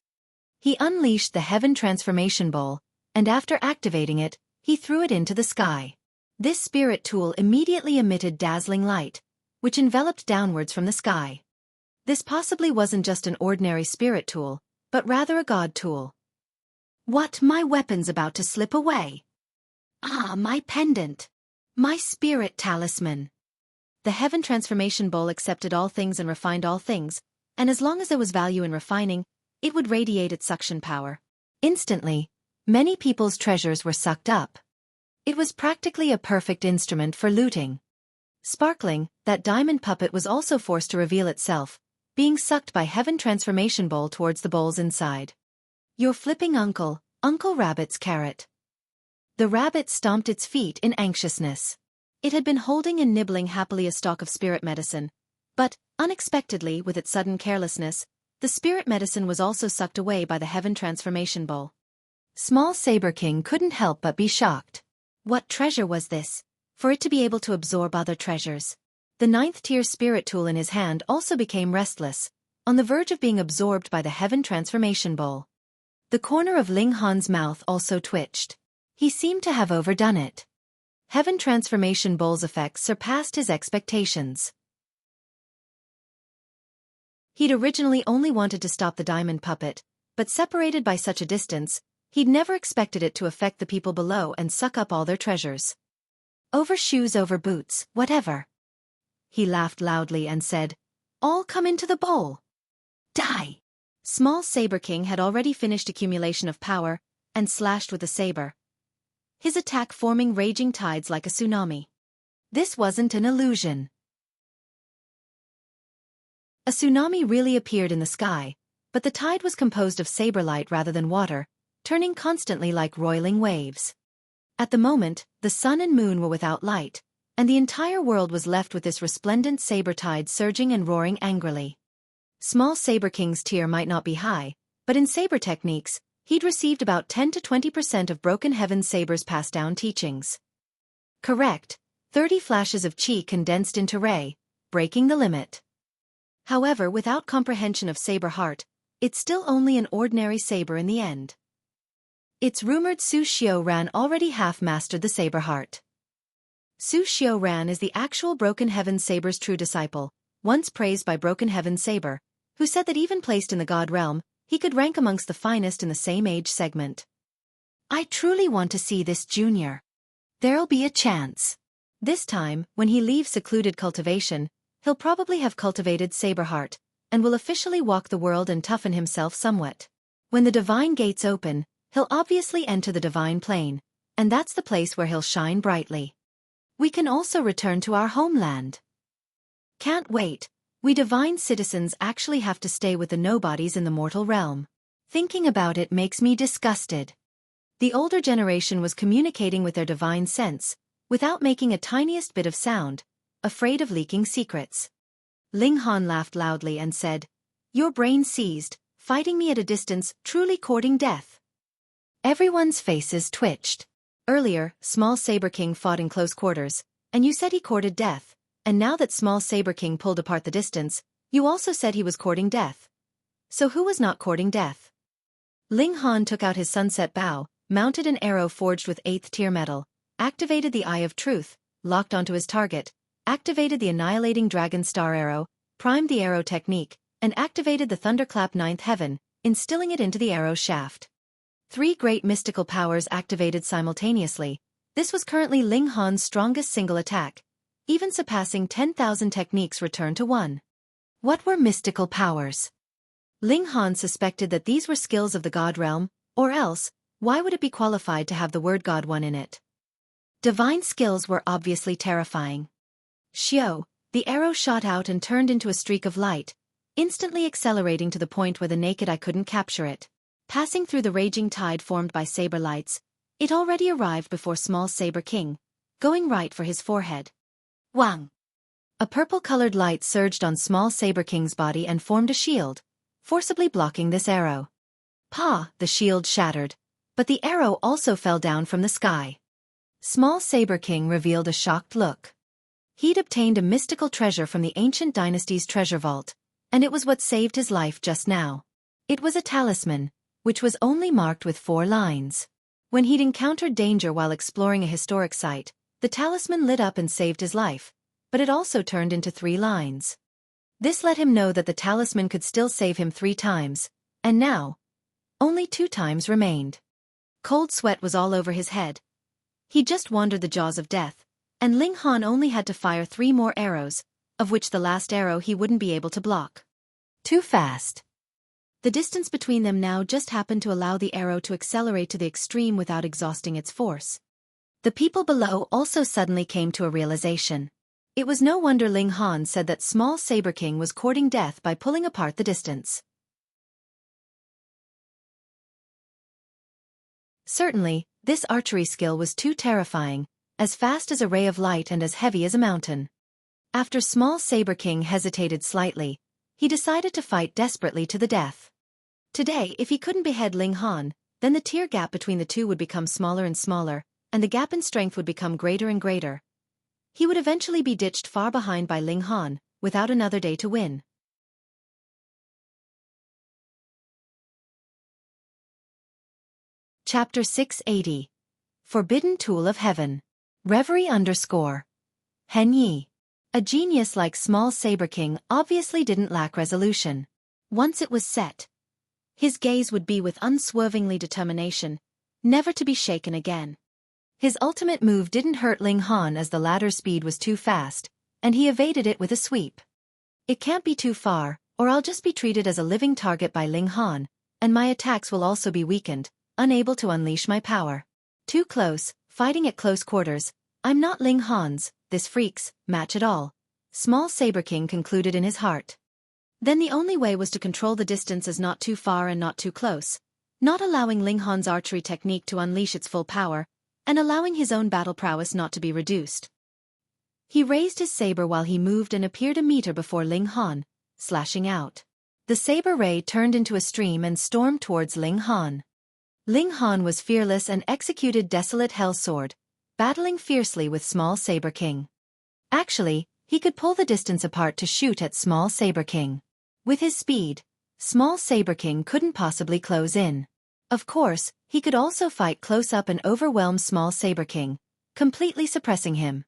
He unleashed the Heaven Transformation Bowl, and after activating it, he threw it into the sky. This spirit tool immediately emitted dazzling light, which enveloped downwards from the sky. This possibly wasn't just an ordinary spirit tool, but rather a god tool. What, my weapon's about to slip away? Ah, my pendant! My spirit talisman! The Heaven Transformation Bowl accepted all things and refined all things, and as long as there was value in refining, it would radiate its suction power. Instantly, many people's treasures were sucked up. It was practically a perfect instrument for looting. Sparkling, that diamond puppet was also forced to reveal itself, being sucked by Heaven Transformation Bowl towards the bowl's inside. "You're flipping Uncle Rabbit's carrot." The rabbit stomped its feet in anxiousness. It had been holding and nibbling happily a stalk of spirit medicine, but, unexpectedly, with its sudden carelessness, the spirit medicine was also sucked away by the Heaven Transformation Bowl. Small Saber King couldn't help but be shocked. What treasure was this, for it to be able to absorb other treasures? The 9th-tier spirit tool in his hand also became restless, on the verge of being absorbed by the Heaven Transformation Bowl. The corner of Ling Han's mouth also twitched. He seemed to have overdone it. Heaven Transformation Bowl's effects surpassed his expectations. He'd originally only wanted to stop the diamond puppet, but separated by such a distance, he'd never expected it to affect the people below and suck up all their treasures. "Over shoes, over boots, whatever." He laughed loudly and said, "All come into the bowl. Die!" Small Saber King had already finished accumulation of power, and slashed with the saber, his attack forming raging tides like a tsunami. This wasn't an illusion. A tsunami really appeared in the sky, but the tide was composed of saber light rather than water, turning constantly like roiling waves. At the moment, the sun and moon were without light, and the entire world was left with this resplendent saber tide surging and roaring angrily. Small Saber King's tier might not be high, but in saber techniques, he'd received about 10 to 20% of Broken Heaven Saber's passed down teachings. Correct, 30 flashes of chi condensed into ray, breaking the limit. However, without comprehension of saber heart, it's still only an ordinary saber in the end. It's rumored Su Xiaofan already half-mastered the saber heart. Su Xiaofan is the actual Broken Heaven Saber's true disciple, once praised by Broken Heaven Saber, who said that even placed in the God realm, he could rank amongst the finest in the same age segment. "I truly want to see this junior. There'll be a chance." This time, when he leaves secluded cultivation, he'll probably have cultivated saber heart, and will officially walk the world and toughen himself somewhat. When the divine gates open, he'll obviously enter the divine plane, and that's the place where he'll shine brightly. We can also return to our homeland. Can't wait. We divine citizens actually have to stay with the nobodies in the mortal realm. Thinking about it makes me disgusted. The older generation was communicating with their divine sense, without making a tiniest bit of sound, afraid of leaking secrets. Ling Han laughed loudly and said, "Your brain seized, fighting me at a distance, truly courting death." Everyone's faces twitched. Earlier, Small Saber King fought in close quarters, and you said he courted death, and now that Small Saber King pulled apart the distance, you also said he was courting death. So who was not courting death? Ling Han took out his sunset bow, mounted an arrow forged with 8th tier metal, activated the Eye of Truth, locked onto his target, activated the Annihilating Dragon Star Arrow, primed the arrow technique, and activated the Thunderclap 9th Heaven, instilling it into the arrow's shaft. 3 great mystical powers activated simultaneously. This was currently Ling Han's strongest single attack, even surpassing 10,000 techniques returned to 1. What were mystical powers? Ling Han suspected that these were skills of the God realm, or else, why would it be qualified to have the word God one in it? Divine skills were obviously terrifying. Xiao, the arrow shot out and turned into a streak of light, instantly accelerating to the point where the naked eye couldn't capture it. Passing through the raging tide formed by saber lights, it already arrived before Small Saber King, going right for his forehead. Wang! A purple-colored light surged on Small Saber King's body and formed a shield, forcibly blocking this arrow. Pa! The shield shattered, but the arrow also fell down from the sky. Small Saber King revealed a shocked look. He'd obtained a mystical treasure from the ancient dynasty's treasure vault, and it was what saved his life just now. It was a talisman, which was only marked with 4 lines. When he'd encountered danger while exploring a historic site, the talisman lit up and saved his life, but it also turned into 3 lines. This let him know that the talisman could still save him 3 times, and now, only 2 times remained. Cold sweat was all over his head. He just wandered the jaws of death, and Ling Han only had to fire 3 more arrows, of which the last arrow he wouldn't be able to block. Too fast. The distance between them now just happened to allow the arrow to accelerate to the extreme without exhausting its force. The people below also suddenly came to a realization. It was no wonder Ling Han said that small Saber King was courting death by pulling apart the distance. Certainly, this archery skill was too terrifying, as fast as a ray of light and as heavy as a mountain. After small Saber King hesitated slightly, he decided to fight desperately to the death. Today, if he couldn't behead Ling Han, then the tier gap between the two would become smaller and smaller, and the gap in strength would become greater and greater. He would eventually be ditched far behind by Ling Han, without another day to win. Chapter 680. Forbidden Tool of Heaven. Reverie _ Hen Yi. A genius like small Saber King obviously didn't lack resolution. Once it was set, his gaze would be with unswervingly determination, never to be shaken again. His ultimate move didn't hurt Ling Han as the latter's speed was too fast, and he evaded it with a sweep. It can't be too far, or I'll just be treated as a living target by Ling Han, and my attacks will also be weakened, unable to unleash my power. Too close, fighting at close quarters, I'm not Ling Han's, this freak's, match at all, small Saber King concluded in his heart. Then the only way was to control the distance as not too far and not too close, not allowing Ling Han's archery technique to unleash its full power, and allowing his own battle prowess not to be reduced. He raised his saber while he moved and appeared a meter before Ling Han, slashing out. The saber ray turned into a stream and stormed towards Ling Han. Ling Han was fearless and executed Desolate Hell Sword, battling fiercely with small Saber King. Actually, he could pull the distance apart to shoot at small Saber King. With his speed, small Saber King couldn't possibly close in. Of course, he could also fight close up and overwhelm small Saber King, completely suppressing him.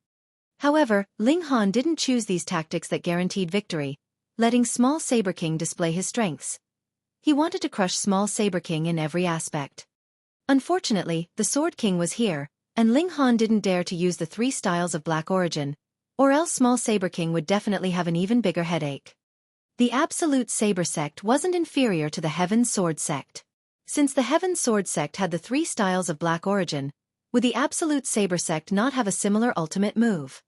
However, Ling Han didn't choose these tactics that guaranteed victory, letting small Saber King display his strengths. He wanted to crush small Saber King in every aspect. Unfortunately, the Sword King was here, and Ling Han didn't dare to use the 3 styles of Black Origin, or else small Saber King would definitely have an even bigger headache. The Absolute Saber Sect wasn't inferior to the Heaven Sword Sect. Since the Heaven Sword Sect had the 3 styles of Black Origin, would the Absolute Saber Sect not have a similar ultimate move?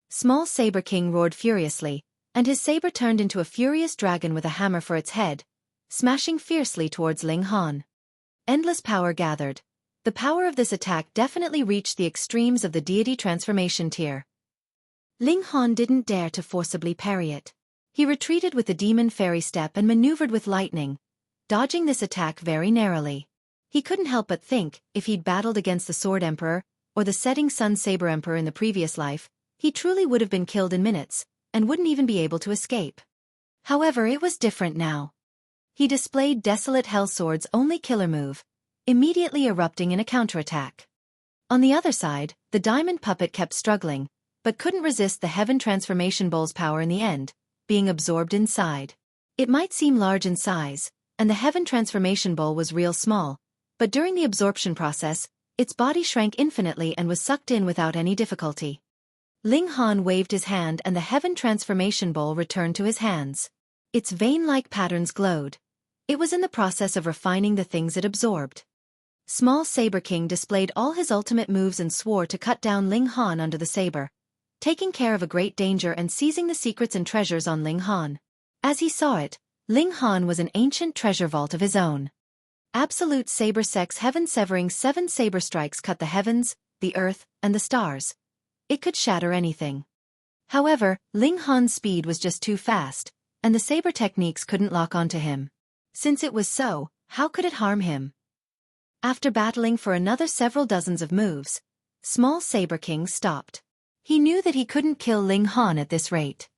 Small Saber King roared furiously, and his saber turned into a furious dragon with a hammer for its head, smashing fiercely towards Ling Han. Endless power gathered. The power of this attack definitely reached the extremes of the deity transformation tier. Ling Han didn't dare to forcibly parry it. He retreated with the demon fairy step and maneuvered with lightning, dodging this attack very narrowly. He couldn't help but think, if he'd battled against the Sword Emperor, or the Setting Sun Saber Emperor in the previous life, he truly would have been killed in minutes, and wouldn't even be able to escape. However, it was different now. He displayed Desolate Hell Sword's only killer move, immediately erupting in a counterattack. On the other side, the Diamond Puppet kept struggling, but couldn't resist the Heaven Transformation Bowl's power in the end, being absorbed inside. It might seem large in size, and the Heaven Transformation Bowl was real small, but during the absorption process, its body shrank infinitely and was sucked in without any difficulty. Ling Han waved his hand and the Heaven Transformation Bowl returned to his hands. Its vein-like patterns glowed. It was in the process of refining the things it absorbed. Small Saber King displayed all his ultimate moves and swore to cut down Ling Han under the saber, taking care of a great danger and seizing the secrets and treasures on Ling Han. As he saw it, Ling Han was an ancient treasure vault of his own. Absolute Saber Sect's heaven-severing 7 saber strikes cut the heavens, the earth, and the stars. It could shatter anything. However, Ling Han's speed was just too fast, and the saber techniques couldn't lock onto him. Since it was so, how could it harm him? After battling for another several dozens of moves, small Saber King stopped. He knew that he couldn't kill Ling Han at this rate.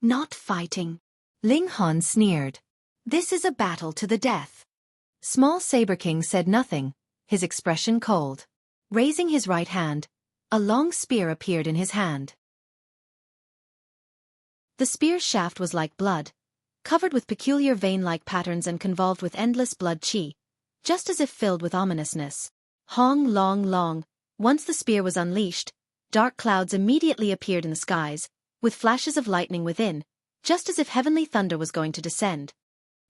Not fighting. Ling Han sneered. This is a battle to the death. Small Saber King said nothing, his expression cold. Raising his right hand, a long spear appeared in his hand. The spear's shaft was like blood, covered with peculiar vein-like patterns and convolved with endless blood qi, just as if filled with ominousness. Hong long long, once the spear was unleashed, dark clouds immediately appeared in the skies, with flashes of lightning within, just as if heavenly thunder was going to descend.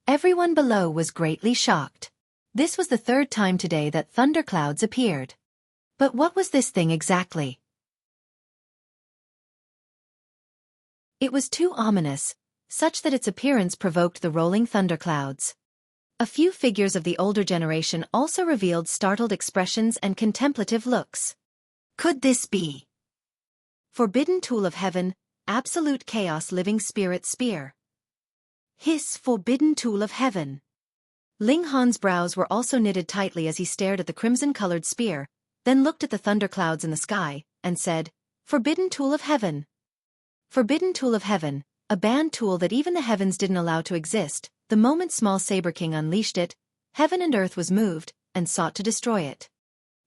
Everyone below was greatly shocked. This was the 3rd time today that thunderclouds appeared. But what was this thing exactly? It was too ominous, such that its appearance provoked the rolling thunderclouds. A few figures of the older generation also revealed startled expressions and contemplative looks. Could this be? Forbidden tool of heaven, absolute chaos living spirit spear. His forbidden tool of heaven. Ling Han's brows were also knitted tightly as he stared at the crimson-colored spear, then looked at the thunderclouds in the sky, and said, Forbidden tool of heaven. Forbidden tool of heaven, a banned tool that even the heavens didn't allow to exist. The moment small Saber King unleashed it, heaven and earth was moved, and sought to destroy it.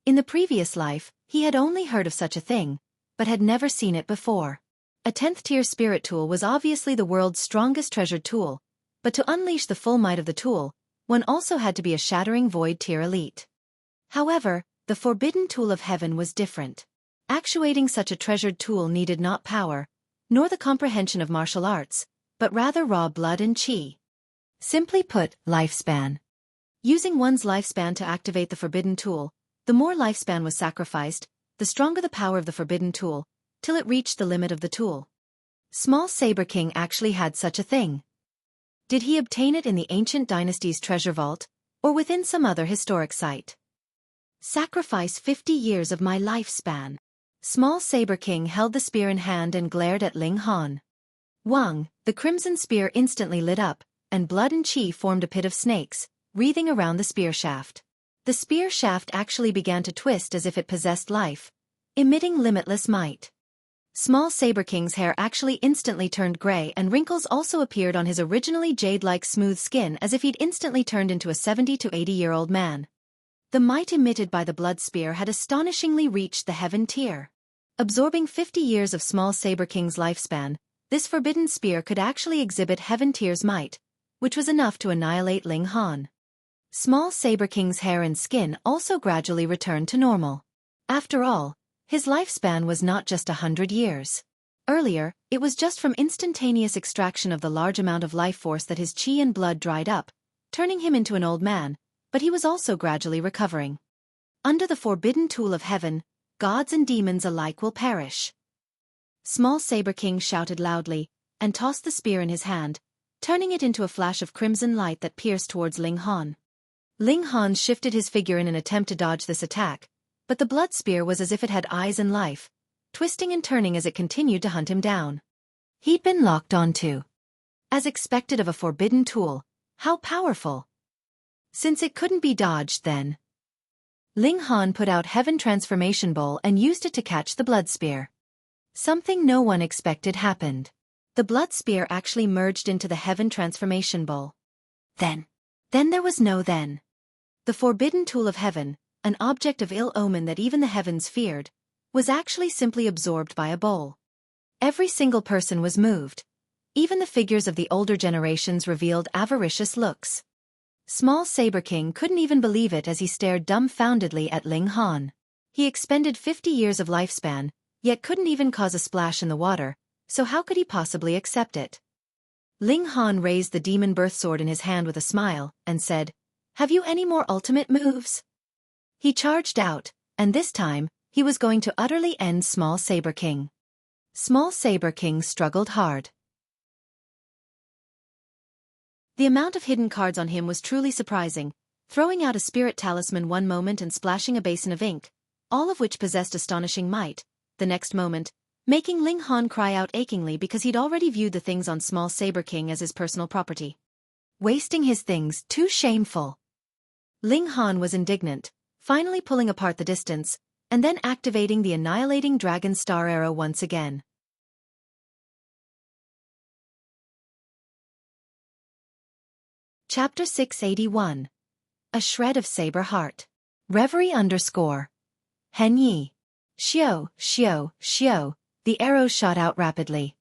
In the previous life, he had only heard of such a thing, but had never seen it before. A 10th-tier spirit tool was obviously the world's strongest treasured tool, but to unleash the full might of the tool, one also had to be a shattering void tier elite. However, the forbidden tool of heaven was different. Actuating such a treasured tool needed not power, nor the comprehension of martial arts, but rather raw blood and chi. Simply put, lifespan. Using one's lifespan to activate the forbidden tool, the more lifespan was sacrificed, the stronger the power of the forbidden tool, till it reached the limit of the tool. Small Saber King actually had such a thing. Did he obtain it in the ancient dynasty's treasure vault, or within some other historic site? Sacrifice 50 years of my lifespan. Small Saber King held the spear in hand and glared at Ling Han. Wang, the crimson spear instantly lit up, and blood and chi formed a pit of snakes, wreathing around the spear shaft. The spear shaft actually began to twist as if it possessed life, emitting limitless might. Small Saber King's hair actually instantly turned gray and wrinkles also appeared on his originally jade-like smooth skin as if he'd instantly turned into a 70 to 80-year-old man. The might emitted by the blood spear had astonishingly reached the heaven tier. Absorbing 50 years of Small Saber King's lifespan, this forbidden spear could actually exhibit heaven tier's might, which was enough to annihilate Ling Han. Small Saber King's hair and skin also gradually returned to normal. After all, his lifespan was not just 100 years. Earlier, it was just from instantaneous extraction of the large amount of life force that his chi and blood dried up, turning him into an old man, but he was also gradually recovering. Under the forbidden tool of heaven, gods and demons alike will perish. Small Saber King shouted loudly, and tossed the spear in his hand, turning it into a flash of crimson light that pierced towards Ling Han. Ling Han shifted his figure in an attempt to dodge this attack, but the blood spear was as if it had eyes and life, twisting and turning as it continued to hunt him down. He'd been locked onto. As expected of a forbidden tool, how powerful. Since it couldn't be dodged then. Ling Han put out Heaven Transformation Bowl and used it to catch the blood spear. Something no one expected happened. The blood spear actually merged into the Heaven Transformation Bowl. Then there was no then. The forbidden tool of heaven, an object of ill omen that even the heavens feared, was actually simply absorbed by a bowl. Every single person was moved. Even the figures of the older generations revealed avaricious looks. Small Saber King couldn't even believe it as he stared dumbfoundedly at Ling Han. He expended 50 years of lifespan, yet couldn't even cause a splash in the water, so how could he possibly accept it? Ling Han raised the demon birth sword in his hand with a smile, and said, "Have you any more ultimate moves?" He charged out, and this time, he was going to utterly end Small Saber King. Small Saber King struggled hard. The amount of hidden cards on him was truly surprising, throwing out a spirit talisman one moment and splashing a basin of ink, all of which possessed astonishing might, the next moment, making Ling Han cry out achingly because he'd already viewed the things on Small Saber King as his personal property. Wasting his things, too shameful. Ling Han was indignant, finally pulling apart the distance, and then activating the annihilating dragon star arrow once again. Chapter 681. A Shred of Saber Heart. Reverie _ Henyi. Xiao. The arrows shot out rapidly.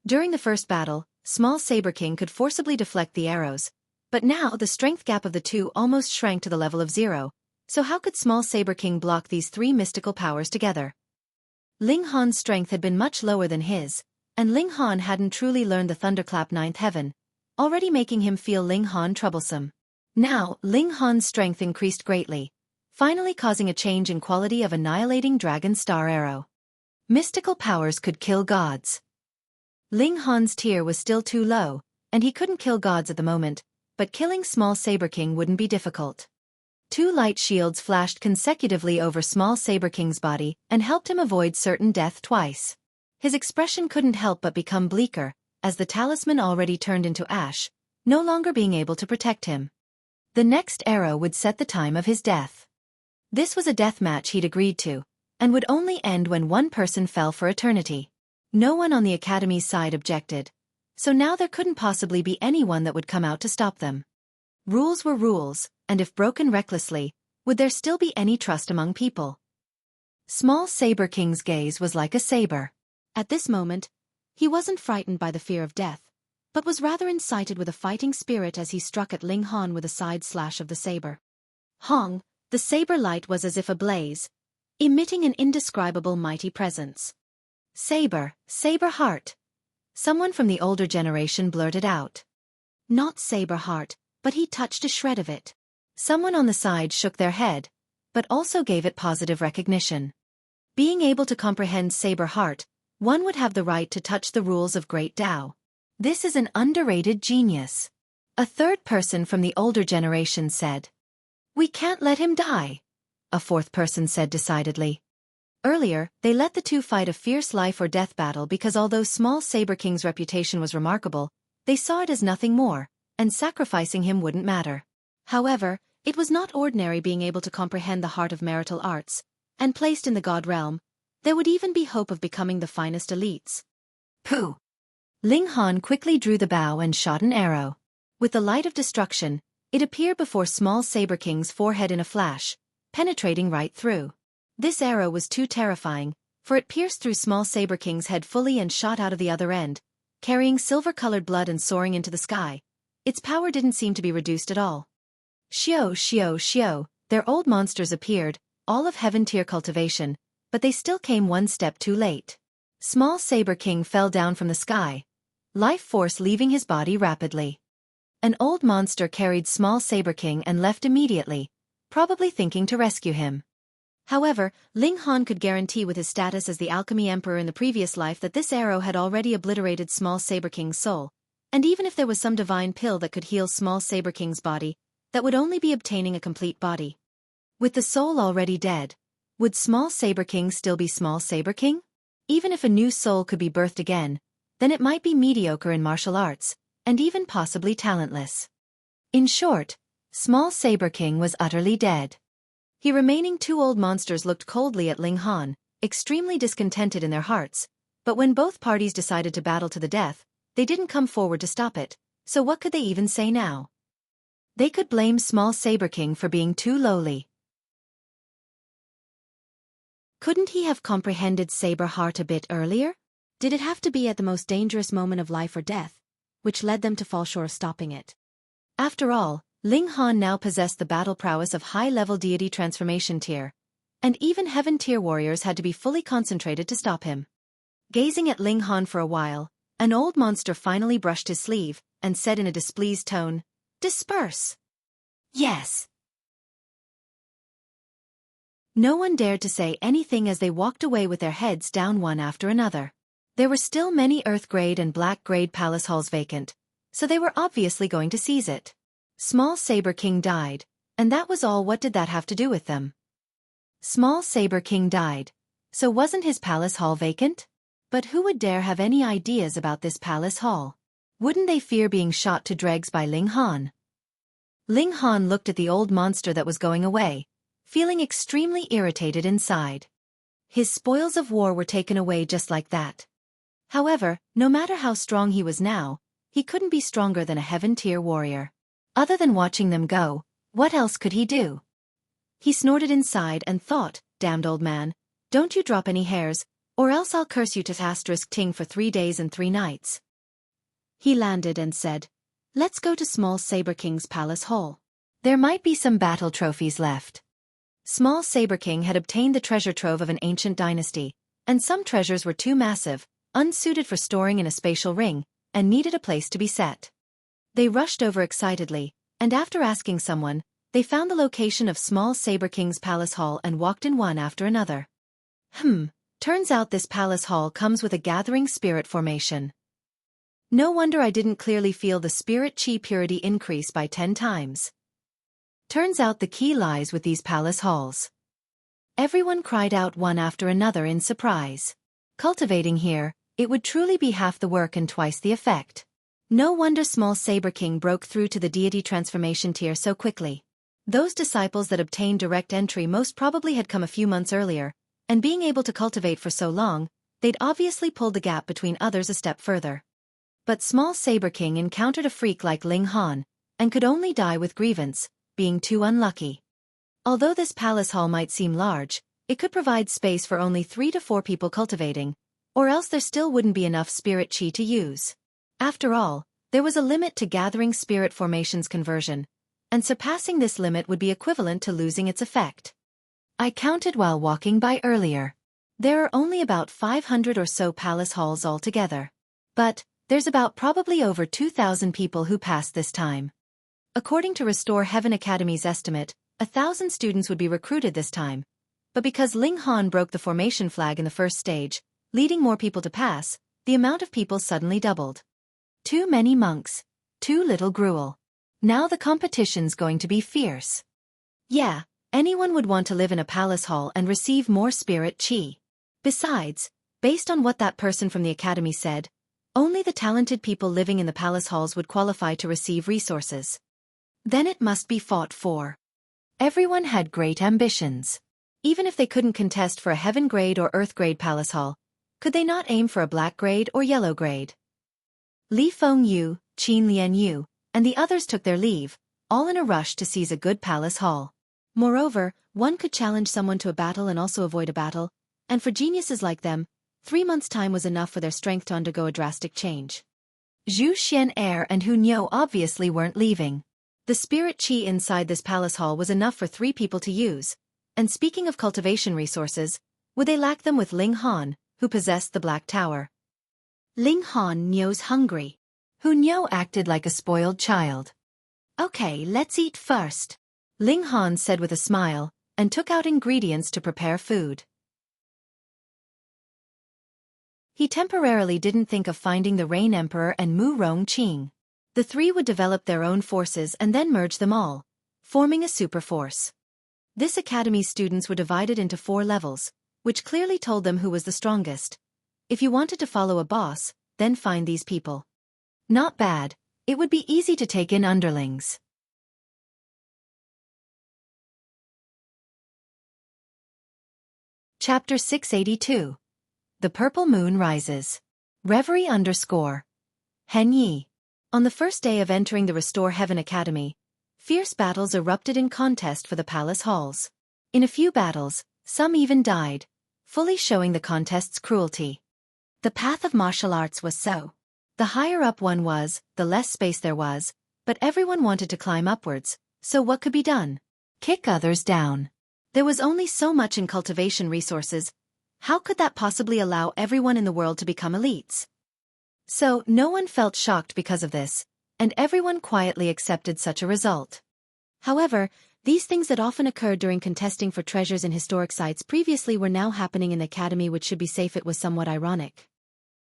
During the first battle, Small Saber King could forcibly deflect the arrows, but now the strength gap of the two almost shrank to the level of 0, so how could Small Saber King block these three mystical powers together? Ling Han's strength had been much lower than his, and Ling Han hadn't truly learned the Thunderclap 9th Heaven, already making him feel Ling Han troublesome. Now, Ling Han's strength increased greatly, finally causing a change in quality of annihilating dragon star arrow. Mystical powers could kill gods. Ling Han's tier was still too low, and he couldn't kill gods at the moment, but killing Small Saber King wouldn't be difficult. 2 light shields flashed consecutively over Small Saber King's body and helped him avoid certain death twice. His expression couldn't help but become bleaker, as the talisman already turned into ash, no longer being able to protect him. The next arrow would set the time of his death. This was a death match he'd agreed to, and would only end when one person fell for eternity. No one on the Academy's side objected, so now there couldn't possibly be anyone that would come out to stop them. Rules were rules, and if broken recklessly, would there still be any trust among people? Small Saber King's gaze was like a saber. At this moment, he wasn't frightened by the fear of death, but was rather incited with a fighting spirit as he struck at Ling Han with a side slash of the saber. Hong, the saber light was as if ablaze, emitting an indescribable mighty presence. Saber heart. Someone from the older generation blurted out. Not saber heart, but he touched a shred of it. Someone on the side shook their head, but also gave it positive recognition. Being able to comprehend saber heart, one would have the right to touch the rules of Great Tao. This is an underrated genius. A third person from the older generation said. We can't let him die. A fourth person said decidedly. Earlier, they let the two fight a fierce life or death battle because although Small Saber King's reputation was remarkable, they saw it as nothing more, and sacrificing him wouldn't matter. However, it was not ordinary being able to comprehend the heart of marital arts, and placed in the god realm, there would even be hope of becoming the finest elites. Pooh! Ling Han quickly drew the bow and shot an arrow. With the light of destruction, it appeared before Small Saber King's forehead in a flash, penetrating right through. This arrow was too terrifying, for it pierced through Small Saber King's head fully and shot out of the other end, carrying silver-colored blood and soaring into the sky. Its power didn't seem to be reduced at all. Xiao, their old monsters appeared, all of heaven-tier cultivation, but they still came one step too late. Small Saber King fell down from the sky, life force leaving his body rapidly. An old monster carried Small Saber King and left immediately, probably thinking to rescue him. However, Ling Han could guarantee with his status as the Alchemy Emperor in the previous life that this arrow had already obliterated Small Saber King's soul, and even if there was some divine pill that could heal Small Saber King's body, that would only be obtaining a complete body. With the soul already dead, would Small Saber King still be Small Saber King? Even if a new soul could be birthed again, then it might be mediocre in martial arts, and even possibly talentless. In short, Small Saber King was utterly dead. The remaining 2 old monsters looked coldly at Ling Han, extremely discontented in their hearts, but when both parties decided to battle to the death, they didn't come forward to stop it, so what could they even say now? They could blame Small Saber King for being too lowly. Couldn't he have comprehended Saber Heart a bit earlier? Did it have to be at the most dangerous moment of life or death, which led them to fall short of stopping it? After all, Ling Han now possessed the battle prowess of high-level deity transformation tier, and even heaven-tier warriors had to be fully concentrated to stop him. Gazing at Ling Han for a while, an old monster finally brushed his sleeve and said in a displeased tone, "Disperse." Yes. No one dared to say anything as they walked away with their heads down one after another. There were still many Earth-grade and Black-grade palace halls vacant, so they were obviously going to seize it. Small Saber King died, and that was all. What did that have to do with them? Small Saber King died, so wasn't his palace hall vacant? But who would dare have any ideas about this palace hall? Wouldn't they fear being shot to dregs by Ling Han? Ling Han looked at the old monster that was going away, feeling extremely irritated inside. His spoils of war were taken away just like that. However, no matter how strong he was now, he couldn't be stronger than a heaven-tier warrior. Other than watching them go, what else could he do? He snorted inside and thought, "Damned old man, don't you drop any hairs, or else I'll curse you to *ting for 3 days and 3 nights. He landed and said, "Let's go to Small Saber King's palace hall. There might be some battle trophies left." Small Saber King had obtained the treasure trove of an ancient dynasty, and some treasures were too massive, unsuited for storing in a spatial ring, and needed a place to be set. They rushed over excitedly, and after asking someone, they found the location of Small Saber King's palace hall and walked in one after another. Turns out this palace hall comes with a gathering spirit formation. No wonder I didn't clearly feel the spirit chi purity increase by 10 times. Turns out the key lies with these palace halls. Everyone cried out one after another in surprise. Cultivating here, it would truly be half the work and twice the effect. No wonder small Saber King broke through to the deity transformation tier so quickly. Those disciples that obtained direct entry most probably had come a few months earlier, and being able to cultivate for so long, they'd obviously pulled the gap between others a step further. But small Saber King encountered a freak like Ling Han, and could only die with grievance, being too unlucky. Although this palace hall might seem large, it could provide space for only 3 to 4 people cultivating, or else there still wouldn't be enough spirit chi to use. After all, there was a limit to gathering spirit formations conversion, and surpassing this limit would be equivalent to losing its effect. I counted while walking by earlier. There are only about 500 or so palace halls altogether. But there's about probably over 2,000 people who passed this time. According to Restore Heaven Academy's estimate, 1,000 students would be recruited this time. But because Ling Han broke the formation flag in the first stage, leading more people to pass, the amount of people suddenly doubled. Too many monks. Too little gruel. Now the competition's going to be fierce. Yeah, anyone would want to live in a palace hall and receive more spirit chi. Besides, based on what that person from the academy said, only the talented people living in the palace halls would qualify to receive resources. Then it must be fought for. Everyone had great ambitions. Even if they couldn't contest for a heaven grade or earth grade palace hall, could they not aim for a black grade or yellow grade? Li Feng Yu, Qin Lian Yu, and the others took their leave, all in a rush to seize a good palace hall. Moreover, one could challenge someone to a battle and also avoid a battle, and for geniuses like them, 3 months' time was enough for their strength to undergo a drastic change. Zhu Xian'er and Hu Niu obviously weren't leaving. The spirit chi inside this palace hall was enough for 3 people to use, and speaking of cultivation resources, would they lack them with Ling Han, who possessed the Black Tower? Ling Han Niu's hungry. Hu Niu acted like a spoiled child. Okay, let's eat first, Ling Han said with a smile, and took out ingredients to prepare food. He temporarily didn't think of finding the Rain Emperor and Mu Rongqing. The 3 would develop their own forces and then merge them all, forming a super force. This academy's students were divided into 4 levels, which clearly told them who was the strongest. If you wanted to follow a boss, then find these people. Not bad, it would be easy to take in underlings. Chapter 682. The Purple Moon Rises. Reverie _ Hen Yi. On the first day of entering the Restore Heaven Academy, fierce battles erupted in contest for the palace halls. In a few battles, some even died, fully showing the contest's cruelty. The path of martial arts was so. The higher up one was, the less space there was, but everyone wanted to climb upwards, so what could be done? Kick others down. There was only so much in cultivation resources. How could that possibly allow everyone in the world to become elites? So, no one felt shocked because of this, and everyone quietly accepted such a result. However, these things that often occurred during contesting for treasures in historic sites previously were now happening in the academy, which should be safe. It was somewhat ironic.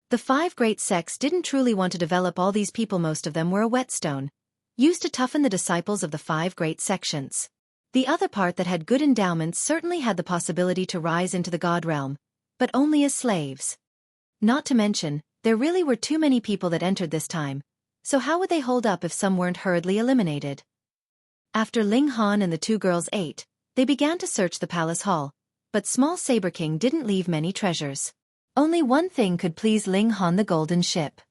The 5 great sects didn't truly want to develop all these people. Most of them were a whetstone, used to toughen the disciples of the 5 great sections. The other part that had good endowments certainly had the possibility to rise into the god realm, but only as slaves. Not to mention, there really were too many people that entered this time, so how would they hold up if some weren't hurriedly eliminated? After Ling Han and the 2 girls ate, they began to search the palace hall, but small Saber King didn't leave many treasures. Only one thing could please Ling Han: the golden ship.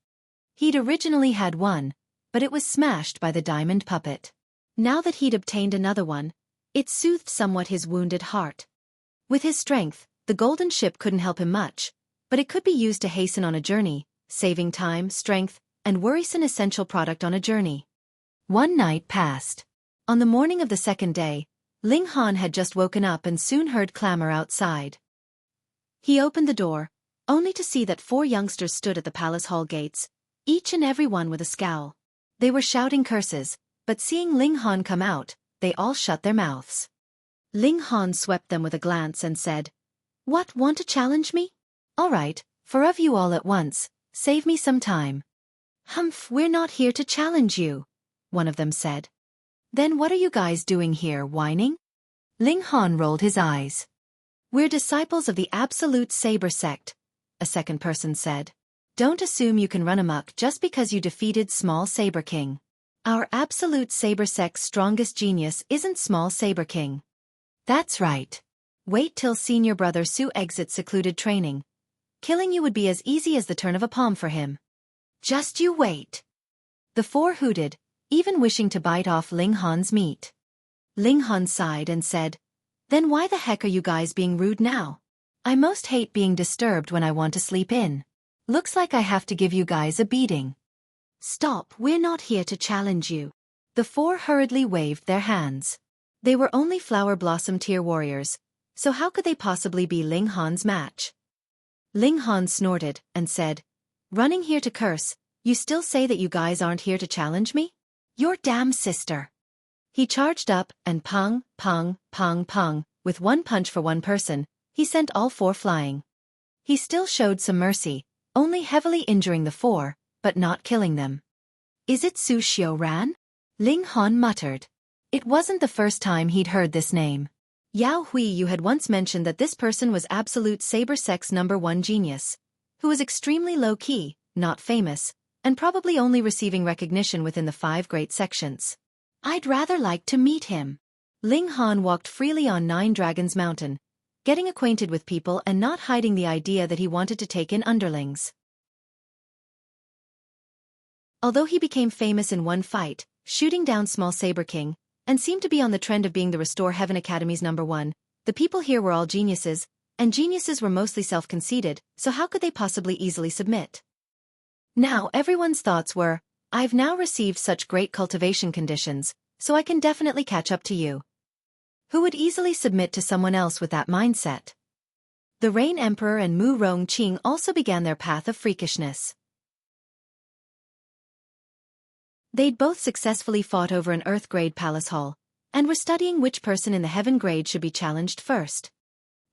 He'd originally had one, but it was smashed by the diamond puppet. Now that he'd obtained another one, it soothed somewhat his wounded heart. With his strength, the golden ship couldn't help him much, but it could be used to hasten on a journey, saving time, strength, and worrisome essential product on a journey. One night passed. On the morning of the second day, Ling Han had just woken up and soon heard clamor outside. He opened the door, only to see that 4 youngsters stood at the palace hall gates, each and every one with a scowl. They were shouting curses, but seeing Ling Han come out, they all shut their mouths. Ling Han swept them with a glance and said, "What, want to challenge me? All right, 4 of you all at once, save me some time." Humph, we're not here to challenge you, one of them said. Then what are you guys doing here, whining? Ling Han rolled his eyes. We're disciples of the Absolute Saber Sect, a second person said. Don't assume you can run amok just because you defeated Small Saber King. Our Absolute Saber Sect's strongest genius isn't Small Saber King. That's right. Wait till senior brother Su exits secluded training. Killing you would be as easy as the turn of a palm for him. Just you wait. The four hooted, even wishing to bite off Ling Han's meat. Ling Han sighed and said, Then why the heck are you guys being rude now? I most hate being disturbed when I want to sleep in. Looks like I have to give you guys a beating. Stop, we're not here to challenge you. The four hurriedly waved their hands. They were only Flower Blossom tier warriors, so how could they possibly be Ling Han's match? Ling Han snorted and said, Running here to curse, you still say that you guys aren't here to challenge me? Your damn sister. He charged up and pong, pong, pong, pong, with one punch for one person, he sent all four flying. He still showed some mercy, only heavily injuring the four, but not killing them. Is it Su Xiaofan? Ling Han muttered. It wasn't the first time he'd heard this name. Yao Hui, you had once mentioned that this person was Absolute Saber Sect's #1 genius, who was extremely low-key, not famous, and probably only receiving recognition within the 5 great sections. I'd rather like to meet him. Ling Han walked freely on Nine Dragons Mountain, getting acquainted with people and not hiding the idea that he wanted to take in underlings. Although he became famous in one fight, shooting down Small Saber King, and seemed to be on the trend of being the Restore Heaven Academy's #1, the people here were all geniuses, and geniuses were mostly self-conceited, so how could they possibly easily submit? Now everyone's thoughts were, I've now received such great cultivation conditions, so I can definitely catch up to you. Who would easily submit to someone else with that mindset? The Rain Emperor and Mu Rongqing also began their path of freakishness. They'd both successfully fought over an Earth Grade Palace Hall, and were studying which person in the Heaven Grade should be challenged first.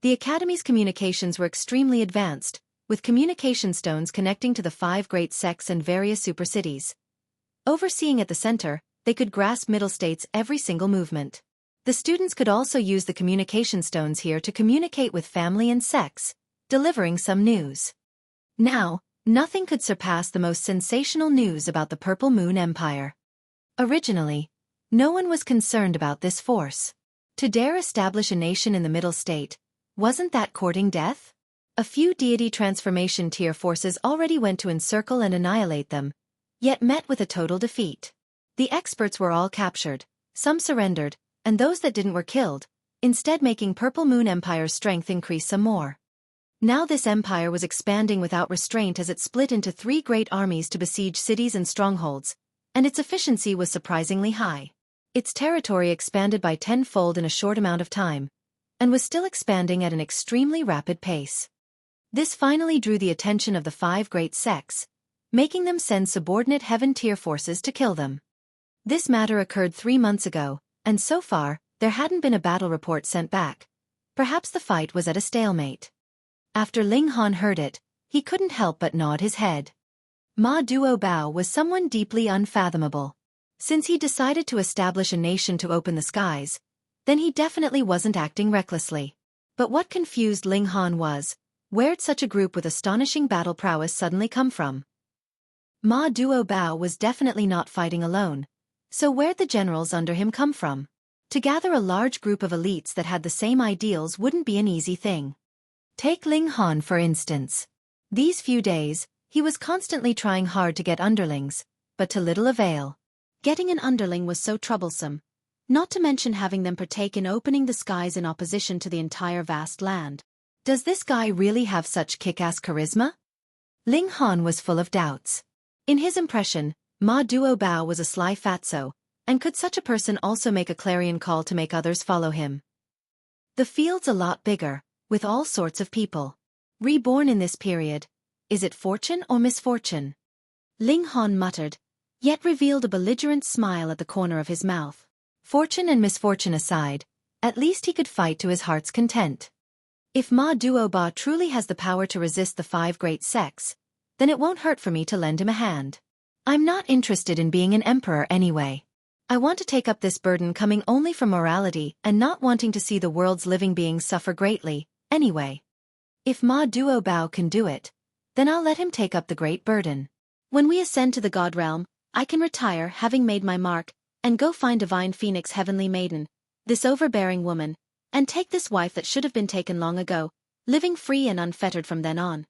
The Academy's communications were extremely advanced, with communication stones connecting to the 5 great sects and various super cities. Overseeing at the center, they could grasp middle states' every single movement. The students could also use the communication stones here to communicate with family and sects, delivering some news. Now, nothing could surpass the most sensational news about the Purple Moon Empire. Originally, no one was concerned about this force. To dare establish a nation in the middle state, wasn't that courting death? A few deity transformation tier forces already went to encircle and annihilate them, yet met with a total defeat. The experts were all captured, some surrendered, and those that didn't were killed, instead making Purple Moon Empire's strength increase some more. Now this empire was expanding without restraint as it split into 3 great armies to besiege cities and strongholds, and its efficiency was surprisingly high. Its territory expanded by 10-fold in a short amount of time, and was still expanding at an extremely rapid pace. This finally drew the attention of the 5 great sects, making them send subordinate heaven tier forces to kill them. This matter occurred 3 months ago, and so far, there hadn't been a battle report sent back. Perhaps the fight was at a stalemate. After Ling Han heard it, he couldn't help but nod his head. Ma Duo Bao was someone deeply unfathomable. Since he decided to establish a nation to open the skies, then he definitely wasn't acting recklessly. But what confused Ling Han was, where'd such a group with astonishing battle prowess suddenly come from? Ma Duo Bao was definitely not fighting alone, so where'd the generals under him come from? To gather a large group of elites that had the same ideals wouldn't be an easy thing. Take Ling Han for instance. These few days, he was constantly trying hard to get underlings, but to little avail. Getting an underling was so troublesome, not to mention having them partake in opening the skies in opposition to the entire vast land. Does this guy really have such kick-ass charisma? Ling Han was full of doubts. In his impression, Ma Duo Bao was a sly fatso, and could such a person also make a clarion call to make others follow him? The field's a lot bigger, with all sorts of people. Reborn in this period, is it fortune or misfortune? Ling Han muttered, yet revealed a belligerent smile at the corner of his mouth. Fortune and misfortune aside, at least he could fight to his heart's content. If Ma Duo Ba truly has the power to resist the 5 great sects, then it won't hurt for me to lend him a hand. I'm not interested in being an emperor anyway. I want to take up this burden coming only from morality and not wanting to see the world's living beings suffer greatly, anyway. If Ma Duo can do it, then I'll let him take up the great burden. When we ascend to the god realm, I can retire having made my mark, and go find divine phoenix heavenly maiden, this overbearing woman, and take this wife that should have been taken long ago, living free and unfettered from then on.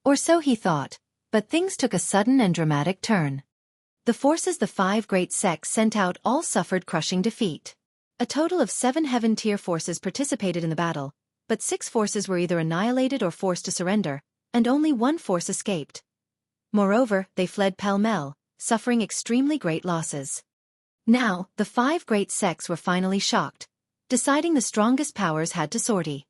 Or so he thought, but things took a sudden and dramatic turn. The forces the 5 great sects sent out all suffered crushing defeat. A total of 7 heaven-tier forces participated in the battle, but 6 forces were either annihilated or forced to surrender, and only 1 force escaped. Moreover, they fled pell-mell, suffering extremely great losses. Now, the 5 great sects were finally shocked, deciding the strongest powers had to sortie.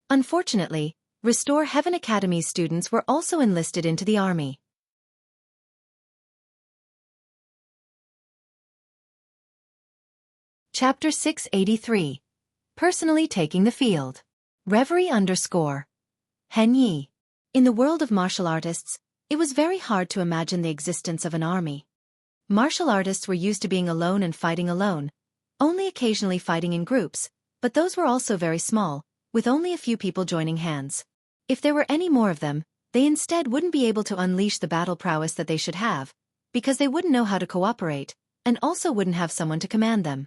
Unfortunately, Restore Heaven Academy's students were also enlisted into the army. Chapter 683. Personally taking the field. Reverie _ Hen Yi. In the world of martial artists, it was very hard to imagine the existence of an army. Martial artists were used to being alone and fighting alone, only occasionally fighting in groups, but those were also very small, with only a few people joining hands. If there were any more of them, they instead wouldn't be able to unleash the battle prowess that they should have, because they wouldn't know how to cooperate, and also wouldn't have someone to command them.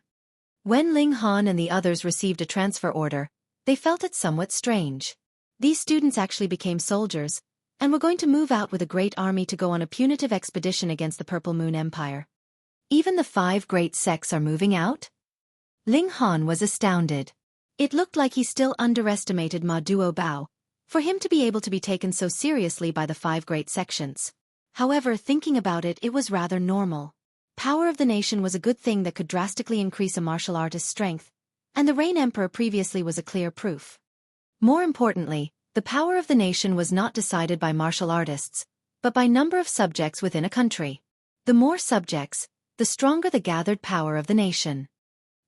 When Ling Han and the others received a transfer order, they felt it somewhat strange. These students actually became soldiers, and were going to move out with a great army to go on a punitive expedition against the Purple Moon Empire. Even the 5 great sects are moving out? Ling Han was astounded. It looked like he still underestimated Ma Duo, for him to be able to be taken so seriously by the 5 great sections. However, thinking about it, it was rather normal. Power of the nation was a good thing that could drastically increase a martial artist's strength, and the Rain Emperor previously was a clear proof. More importantly, the power of the nation was not decided by martial artists, but by number of subjects within a country. The more subjects, the stronger the gathered power of the nation.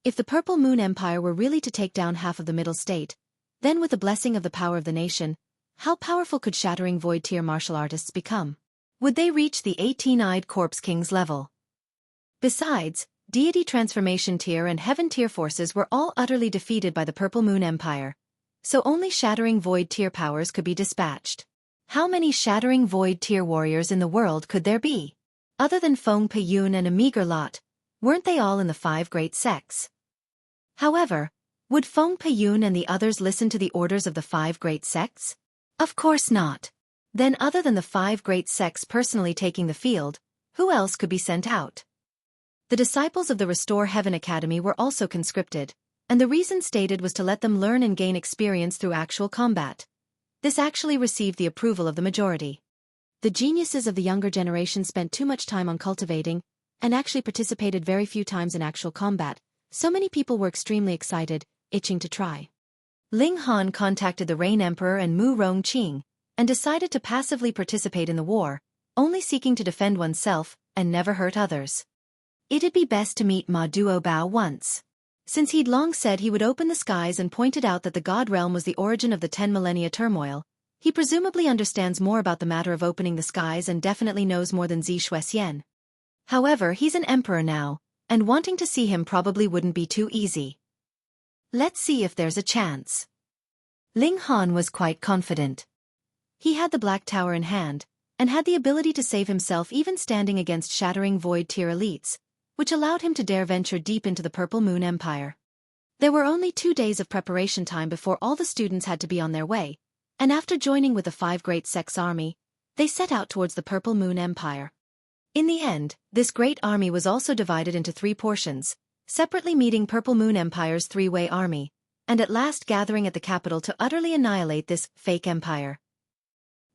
If the Purple Moon Empire were really to take down half of the Middle State, then with the blessing of the power of the nation, how powerful could Shattering Void tier martial artists become? Would they reach the 18-eyed Corpse King's level? Besides, Deity Transformation tier and Heaven tier forces were all utterly defeated by the Purple Moon Empire, so only Shattering Void tier powers could be dispatched. How many Shattering Void tier warriors in the world could there be? Other than Feng Peyun and a meager lot, weren't they all in the 5 great sects? However, would Feng Peyun and the others listen to the orders of the 5 great sects? Of course not. Then other than the 5 great sects personally taking the field, who else could be sent out? The disciples of the Restore Heaven Academy were also conscripted, and the reason stated was to let them learn and gain experience through actual combat. This actually received the approval of the majority. The geniuses of the younger generation spent too much time on cultivating, and actually participated very few times in actual combat, so many people were extremely excited, itching to try. Ling Han contacted the Rain Emperor and Mu Rongqing, and decided to passively participate in the war, only seeking to defend oneself, and never hurt others. It'd be best to meet Ma Duo once. Since he'd long said he would open the skies and pointed out that the God realm was the origin of the 10 millennia turmoil, he presumably understands more about the matter of opening the skies and definitely knows more than Zi Shuxian. However, he's an emperor now, and wanting to see him probably wouldn't be too easy. Let's see if there's a chance. Ling Han was quite confident. He had the Black Tower in hand, and had the ability to save himself even standing against Shattering Void tier elites, which allowed him to dare venture deep into the Purple Moon Empire. There were only 2 days of preparation time before all the students had to be on their way, and after joining with the 5 great sects army, they set out towards the Purple Moon Empire. In the end, this great army was also divided into 3 portions, separately meeting Purple Moon Empire's 3-way army, and at last gathering at the capital to utterly annihilate this fake empire.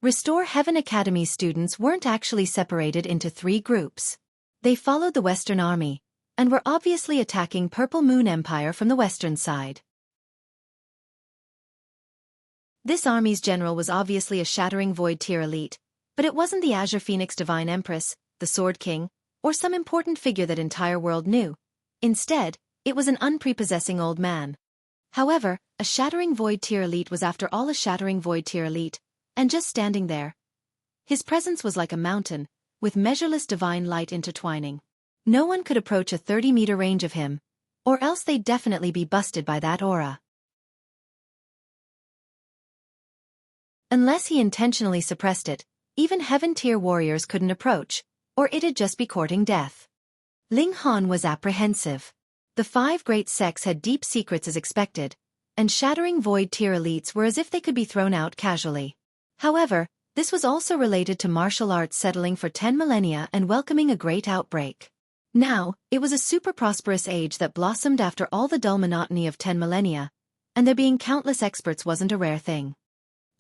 Restore Heaven Academy students weren't actually separated into 3 groups. They followed the Western Army, and were obviously attacking Purple Moon Empire from the western side. This army's general was obviously a Shattering Void tier elite, but it wasn't the Azure Phoenix Divine Empress, the Sword King, or some important figure that entire world knew. Instead, it was an unprepossessing old man. However, a Shattering Void tier elite was after all a Shattering Void tier elite, and just standing there. His presence was like a mountain, with measureless divine light intertwining. No one could approach a 30-meter range of him, or else they'd definitely be busted by that aura. Unless he intentionally suppressed it, even heaven-tier warriors couldn't approach, or it'd just be courting death. Ling Han was apprehensive. The 5 great sects had deep secrets as expected, and shattering void-tier elites were as if they could be thrown out casually. However, this was also related to martial arts settling for 10 millennia and welcoming a great outbreak. Now, it was a super prosperous age that blossomed after all the dull monotony of 10 millennia, and there being countless experts wasn't a rare thing.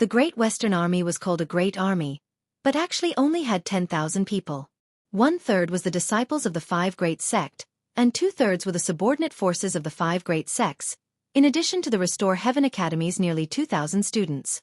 The Great Western Army was called a Great Army, but actually only had 10,000 people. 1/3 was the disciples of the 5 great sect, and 2/3 were the subordinate forces of the 5 great sects, in addition to the Restore Heaven Academy's nearly 2,000 students.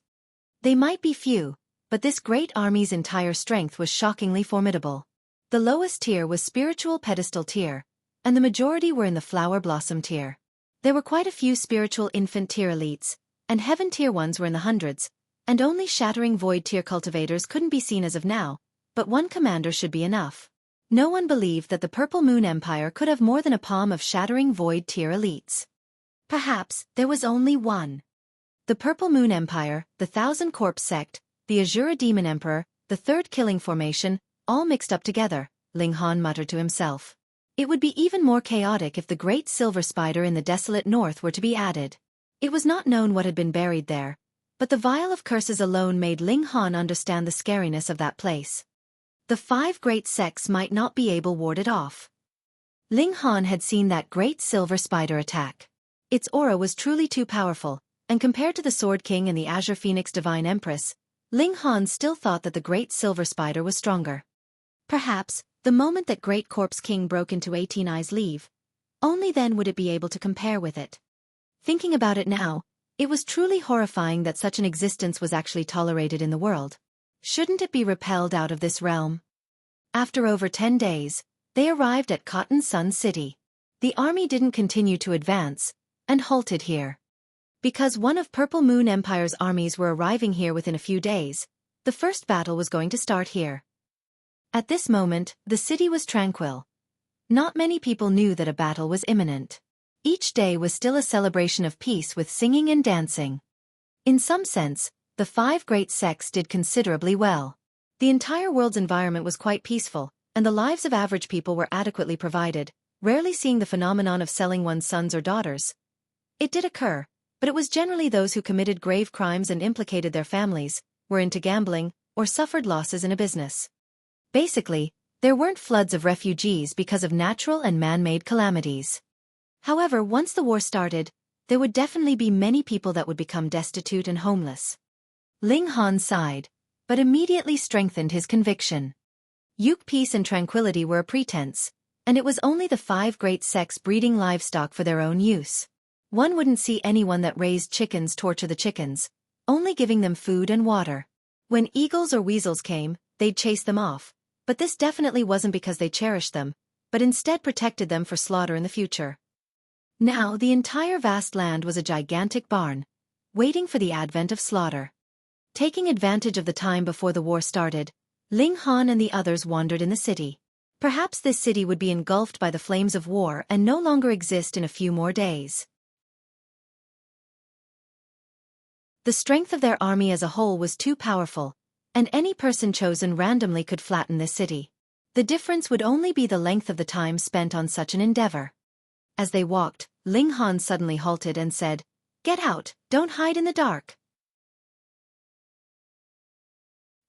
They might be few, but this great army's entire strength was shockingly formidable. The lowest tier was spiritual pedestal tier, and the majority were in the flower blossom tier. There were quite a few spiritual infant tier elites, and heaven tier ones were in the hundreds, and only shattering void tier cultivators couldn't be seen as of now, but one commander should be enough. No one believed that the Purple Moon Empire could have more than a palm of shattering void tier elites. Perhaps there was only one. The Purple Moon Empire, the Thousand Corpse Sect, the Azura Demon Emperor, the Third Killing Formation, all mixed up together, Ling Han muttered to himself. It would be even more chaotic if the Great Silver Spider in the desolate north were to be added. It was not known what had been buried there, but the Vial of Curses alone made Ling Han understand the scariness of that place. The 5 great sects might not be able warded off. Ling Han had seen that Great Silver Spider attack. Its aura was truly too powerful, and compared to the Sword King and the Azure Phoenix Divine Empress, Ling Han still thought that the Great Silver Spider was stronger. Perhaps, the moment that Great Corpse King broke into 18 Eyes leave, only then would it be able to compare with it. Thinking about it now, it was truly horrifying that such an existence was actually tolerated in the world. Shouldn't it be repelled out of this realm? After over 10 days, they arrived at Cotton Sun City. The army didn't continue to advance, and halted here. Because one of Purple Moon Empire's armies were arriving here within a few days, the first battle was going to start here. At this moment, the city was tranquil. Not many people knew that a battle was imminent. Each day was still a celebration of peace with singing and dancing. In some sense, the 5 great sects did considerably well. The entire world's environment was quite peaceful, and the lives of average people were adequately provided, rarely seeing the phenomenon of selling one's sons or daughters. It did occur, but it was generally those who committed grave crimes and implicated their families, were into gambling, or suffered losses in a business. Basically, there weren't floods of refugees because of natural and man-made calamities. However, once the war started, there would definitely be many people that would become destitute and homeless. Ling Han sighed, but immediately strengthened his conviction. Peace and tranquility were a pretense, and it was only the 5 great sects breeding livestock for their own use. One wouldn't see anyone that raised chickens torture the chickens, only giving them food and water. When eagles or weasels came, they'd chase them off, but this definitely wasn't because they cherished them, but instead protected them for slaughter in the future. Now the entire vast land was a gigantic barn, waiting for the advent of slaughter. Taking advantage of the time before the war started, Ling Han and the others wandered in the city. Perhaps this city would be engulfed by the flames of war and no longer exist in a few more days. The strength of their army as a whole was too powerful, and any person chosen randomly could flatten this city. The difference would only be the length of the time spent on such an endeavor. As they walked, Ling Han suddenly halted and said, "Get out, don't hide in the dark."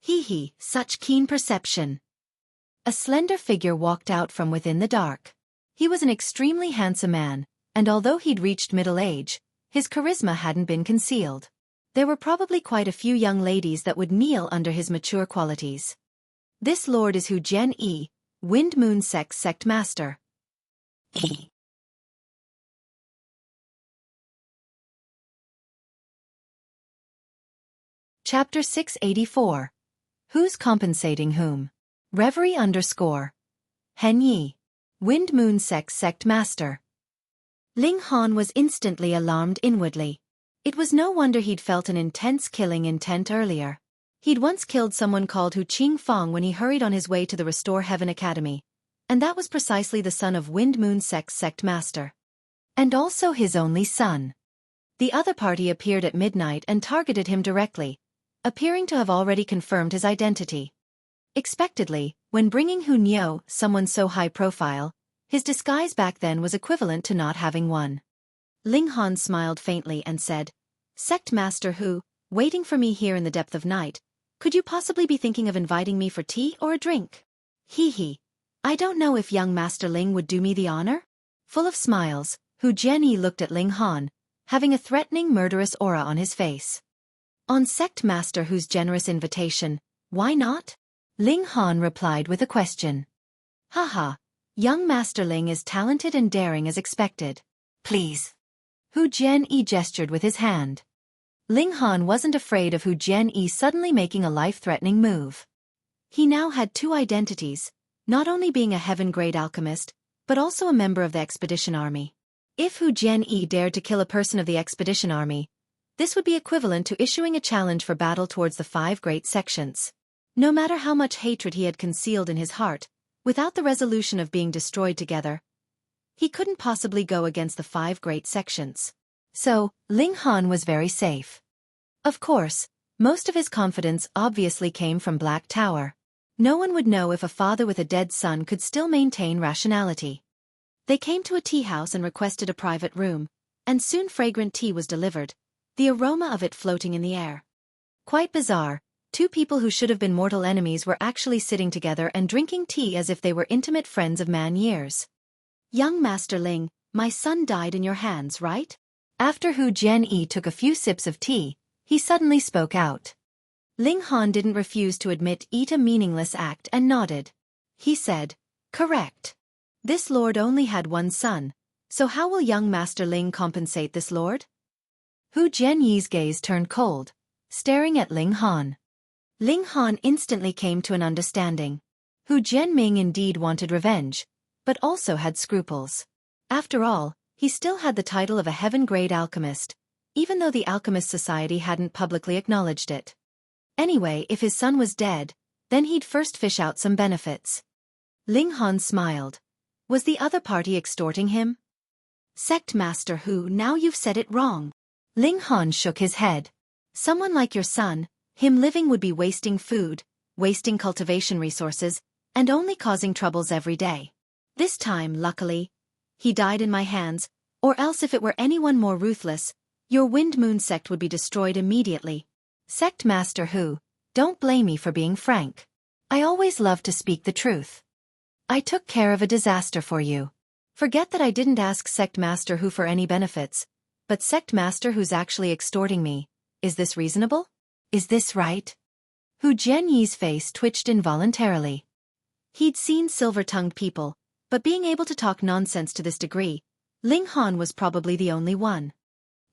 Hee, such keen perception. A slender figure walked out from within the dark. He was an extremely handsome man, and although he'd reached middle age, his charisma hadn't been concealed. There were probably quite a few young ladies that would kneel under his mature qualities. This lord is Hu Jian Yi, Wind Moon Sect Master. Chapter 684. Who's compensating whom? Reverie _ Hen Yi, Wind Moon Sect Master. Ling Han was instantly alarmed inwardly. It was no wonder he'd felt an intense killing intent earlier. He'd once killed someone called Hu Qingfang when he hurried on his way to the Restore Heaven Academy. And that was precisely the son of Wind Moon Sect's sect master. And also his only son. The other party appeared at midnight and targeted him directly, appearing to have already confirmed his identity. Expectedly, when bringing Hu Niu, someone so high profile, his disguise back then was equivalent to not having one. Ling Han smiled faintly and said, "Sect Master Hu, waiting for me here in the depth of night, could you possibly be thinking of inviting me for tea or a drink?" Hee. I don't know if young Master Ling would do me the honor? Full of smiles, Hu Jianyi looked at Ling Han, having a threatening murderous aura on his face. On Sect Master Hu's generous invitation, why not? Ling Han replied with a question. Haha, young Master Ling is talented and daring as expected. Please. Hu Jianyi gestured with his hand. Ling Han wasn't afraid of Hu Jianyi suddenly making a life-threatening move. He now had two identities, not only being a heaven-grade alchemist, but also a member of the expedition army. If Hu Jianyi dared to kill a person of the expedition army, this would be equivalent to issuing a challenge for battle towards the 5 great sections. No matter how much hatred he had concealed in his heart, without the resolution of being destroyed together, he couldn't possibly go against the 5 great sections. So, Ling Han was very safe. Of course, most of his confidence obviously came from Black Tower. No one would know if a father with a dead son could still maintain rationality. They came to a tea house and requested a private room, and soon fragrant tea was delivered, the aroma of it floating in the air. Quite bizarre, two people who should have been mortal enemies were actually sitting together and drinking tea as if they were intimate friends of man years. Young Master Ling, my son died in your hands, right? After Hu Jianyi took a few sips of tea, he suddenly spoke out. Ling Han didn't refuse to admit a meaningless act and nodded. He said, correct. This lord only had one son, so how will young Master Ling compensate this lord? Hu Jianyi's gaze turned cold, staring at Ling Han. Ling Han instantly came to an understanding. Hu Jianming indeed wanted revenge, but also had scruples. After all, he still had the title of a heaven-grade alchemist, even though the Alchemist Society hadn't publicly acknowledged it. Anyway, if his son was dead, then he'd first fish out some benefits. Ling Han smiled. Was the other party extorting him? Sect Master Hu, now you've said it wrong. Ling Han shook his head. Someone like your son, him living would be wasting food, wasting cultivation resources, and only causing troubles every day. This time, luckily, he died in my hands, or else if it were anyone more ruthless, your Wind Moon sect would be destroyed immediately. Sect Master Hu, don't blame me for being frank. I always love to speak the truth. I took care of a disaster for you. Forget that I didn't ask Sect Master Hu for any benefits, but Sect Master Hu's actually extorting me. Is this reasonable? Is this right? Hu Jianyi's face twitched involuntarily. He'd seen silver-tongued people, but being able to talk nonsense to this degree, Ling Han was probably the only one.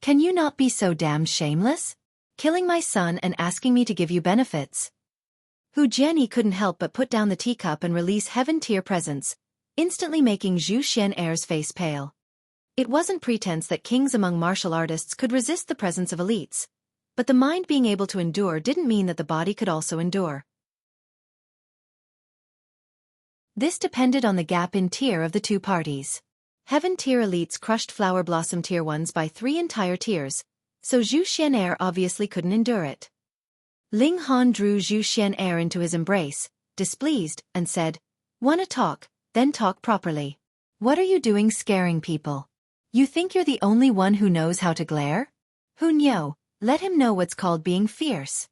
Can you not be so damn shameless? Killing my son and asking me to give you benefits. Hu Jianyi couldn't help but put down the teacup and release heaven-tier presence, instantly making Zhu Xian'er's face pale. It wasn't pretense that kings among martial artists could resist the presence of elites, but the mind being able to endure didn't mean that the body could also endure. This depended on the gap in tier of the two parties. Heaven tier elites crushed Flower Blossom tier ones by 3 entire tiers, so Zhu Xian'er obviously couldn't endure it. Ling Han drew Zhu Xian'er into his embrace, displeased, and said, "Wanna talk, then talk properly. What are you doing scaring people? You think you're the only one who knows how to glare? Hu Niu, let him know what's called being fierce."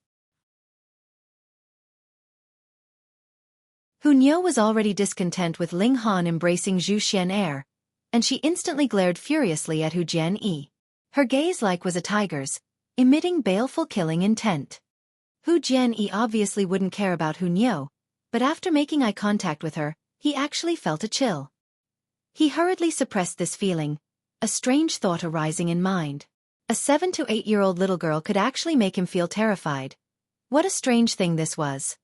Hu Niu was already discontent with Ling Han embracing Zhu Xian'er, and she instantly glared furiously at Hu Jianyi. Her gaze was a tiger's, emitting baleful killing intent. Hu Jianyi obviously wouldn't care about Hu Niu, but after making eye contact with her, he actually felt a chill. He hurriedly suppressed this feeling, a strange thought arising in mind. A 7 to 8-year-old little girl could actually make him feel terrified. What a strange thing this was.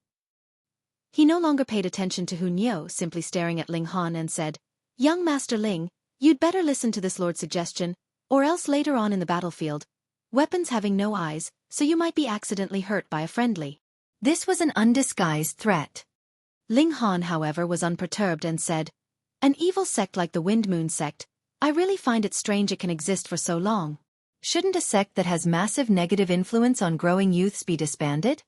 He no longer paid attention to Hu Niu, simply staring at Ling Han and said, "Young Master Ling, you'd better listen to this lord's suggestion, or else later on in the battlefield, weapons having no eyes, so you might be accidentally hurt by a friendly." This was an undisguised threat. Ling Han, however, was unperturbed and said, "An evil sect like the Wind Moon sect, I really find it strange it can exist for so long. Shouldn't a sect that has massive negative influence on growing youths be disbanded?"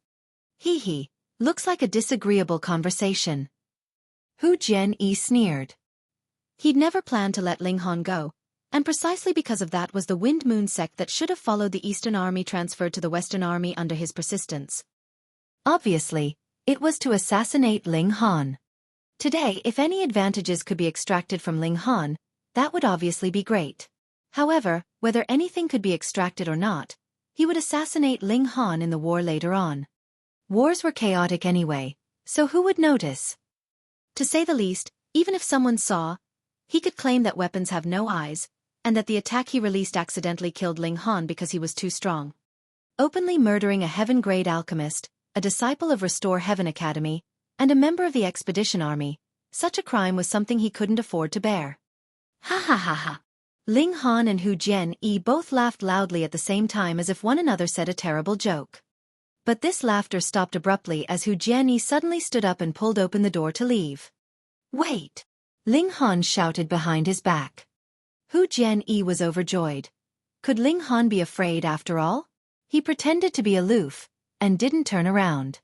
Hee, looks like a disagreeable conversation. Hu Jianyi sneered. He'd never planned to let Ling Han go, and precisely because of that was the Wind Moon sect that should have followed the Eastern Army transferred to the Western Army under his persistence. Obviously, it was to assassinate Ling Han. Today, if any advantages could be extracted from Ling Han, that would obviously be great. However, whether anything could be extracted or not, he would assassinate Ling Han in the war later on. Wars were chaotic anyway, so who would notice? To say the least, even if someone saw, he could claim that weapons have no eyes, and that the attack he released accidentally killed Ling Han because he was too strong. Openly murdering a heaven-grade alchemist, a disciple of Restore Heaven Academy, and a member of the Expedition Army, such a crime was something he couldn't afford to bear. Ha ha ha ha. Ling Han and Hu Jianyi both laughed loudly at the same time as if one another said a terrible joke. But this laughter stopped abruptly as Hu Jianyi suddenly stood up and pulled open the door to leave. "Wait!" Ling Han shouted behind his back. Hu Jianyi was overjoyed. Could Ling Han be afraid after all? He pretended to be aloof, and didn't turn around.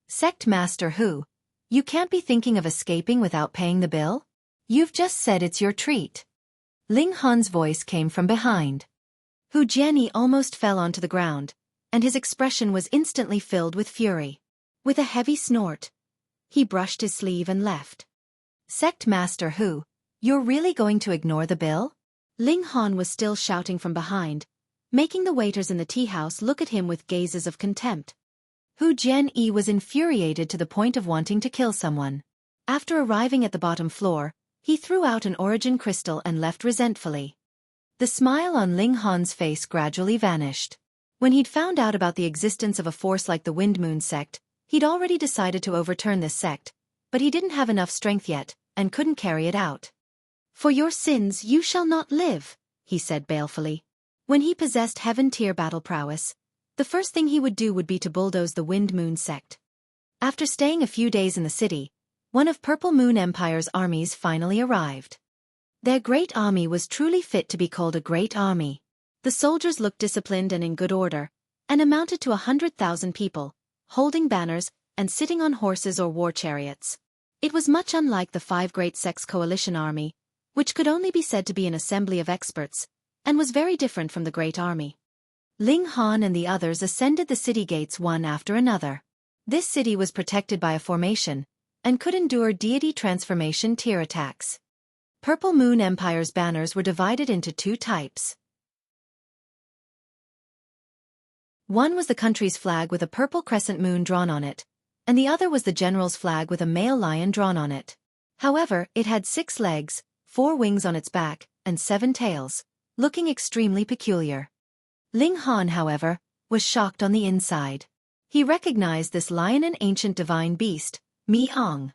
"Sect Master Hu, you can't be thinking of escaping without paying the bill? You've just said it's your treat." Ling Han's voice came from behind. Hu Jianyi almost fell onto the ground, and his expression was instantly filled with fury. With a heavy snort, he brushed his sleeve and left. "Sect Master Hu, you're really going to ignore the bill?" Ling Han was still shouting from behind, making the waiters in the tea house look at him with gazes of contempt. Hu Jianyi was infuriated to the point of wanting to kill someone. After arriving at the bottom floor, he threw out an origin crystal and left resentfully. The smile on Ling Han's face gradually vanished. When he'd found out about the existence of a force like the Wind Moon sect, he'd already decided to overturn this sect, but he didn't have enough strength yet, and couldn't carry it out. "For your sins you shall not live," he said balefully. When he possessed heaven-tier battle prowess, the first thing he would do would be to bulldoze the Wind Moon sect. After staying a few days in the city, one of Purple Moon Empire's armies finally arrived. Their great army was truly fit to be called a great army. The soldiers looked disciplined and in good order, and amounted to 100,000 people, holding banners and sitting on horses or war chariots. It was much unlike the five great sects coalition army, which could only be said to be an assembly of experts, and was very different from the great army. Ling Han and the others ascended the city gates one after another. This city was protected by a formation, and could endure deity transformation tier attacks. Purple Moon Empire's banners were divided into two types. One was the country's flag with a purple crescent moon drawn on it, and the other was the general's flag with a male lion drawn on it. However, it had 6 legs, 4 wings on its back, and 7 tails, looking extremely peculiar. Ling Han, however, was shocked on the inside. He recognized this lion an ancient divine beast, Mi-Ong.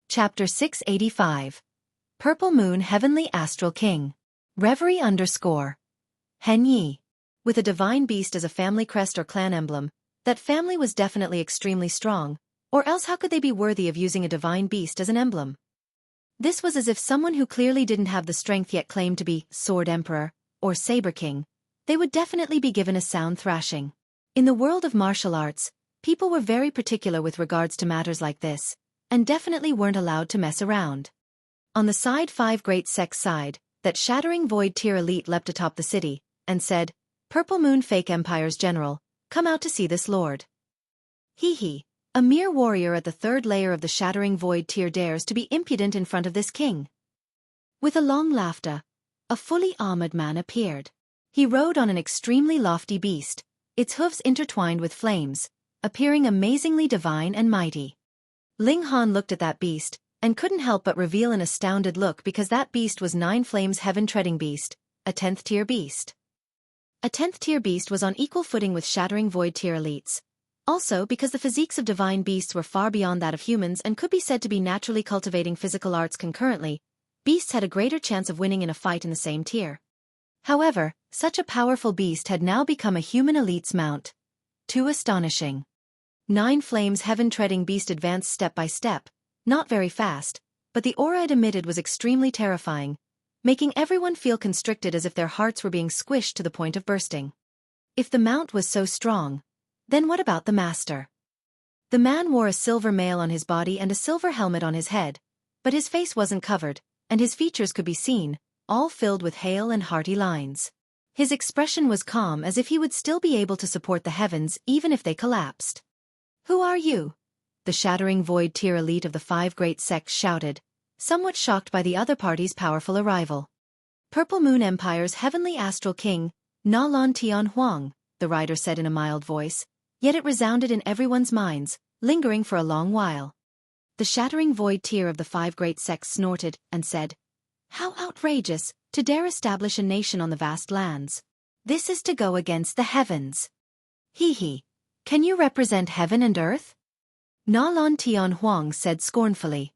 Chapter 685. Purple Moon Heavenly Astral King. Reverie _ Hen Yi. With a divine beast as a family crest or clan emblem, that family was definitely extremely strong, or else how could they be worthy of using a divine beast as an emblem? This was as if someone who clearly didn't have the strength yet claimed to be Sword Emperor, or Saber King. They would definitely be given a sound thrashing. In the world of martial arts, people were very particular with regards to matters like this, and definitely weren't allowed to mess around. On the side 5 great sects side, that shattering void tier elite leapt atop the city, and said, "Purple Moon Fake Empire's general, come out to see this lord." Hee, a mere warrior at the 3rd layer of the shattering void tier dares to be impudent in front of this king. With a long laughter, a fully armored man appeared. He rode on an extremely lofty beast, its hooves intertwined with flames, appearing amazingly divine and mighty. Ling Han looked at that beast, and couldn't help but reveal an astounded look because that beast was 9 Flames Heaven-treading beast, a 10th tier beast. A 10th tier beast was on equal footing with shattering void tier elites. Also because the physiques of divine beasts were far beyond that of humans and could be said to be naturally cultivating physical arts concurrently, beasts had a greater chance of winning in a fight in the same tier. However, such a powerful beast had now become a human elite's mount. Too astonishing. 9 flames heaven-treading beast advanced step by step, not very fast, but the aura it emitted was extremely terrifying, making everyone feel constricted as if their hearts were being squished to the point of bursting. If the mount was so strong, then what about the master? The man wore a silver mail on his body and a silver helmet on his head, but his face wasn't covered, and his features could be seen, all filled with hale and hearty lines. His expression was calm, as if he would still be able to support the heavens even if they collapsed. "Who are you?" the shattering void tier elite of the 5 great sects shouted, somewhat shocked by the other party's powerful arrival. "Purple Moon Empire's heavenly astral king, Na Lan Tian Huang," the rider said in a mild voice, yet it resounded in everyone's minds, lingering for a long while. The shattering void tier of the 5 great sects snorted and said, "How outrageous, to dare establish a nation on the vast lands. This is to go against the heavens. He. Can you represent heaven and earth?" Na Lan Tian Huang said scornfully.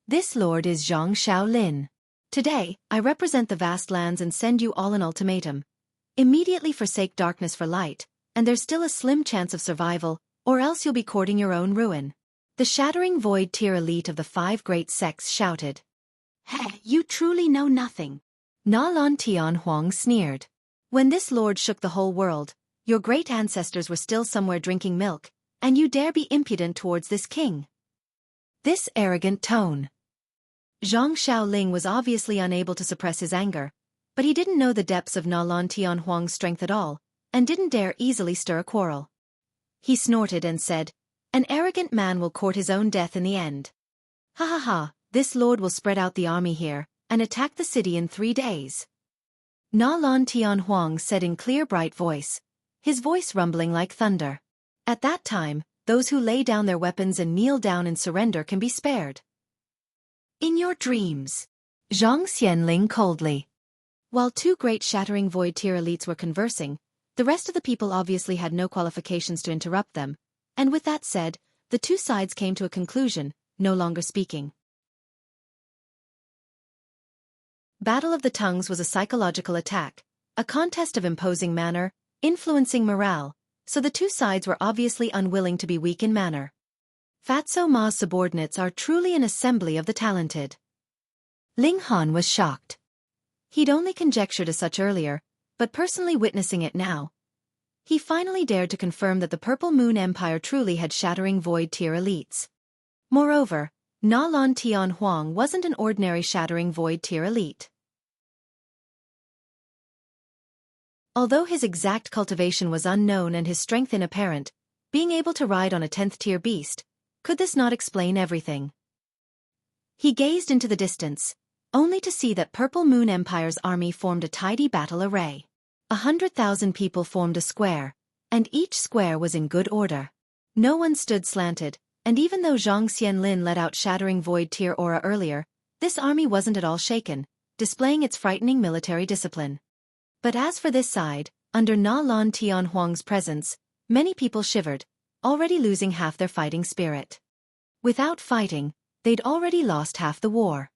"This lord is Zhang Xiaolin. Today, I represent the vast lands and send you all an ultimatum. Immediately forsake darkness for light, and there's still a slim chance of survival, or else you'll be courting your own ruin." The shattering void tier elite of the 5 great sects shouted. "Heh, you truly know nothing." Na Lan Tian Huang sneered. "When this lord shook the whole world, your great ancestors were still somewhere drinking milk, and you dare be impudent towards this king?" This arrogant tone. Zhang Xiaoling was obviously unable to suppress his anger, but he didn't know the depths of Na Lan Tian Huang's strength at all, and didn't dare easily stir a quarrel. He snorted and said, "An arrogant man will court his own death in the end. Ha ha ha, this lord will spread out the army here, and attack the city in 3 days." Na Lan Tian Huang said in clear bright voice, his voice rumbling like thunder. "At that time, those who lay down their weapons and kneel down in surrender can be spared." "In your dreams," Zhang Xianling coldly. While 2 great shattering void tier elites were conversing, the rest of the people obviously had no qualifications to interrupt them, and with that said, the 2 sides came to a conclusion, no longer speaking. Battle of the Tongues was a psychological attack, a contest of imposing manner, influencing morale, so the 2 sides were obviously unwilling to be weak in manner. Fatso Ma's subordinates are truly an assembly of the talented. Ling Han was shocked. He'd only conjectured as such earlier, but personally witnessing it now, he finally dared to confirm that the Purple Moon Empire truly had shattering void tier elites. Moreover, Na Lan Tian Huang wasn't an ordinary shattering void tier elite. Although his exact cultivation was unknown and his strength inapparent, being able to ride on a 10th tier beast, could this not explain everything? He gazed into the distance, only to see that Purple Moon Empire's army formed a tidy battle array. 100,000 people formed a square, and each square was in good order. No one stood slanted, and even though Zhang Xianlin let out shattering void tier aura earlier, this army wasn't at all shaken, displaying its frightening military discipline. But as for this side, under Na Lan Tian Huang's presence, many people shivered, already losing half their fighting spirit. Without fighting, they'd already lost half the war.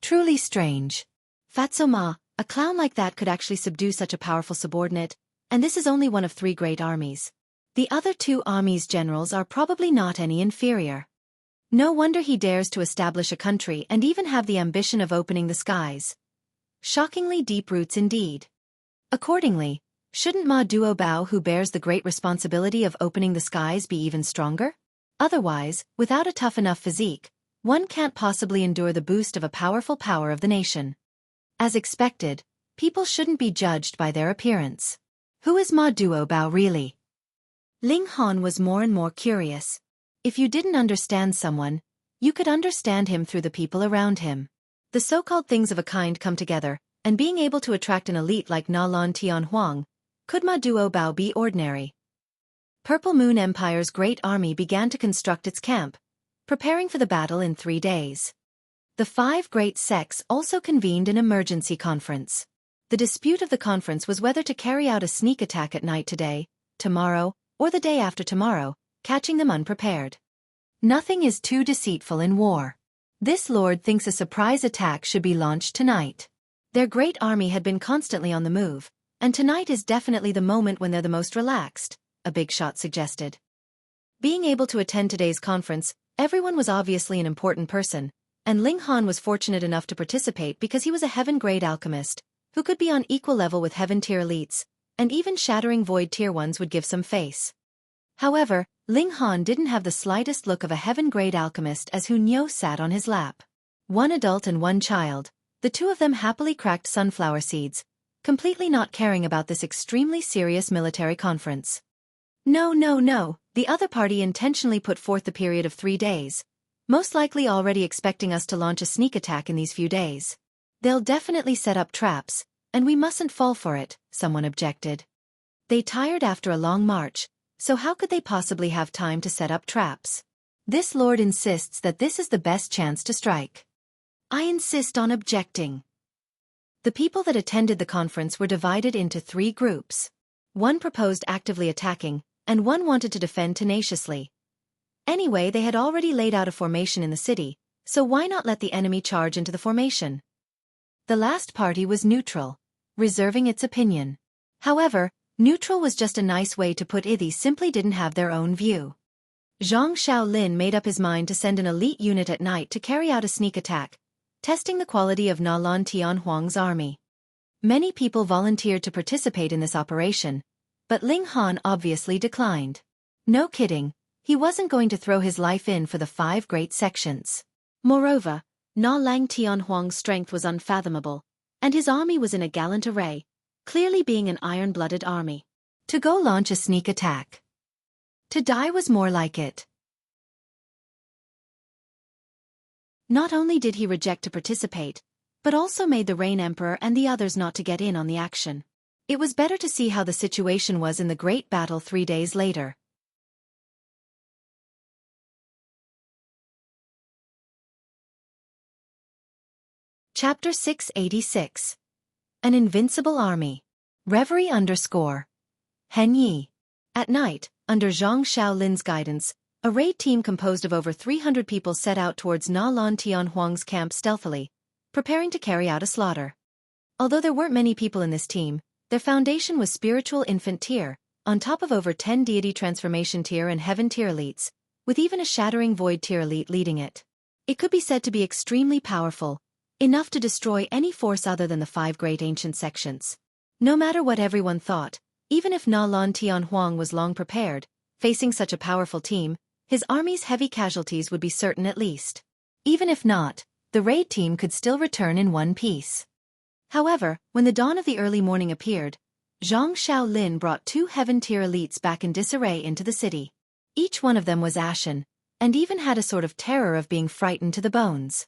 Truly strange. Fatso Ma, a clown like that could actually subdue such a powerful subordinate, and this is only one of 3 great armies. The other 2 armies' generals are probably not any inferior. No wonder he dares to establish a country and even have the ambition of opening the skies. Shockingly deep roots indeed. Accordingly, shouldn't Ma Duobao, who bears the great responsibility of opening the skies, be even stronger? Otherwise, without a tough enough physique, one can't possibly endure the boost of a powerful power of the nation. As expected, people shouldn't be judged by their appearance. Who is Ma Duobao really? Ling Han was more and more curious. If you didn't understand someone, you could understand him through the people around him. The so-called things of a kind come together, and being able to attract an elite like Na Lan Tian Huang, could Ma Duobao be ordinary? Purple Moon Empire's great army began to construct its camp, preparing for the battle in 3 days. The 5 great sects also convened an emergency conference. The dispute of the conference was whether to carry out a sneak attack at night today, tomorrow, or the day after tomorrow, catching them unprepared. Nothing is too deceitful in war. This lord thinks a surprise attack should be launched tonight. Their great army had been constantly on the move, and tonight is definitely the moment when they're the most relaxed, a big shot suggested. Being able to attend today's conference, everyone was obviously an important person, and Ling Han was fortunate enough to participate because he was a heaven-grade alchemist, who could be on equal level with heaven-tier elites, and even shattering void tier ones would give some face. However, Ling Han didn't have the slightest look of a heaven-grade alchemist as Hu Niu sat on his lap. One adult and one child, the two of them happily cracked sunflower seeds, completely not caring about this extremely serious military conference. No, the other party intentionally put forth the period of 3 days, most likely already expecting us to launch a sneak attack in these few days. They'll definitely set up traps, and we mustn't fall for it, someone objected. They tired after a long march, so how could they possibly have time to set up traps? This lord insists that this is the best chance to strike. I insist on objecting. The people that attended the conference were divided into 3 groups. One proposed actively attacking, and one wanted to defend tenaciously. Anyway, they had already laid out a formation in the city, so why not let the enemy charge into the formation? The last party was neutral, reserving its opinion. However, neutral was just a nice way to put they simply didn't have their own view. Zhang Xiaolin made up his mind to send an elite unit at night to carry out a sneak attack, testing the quality of Na Lan Tianhuang's army. Many people volunteered to participate in this operation, but Ling Han obviously declined. No kidding, he wasn't going to throw his life in for the 5 great sections. Moreover, Na Lang Tianhuang's strength was unfathomable, and his army was in a gallant array, clearly being an iron-blooded army. To go launch a sneak attack. To die was more like it. Not only did he reject to participate, but also made the Rain Emperor and the others not to get in on the action. It was better to see how the situation was in the great battle 3 days later. Chapter 686. An Invincible Army. Reverie _ Henyi. At night, under Zhang Xiaolin's guidance, a raid team composed of over 300 people set out towards Na Lan Tianhuang's camp stealthily, preparing to carry out a slaughter. Although there weren't many people in this team, their foundation was spiritual infant tier, on top of over 10 deity transformation tier and heaven tier elites, with even a shattering void tier elite leading it. It could be said to be extremely powerful, enough to destroy any force other than the 5 great ancient sections. No matter what everyone thought, even if Na Lan Tianhuang was long prepared, facing such a powerful team, his army's heavy casualties would be certain at least. Even if not, the raid team could still return in one piece. However, when the dawn of the early morning appeared, Zhang Xiaolin brought 2 heaven-tier elites back in disarray into the city. Each one of them was ashen, and even had a sort of terror of being frightened to the bones.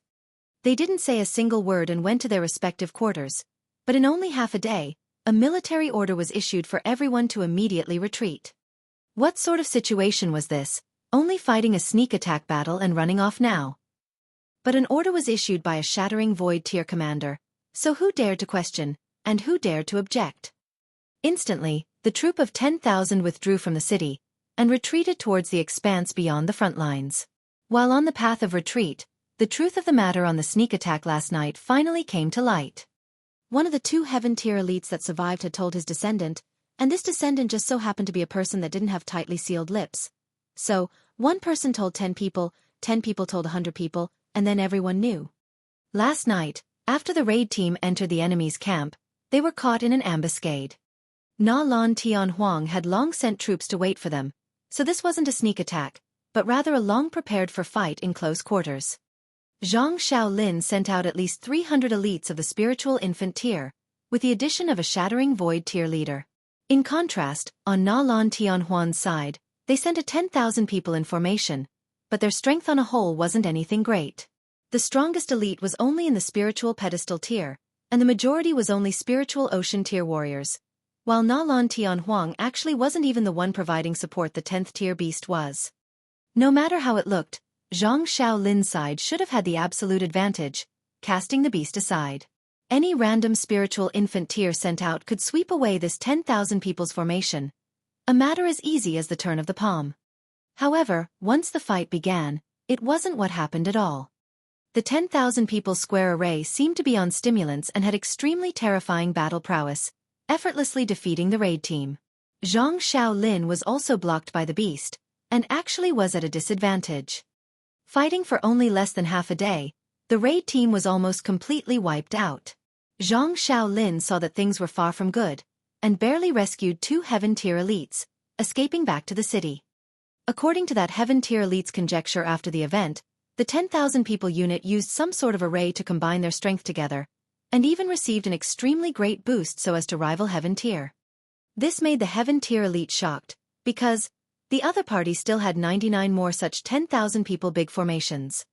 They didn't say a single word and went to their respective quarters, but in only half a day, a military order was issued for everyone to immediately retreat. What sort of situation was this, only fighting a sneak attack battle and running off now? But an order was issued by a shattering void tier commander, so who dared to question, and who dared to object? Instantly, the troop of 10,000 withdrew from the city, and retreated towards the expanse beyond the front lines. While on the path of retreat, the truth of the matter on the sneak attack last night finally came to light. One of the 2 heaven-tier elites that survived had told his descendant, and this descendant just so happened to be a person that didn't have tightly sealed lips. So, one person told 10 people told 100 people, and then everyone knew. Last night, after the raid team entered the enemy's camp, they were caught in an ambuscade. Na Lan Tianhuang had long sent troops to wait for them, so this wasn't a sneak attack, but rather a long-prepared-for fight in close quarters. Zhang Xiaolin sent out at least 300 elites of the spiritual infant tier, with the addition of a shattering void tier leader. In contrast, on Na Lan Tianhuan's side, they sent a 10,000 people in formation, but their strength on a whole wasn't anything great. The strongest elite was only in the spiritual pedestal tier, and the majority was only spiritual ocean tier warriors, while Na Lan Tianhuang actually wasn't even the one providing support the 10th tier beast was. No matter how it looked, Zhang Xiaolin's side should have had the absolute advantage, casting the beast aside. Any random spiritual infant tier sent out could sweep away this 10,000 people's formation, a matter as easy as the turn of the palm. However, once the fight began, it wasn't what happened at all. The 10,000 people square array seemed to be on stimulants and had extremely terrifying battle prowess, effortlessly defeating the raid team. Zhang Xiaolin was also blocked by the beast, and actually was at a disadvantage. Fighting for only less than half a day, the raid team was almost completely wiped out. Zhang Xiaolin saw that things were far from good, and barely rescued 2 heaven-tier elites, escaping back to the city. According to that heaven-tier elite's conjecture after the event, the 10,000 people unit used some sort of array to combine their strength together, and even received an extremely great boost so as to rival heaven tier. This made the heaven tier elite shocked, because the other party still had 99 more such 10,000 people big formations.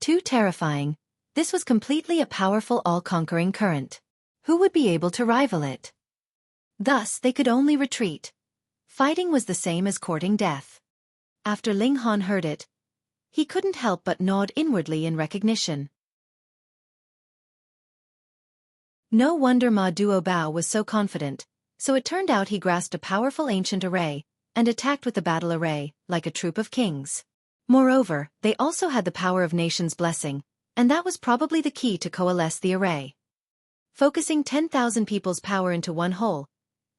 Too terrifying, this was completely a powerful all-conquering current. Who would be able to rival it? Thus they could only retreat. Fighting was the same as courting death. After Ling Han heard it, he couldn't help but nod inwardly in recognition. No wonder Ma Duobao was so confident, so it turned out he grasped a powerful ancient array, and attacked with the battle array, like a troop of kings. Moreover, they also had the power of nation's blessing, and that was probably the key to coalesce the array. Focusing 10,000 people's power into one whole,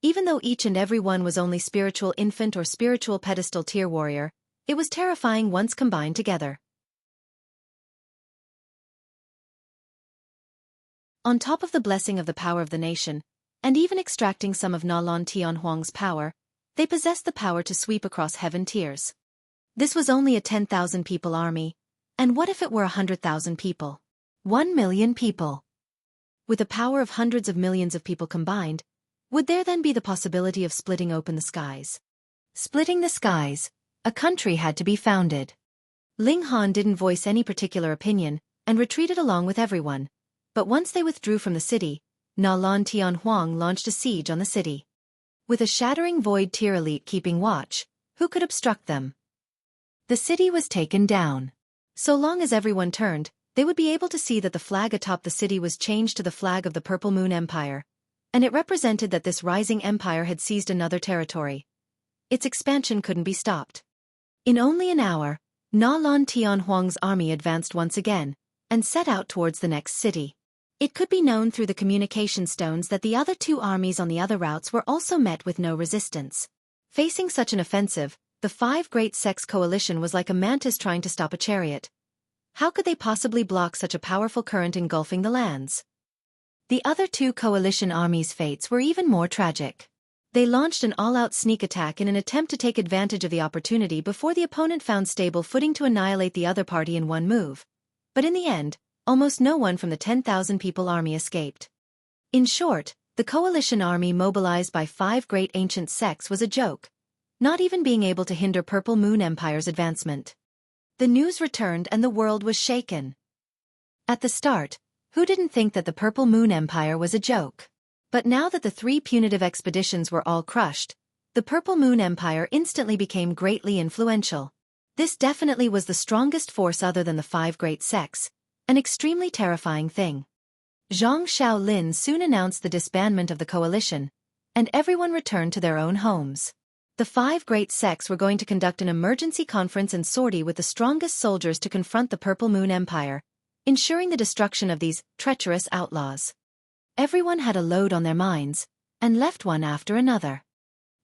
even though each and every one was only spiritual infant or spiritual pedestal tier warrior, it was terrifying once combined together. On top of the blessing of the power of the nation, and even extracting some of Nalon Tianhuang's power, they possessed the power to sweep across heaven tiers. This was only a 10,000 people army, and what if it were 100,000 people? 1 million people. With the power of hundreds of millions of people combined, would there then be the possibility of splitting open the skies? Splitting the skies, a country had to be founded. Ling Han didn't voice any particular opinion, and retreated along with everyone, but once they withdrew from the city, Nalon Tianhuang launched a siege on the city. With a shattering void tier elite keeping watch, who could obstruct them? The city was taken down. So long as everyone turned, they would be able to see that the flag atop the city was changed to the flag of the Purple Moon Empire, and it represented that this rising empire had seized another territory. Its expansion couldn't be stopped. In only an hour, Nalon Tianhuang's army advanced once again, and set out towards the next city. It could be known through the communication stones that the other 2 armies on the other routes were also met with no resistance. Facing such an offensive, the 5 Great Sects coalition was like a mantis trying to stop a chariot. How could they possibly block such a powerful current engulfing the lands? The other 2 coalition armies' fates were even more tragic. They launched an all-out sneak attack in an attempt to take advantage of the opportunity before the opponent found stable footing to annihilate the other party in one move. But in the end, almost no one from the 10,000 people army escaped. In short, the coalition army mobilized by 5 great ancient sects was a joke, not even being able to hinder Purple Moon Empire's advancement. The news returned and the world was shaken. At the start, who didn't think that the Purple Moon Empire was a joke? But now that the 3 punitive expeditions were all crushed, the Purple Moon Empire instantly became greatly influential. This definitely was the strongest force other than the 5 great sects, an extremely terrifying thing. Zhang Xiaolin soon announced the disbandment of the coalition, and everyone returned to their own homes. The 5 great sects were going to conduct an emergency conference and sortie with the strongest soldiers to confront the Purple Moon Empire, ensuring the destruction of these treacherous outlaws. Everyone had a load on their minds, and left one after another.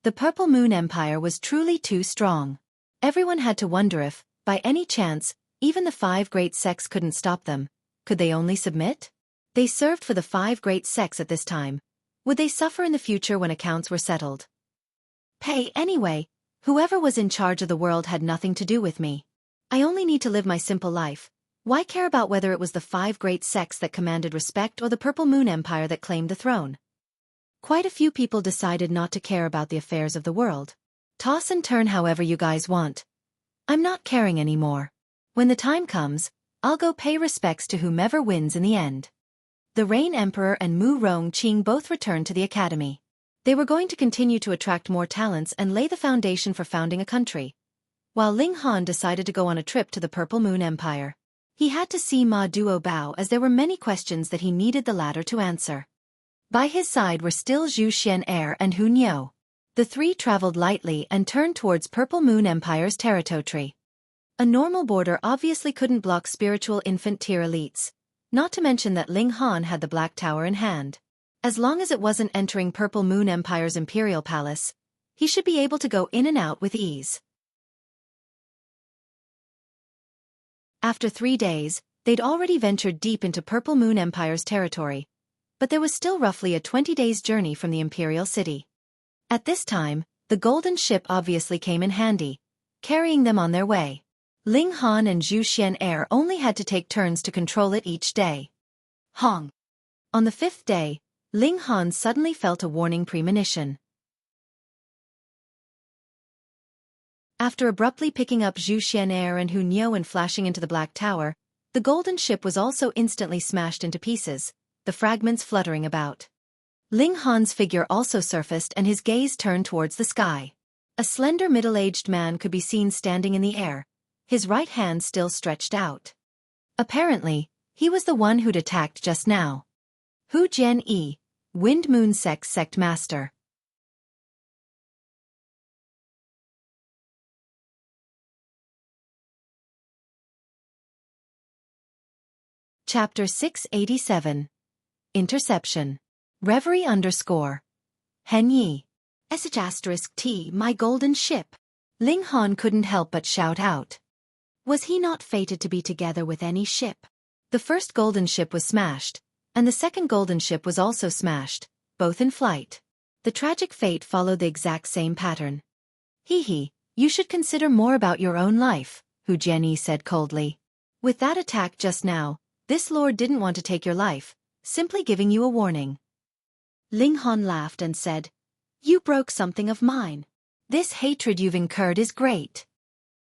The Purple Moon Empire was truly too strong. Everyone had to wonder if, by any chance, even the 5 great sects couldn't stop them. Could they only submit? They served for the 5 great sects at this time. Would they suffer in the future when accounts were settled? Pay anyway, whoever was in charge of the world had nothing to do with me. I only need to live my simple life. Why care about whether it was the 5 great sects that commanded respect or the Purple Moon Empire that claimed the throne? Quite a few people decided not to care about the affairs of the world. Toss and turn however you guys want. I'm not caring anymore. When the time comes, I'll go pay respects to whomever wins in the end. The Rain Emperor and Mu Rongqing both returned to the academy. They were going to continue to attract more talents and lay the foundation for founding a country. While Ling Han decided to go on a trip to the Purple Moon Empire. He had to see Ma Duobao as there were many questions that he needed the latter to answer. By his side were still Zhu Xian'er and Hu Niu. The 3 traveled lightly and turned towards Purple Moon Empire's territory. A normal border obviously couldn't block spiritual infant tier elites, not to mention that Ling Han had the Black Tower in hand. As long as it wasn't entering Purple Moon Empire's Imperial Palace, he should be able to go in and out with ease. After 3 days, they'd already ventured deep into Purple Moon Empire's territory, but there was still roughly a 20 days journey from the Imperial City. At this time, the golden ship obviously came in handy, carrying them on their way. Ling Han and Zhu Xian'er only had to take turns to control it each day. Hong. On the 5th day, Ling Han suddenly felt a warning premonition. After abruptly picking up Zhu Xian'er and Hu Niu and flashing into the Black Tower, the golden ship was also instantly smashed into pieces, the fragments fluttering about. Ling Han's figure also surfaced and his gaze turned towards the sky. A slender middle-aged man could be seen standing in the air, his right hand still stretched out. Apparently, he was the one who'd attacked just now. Hu Jian-yi, Wind Moon Sect Master. Chapter 687. Interception. Reverie _ Henyi. *T, my golden ship. Ling Han couldn't help but shout out. Was he not fated to be together with any ship? The first golden ship was smashed, and the second golden ship was also smashed, both in flight. The tragic fate followed the exact same pattern. Hee, you should consider more about your own life, Hu Jianyi said coldly. With that attack just now, this lord didn't want to take your life, simply giving you a warning. Ling Han laughed and said, You broke something of mine. This hatred you've incurred is great.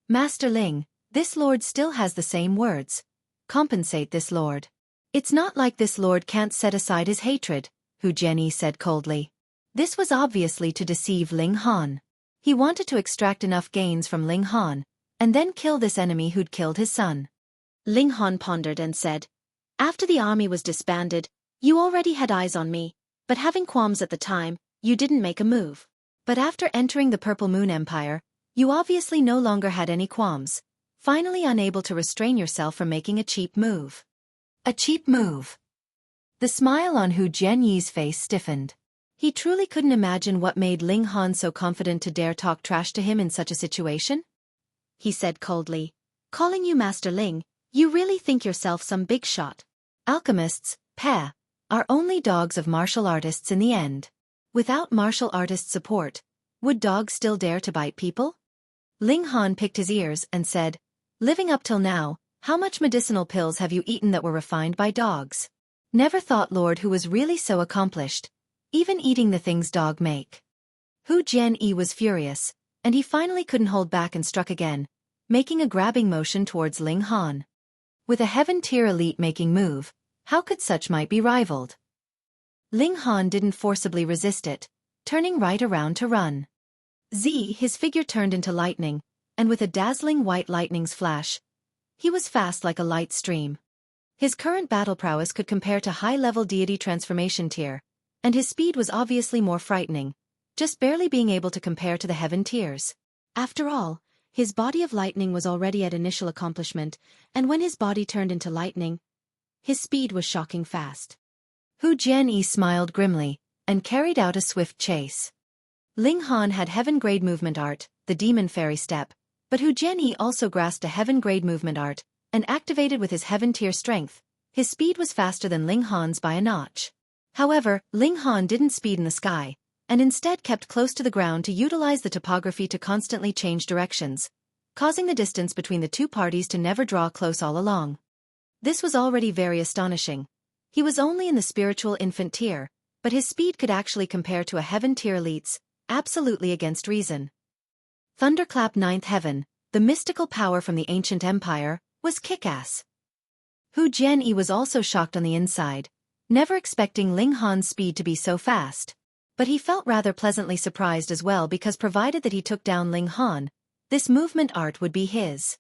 Master Ling, this lord still has the same words. Compensate this lord. It's not like this lord can't set aside his hatred, Hu Jianyi said coldly. This was obviously to deceive Ling Han. He wanted to extract enough gains from Ling Han, and then kill this enemy who'd killed his son. Ling Han pondered and said, After the army was disbanded, you already had eyes on me, but having qualms at the time, you didn't make a move. But after entering the Purple Moon Empire, you obviously no longer had any qualms, finally unable to restrain yourself from making a cheap move. A cheap move. The smile on Hu Jianyi's face stiffened. He truly couldn't imagine what made Ling Han so confident to dare talk trash to him in such a situation. He said coldly, Calling you Master Ling, you really think yourself some big shot. Alchemists, are only dogs of martial artists in the end. Without martial artist support, would dogs still dare to bite people? Ling Han picked his ears and said, Living up till now, how much medicinal pills have you eaten that were refined by dogs? Never thought Lord who was really so accomplished, even eating the things dog make. Hu Jianyi was furious, and he finally couldn't hold back and struck again, making a grabbing motion towards Ling Han. With a heaven-tier elite making move, how could such might be rivaled? Ling Han didn't forcibly resist it, turning right around to run. His figure turned into lightning, and with a dazzling white lightning's flash, he was fast like a light stream. His current battle prowess could compare to high-level deity transformation tier, and his speed was obviously more frightening, just barely being able to compare to the heaven tiers. After all, his body of lightning was already at initial accomplishment, and when his body turned into lightning, his speed was shocking fast. Hu Jianyi smiled grimly, and carried out a swift chase. Ling Han had heaven-grade movement art, the demon fairy step, but Hu Jianyi also grasped a heaven-grade movement art, and activated with his heaven-tier strength. His speed was faster than Ling Han's by a notch. However, Ling Han didn't speed in the sky, and instead kept close to the ground to utilize the topography to constantly change directions, causing the distance between the two parties to never draw close all along. This was already very astonishing. He was only in the spiritual infant tier, but his speed could actually compare to a heaven tier elite's, absolutely against reason. Thunderclap 9th Heaven, the mystical power from the ancient empire, was kick-ass. Hu Jianyi was also shocked on the inside, never expecting Ling Han's speed to be so fast. But he felt rather pleasantly surprised as well because provided that he took down Ling Han, this movement art would be his.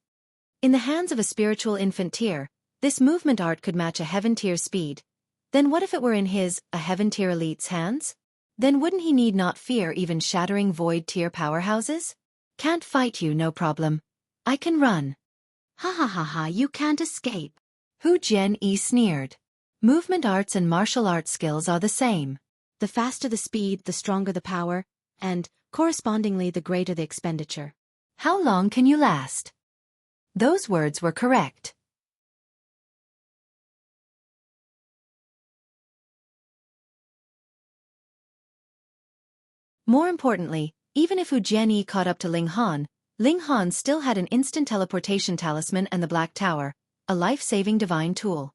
In the hands of a spiritual infant tier, this movement art could match a heaven tier speed. Then what if it were in his, a heaven tier elite's hands? Then wouldn't he need not fear even shattering void tier powerhouses? Can't fight you, no problem. I can run. Ha ha ha ha, you can't escape. Hu Jianyi sneered. Movement arts and martial arts skills are the same. The faster the speed, the stronger the power, and, correspondingly, the greater the expenditure. How long can you last? Those words were correct. More importantly, even if Hu Jianyi caught up to Ling Han still had an instant teleportation talisman and the Black Tower, a life-saving divine tool.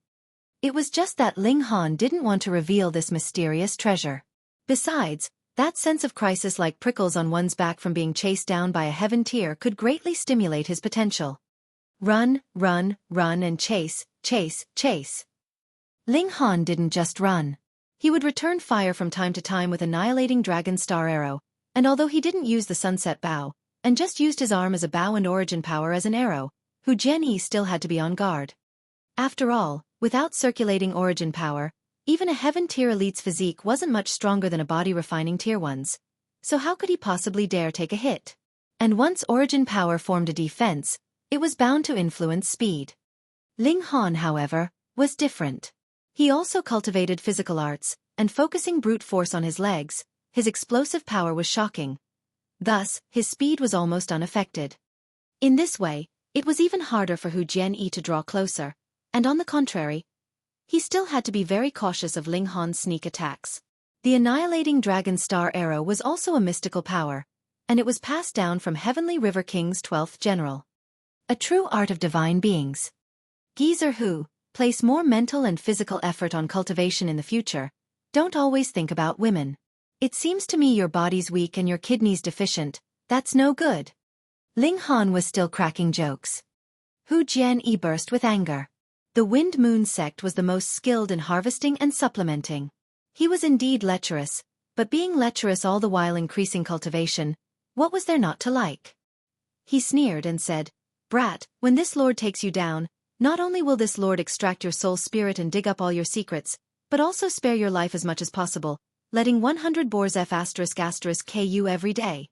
It was just that Ling Han didn't want to reveal this mysterious treasure. Besides, that sense of crisis like prickles on one's back from being chased down by a heaven tier could greatly stimulate his potential. Run, run, run and chase, chase, chase. Ling Han didn't just run. He would return fire from time to time with annihilating dragon star arrow, and although he didn't use the sunset bow, and just used his arm as a bow and origin power as an arrow, Hu Jianyi still had to be on guard. After all, without circulating origin power, even a heaven tier elite's physique wasn't much stronger than a body refining tier one's. So how could he possibly dare take a hit? And once origin power formed a defense, it was bound to influence speed. Ling Han, however, was different. He also cultivated physical arts, and focusing brute force on his legs, his explosive power was shocking. Thus, his speed was almost unaffected. In this way, it was even harder for Hu Jianyi to draw closer, and on the contrary, he still had to be very cautious of Ling Han's sneak attacks. The annihilating dragon star arrow was also a mystical power, and it was passed down from Heavenly River King's 12th general. A true art of divine beings. Geezer who place more mental and physical effort on cultivation in the future, don't always think about women. It seems to me your body's weak and your kidneys deficient, that's no good. Ling Han was still cracking jokes. Hu Jianyi burst with anger. The Wind Moon sect was the most skilled in harvesting and supplementing. He was indeed lecherous, but being lecherous all the while increasing cultivation, what was there not to like? He sneered and said, "Brat, when this lord takes you down, not only will this lord extract your soul spirit and dig up all your secrets, but also spare your life as much as possible, letting 100 boars F***ku every day."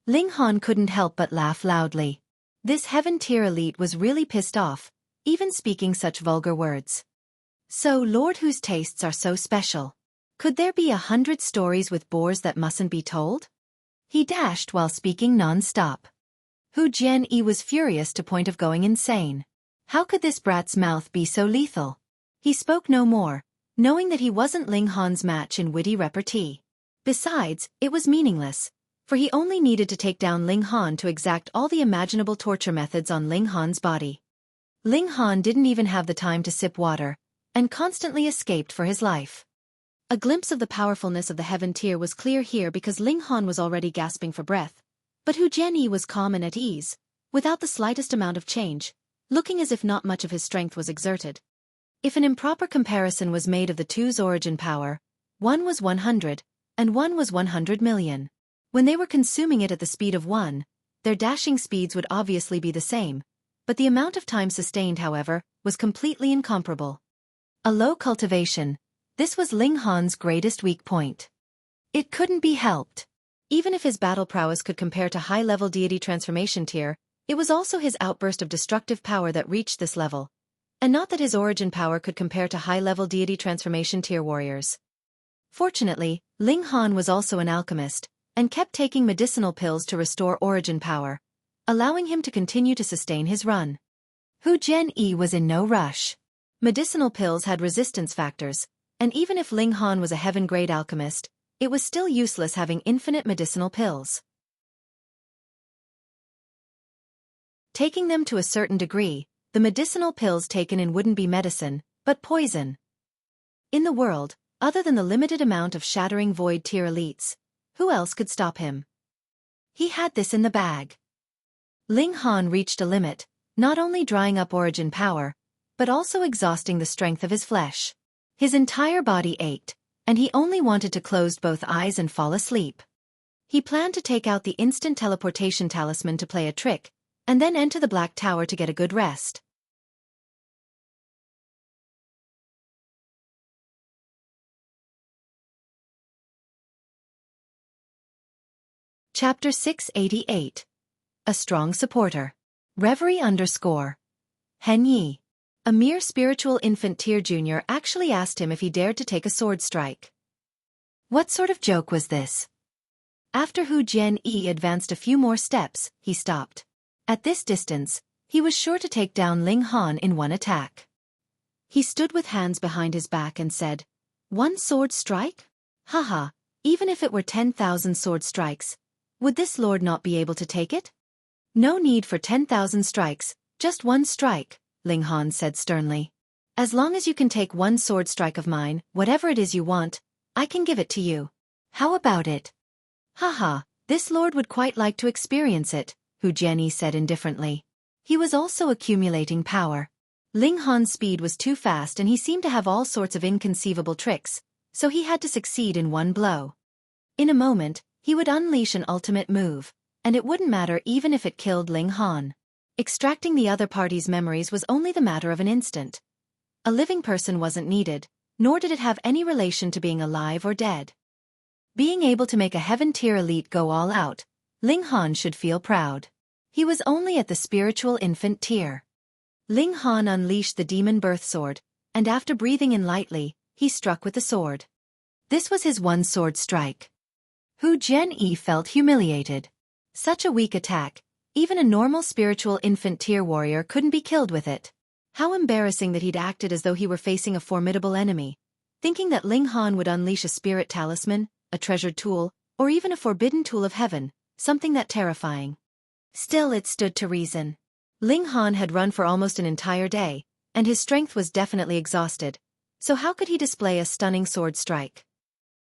Ling Han couldn't help but laugh loudly. This heaven tier elite was really pissed off, even speaking such vulgar words. So Lord whose tastes are so special. Could there be 100 stories with boars that mustn't be told? He dashed while speaking non-stop. Hu Jianyi was furious to point of going insane. How could this brat's mouth be so lethal? He spoke no more, knowing that he wasn't Ling Han's match in witty repartee. Besides, it was meaningless, for he only needed to take down Ling Han to exact all the imaginable torture methods on Ling Han's body. Ling Han didn't even have the time to sip water, and constantly escaped for his life. A glimpse of the powerfulness of the heaven tier was clear here because Ling Han was already gasping for breath, but Hu Jianyi was calm and at ease, without the slightest amount of change, looking as if not much of his strength was exerted. If an improper comparison was made of the two's origin power, one was 100, and one was 100 million. When they were consuming it at the speed of one, their dashing speeds would obviously be the same, but the amount of time sustained, however, was completely incomparable. A low cultivation, this was Ling Han's greatest weak point. It couldn't be helped. Even if his battle prowess could compare to high-level deity transformation tier, it was also his outburst of destructive power that reached this level, and not that his origin power could compare to high-level deity transformation tier warriors. Fortunately, Ling Han was also an alchemist, and kept taking medicinal pills to restore origin power, allowing him to continue to sustain his run. Hu Jianyi was in no rush. Medicinal pills had resistance factors, and even if Ling Han was a heaven-grade alchemist, it was still useless having infinite medicinal pills. Taking them to a certain degree, the medicinal pills taken in wouldn't be medicine, but poison. In the world, other than the limited amount of shattering void tier elites, who else could stop him? He had this in the bag. Ling Han reached a limit, not only drying up origin power, but also exhausting the strength of his flesh. His entire body ached, and he only wanted to close both eyes and fall asleep. He planned to take out the instant teleportation talisman to play a trick, and then enter the Black Tower to get a good rest. Chapter 688. A Strong Supporter. Reverie _ Henyi, a mere spiritual infant tier junior, actually asked him if he dared to take a sword strike. What sort of joke was this? After Hu Jianyi advanced a few more steps, he stopped. At this distance, he was sure to take down Ling Han in one attack. He stood with hands behind his back and said, "One sword strike? Haha, even if it were 10,000 sword strikes, would this lord not be able to take it?" "No need for 10,000 strikes, just one strike," Ling Han said sternly. "As long as you can take one sword strike of mine, whatever it is you want, I can give it to you. How about it?" "Haha, this lord would quite like to experience it," Hu Jianyi said indifferently. He was also accumulating power. Ling Han's speed was too fast and he seemed to have all sorts of inconceivable tricks, so he had to succeed in one blow. In a moment, he would unleash an ultimate move, and it wouldn't matter even if it killed Ling Han. Extracting the other party's memories was only the matter of an instant. A living person wasn't needed, nor did it have any relation to being alive or dead. Being able to make a heaven-tier elite go all out, Ling Han should feel proud. He was only at the spiritual infant tier. Ling Han unleashed the demon birth sword, and after breathing in lightly, he struck with the sword. This was his one sword strike. Hu Jianyi felt humiliated. Such a weak attack, even a normal spiritual infant tier warrior couldn't be killed with it. How embarrassing that he'd acted as though he were facing a formidable enemy, thinking that Ling Han would unleash a spirit talisman, a treasured tool, or even a forbidden tool of heaven, something that terrifying. Still, it stood to reason. Ling Han had run for almost an entire day, and his strength was definitely exhausted, so how could he display a stunning sword strike?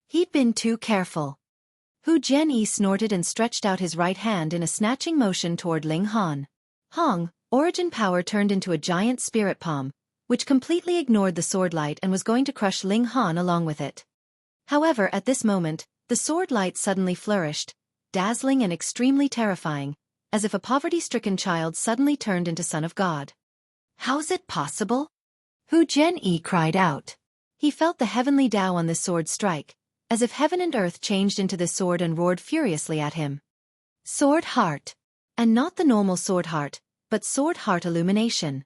He'd been too careful. Hu Jianyi snorted and stretched out his right hand in a snatching motion toward Ling Han. Hong, origin power turned into a giant spirit palm, which completely ignored the sword light and was going to crush Ling Han along with it. However, at this moment, the sword light suddenly flourished, dazzling and extremely terrifying, as if a poverty-stricken child suddenly turned into son of God. "How's it possible?" Hu Jianyi cried out. He felt the heavenly Tao on this sword strike, as if heaven and earth changed into this sword and roared furiously at him. Sword heart. And not the normal sword heart, but sword heart illumination.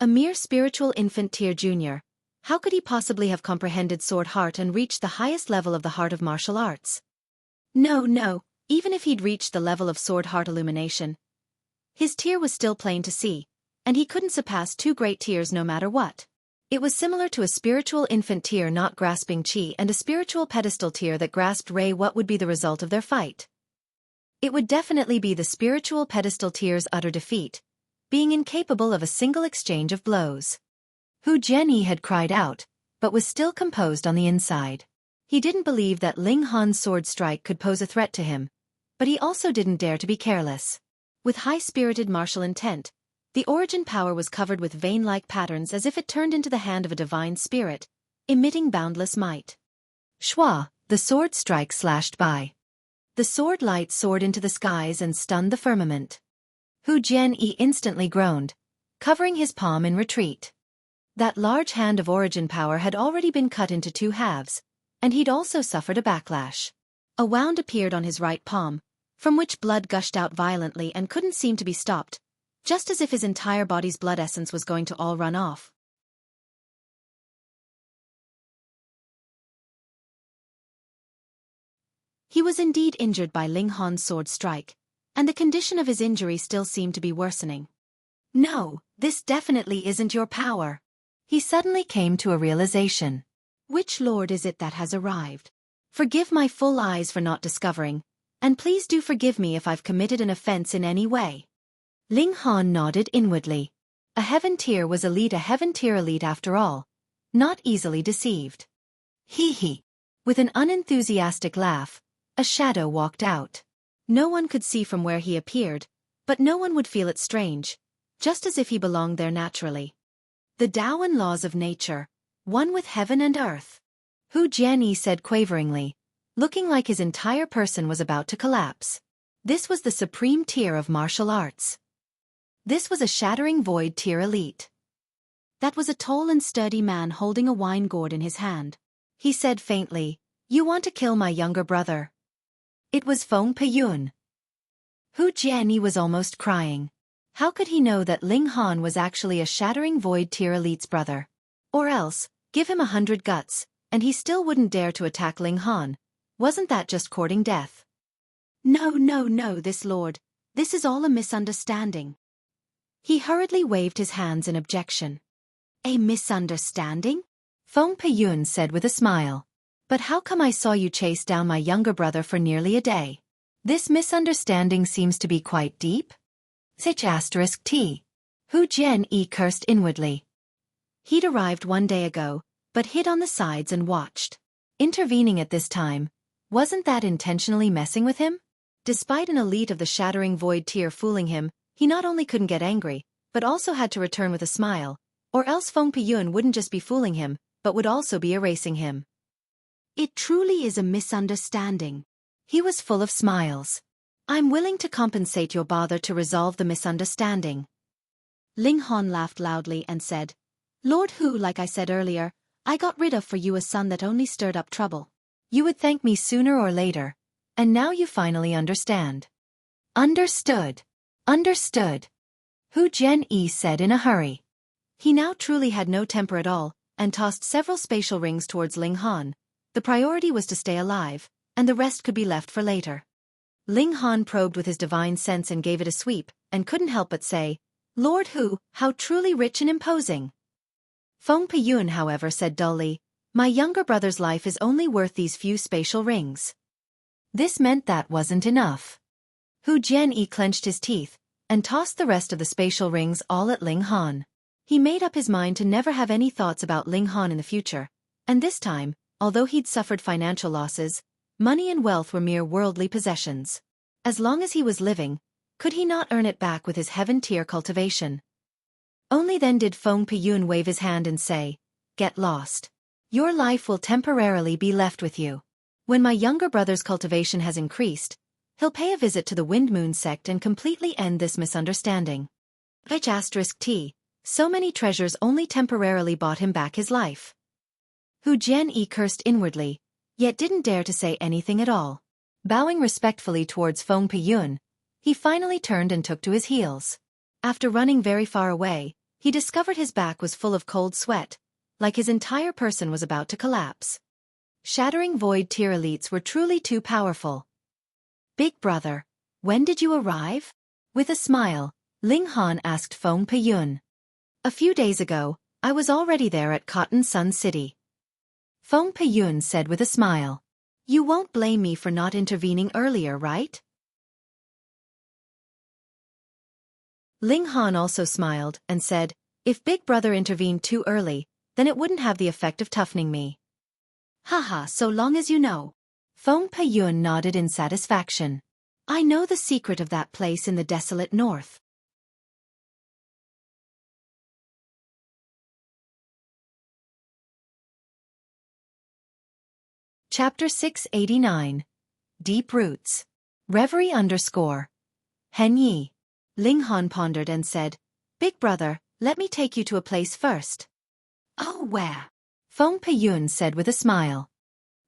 A mere spiritual infant tier junior, how could he possibly have comprehended sword heart and reached the highest level of the heart of martial arts? No, even if he'd reached the level of sword heart illumination, his tier was still plain to see, and he couldn't surpass two great tiers no matter what. It was similar to a spiritual infant tier not grasping Qi and a spiritual pedestal tier that grasped Ray. What would be the result of their fight? It would definitely be the spiritual pedestal tier's utter defeat, being incapable of a single exchange of blows. Hu Jianyi had cried out, but was still composed on the inside. He didn't believe that Ling Han's sword strike could pose a threat to him, but he also didn't dare to be careless. With high-spirited martial intent, the origin power was covered with vein-like patterns as if it turned into the hand of a divine spirit, emitting boundless might. Shua, the sword strike slashed by. The sword light soared into the skies and stunned the firmament. Hu Jianyi instantly groaned, covering his palm in retreat. That large hand of origin power had already been cut into two halves, and he'd also suffered a backlash. A wound appeared on his right palm, from which blood gushed out violently and couldn't seem to be stopped, just as if his entire body's blood essence was going to all run off. He was indeed injured by Ling Han's sword strike, and the condition of his injury still seemed to be worsening. No, this definitely isn't your power. He suddenly came to a realization. Which lord is it that has arrived? Forgive my full eyes for not discovering, and please do forgive me if I've committed an offense in any way. Ling Han nodded inwardly. A heaven tier was elite, a heaven tier elite after all, not easily deceived. Hee. With an unenthusiastic laugh, a shadow walked out. No one could see from where he appeared, but no one would feel it strange, just as if he belonged there naturally. The Tao and laws of nature, one with heaven and earth. Hu Jianyi said quaveringly, looking like his entire person was about to collapse. This was the supreme tier of martial arts. This was a shattering void tier elite. That was a tall and sturdy man holding a wine gourd in his hand. He said faintly, "You want to kill my younger brother?" It was Feng Peyun. Hu Jianyi was almost crying. How could he know that Ling Han was actually a Shattering Void Tier Elite's brother? Or else, give him 100 guts, and he still wouldn't dare to attack Ling Han. Wasn't that just courting death? No, no, no, this lord. This is all a misunderstanding. He hurriedly waved his hands in objection. A misunderstanding? Feng Peyun said with a smile. But how come I saw you chase down my younger brother for nearly a day? This misunderstanding seems to be quite deep. T. Hu Jian cursed inwardly. He'd arrived one day ago, but hid on the sides and watched. Intervening at this time, wasn't that intentionally messing with him? Despite an elite of the Shattering Void tier fooling him, he not only couldn't get angry, but also had to return with a smile, or else Feng Peyun wouldn't just be fooling him, but would also be erasing him. It truly is a misunderstanding. He was full of smiles. I'm willing to compensate your bother to resolve the misunderstanding. Ling Han laughed loudly and said, Lord Hu, like I said earlier, I got rid of for you a son that only stirred up trouble. You would thank me sooner or later, and now you finally understand. Understood. Understood. Hu Jian said in a hurry. He now truly had no temper at all, and tossed several spatial rings towards Ling Han. The priority was to stay alive, and the rest could be left for later. Ling Han probed with his divine sense and gave it a sweep, and couldn't help but say, Lord Hu, how truly rich and imposing. Feng Peyun, however, said dully, my younger brother's life is only worth these few spatial rings. This meant that wasn't enough. Hu Jian clenched his teeth, and tossed the rest of the spatial rings all at Ling Han. He made up his mind to never have any thoughts about Ling Han in the future, and this time, although he'd suffered financial losses, money and wealth were mere worldly possessions. As long as he was living, could he not earn it back with his heaven-tier cultivation? Only then did Feng Peyun wave his hand and say, Get lost. Your life will temporarily be left with you. When my younger brother's cultivation has increased, he'll pay a visit to the Wind Moon sect and completely end this misunderstanding. T. So many treasures only temporarily bought him back his life. Hu Jian cursed inwardly, yet didn't dare to say anything at all. Bowing respectfully towards Feng Peyun, he finally turned and took to his heels. After running very far away, he discovered his back was full of cold sweat, like his entire person was about to collapse. Shattering Void tier elites were truly too powerful. Big brother, when did you arrive? With a smile, Ling Han asked Feng Peyun. A few days ago, I was already there at Cotton Sun City. Feng Peyun said with a smile. You won't blame me for not intervening earlier, right? Ling Han also smiled and said, if Big Brother intervened too early, then it wouldn't have the effect of toughening me. Haha, so long as you know. Feng Peyun nodded in satisfaction. I know the secret of that place in the desolate north. Chapter 689. Deep Roots. Reverie _ Henyi. Ling Han pondered and said, Big brother, let me take you to a place first. Oh, where? Feng Peyun said with a smile.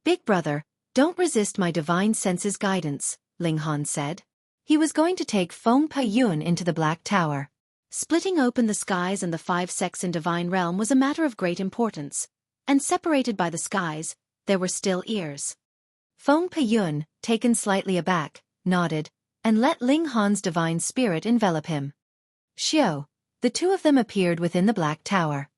Big brother, don't resist my divine sense's guidance, Ling Han said. He was going to take Feng Peyun into the Black Tower. Splitting open the skies and the 5 sects in divine realm was a matter of great importance, and separated by the skies, there were still ears. Feng Peyun, taken slightly aback, nodded, and let Ling Han's divine spirit envelop him. Xiao, the two of them appeared within the Black Tower.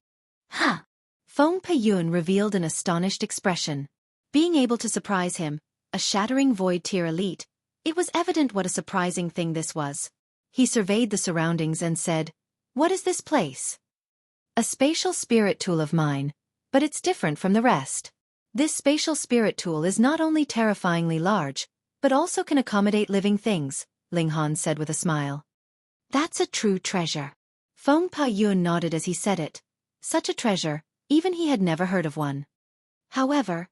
Huh! Feng Peyun revealed an astonished expression. Being able to surprise him, a Shattering Void tier elite, it was evident what a surprising thing this was. He surveyed the surroundings and said, What is this place? A spatial spirit tool of mine, but it's different from the rest. This spatial spirit tool is not only terrifyingly large, but also can accommodate living things, Ling Han said with a smile. That's a true treasure. Feng Peyun nodded as he said it. Such a treasure, even he had never heard of one. However,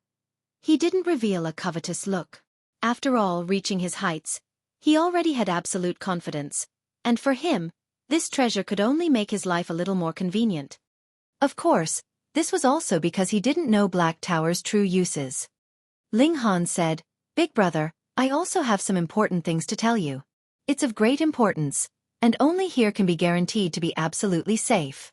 he didn't reveal a covetous look. After all, reaching his heights, he already had absolute confidence, and for him, this treasure could only make his life a little more convenient. Of course, this was also because he didn't know Black Tower's true uses. Ling Han said, Big brother, I also have some important things to tell you. It's of great importance, and only here can be guaranteed to be absolutely safe.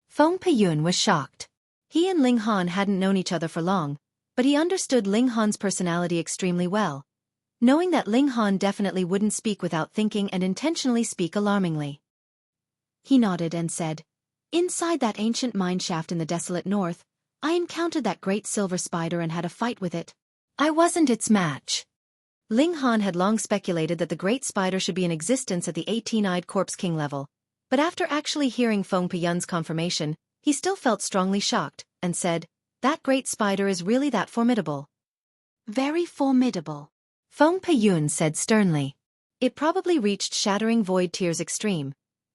Feng Peyun was shocked. He and Ling Han hadn't known each other for long, but he understood Ling Han's personality extremely well, knowing that Ling Han definitely wouldn't speak without thinking and intentionally speak alarmingly. He nodded and said, "Inside that ancient mine shaft in the desolate north, I encountered that great silver spider and had a fight with it. I wasn't its match." Ling Han had long speculated that the great spider should be in existence at the 18-eyed corpse king level, but after actually hearing Feng Peyun's confirmation, he still felt strongly shocked, and said, "That great spider is really that formidable?" "Very formidable," Feng Peyun said sternly. "It probably reached Shattering Void Tier's extreme.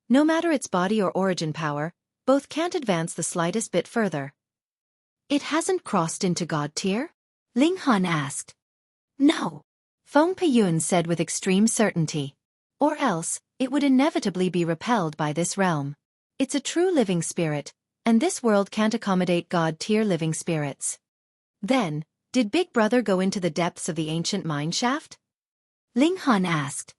No matter its body or origin power, both can't advance the slightest bit further." "It hasn't crossed into God Tier?" Ling Han asked. "No," Feng Peyun said with extreme certainty. "Or else, it would inevitably be repelled by this realm. It's a true living spirit, and this world can't accommodate God Tier living spirits." "Then, did Big Brother go into the depths of the ancient mine shaft?" Ling Han asked.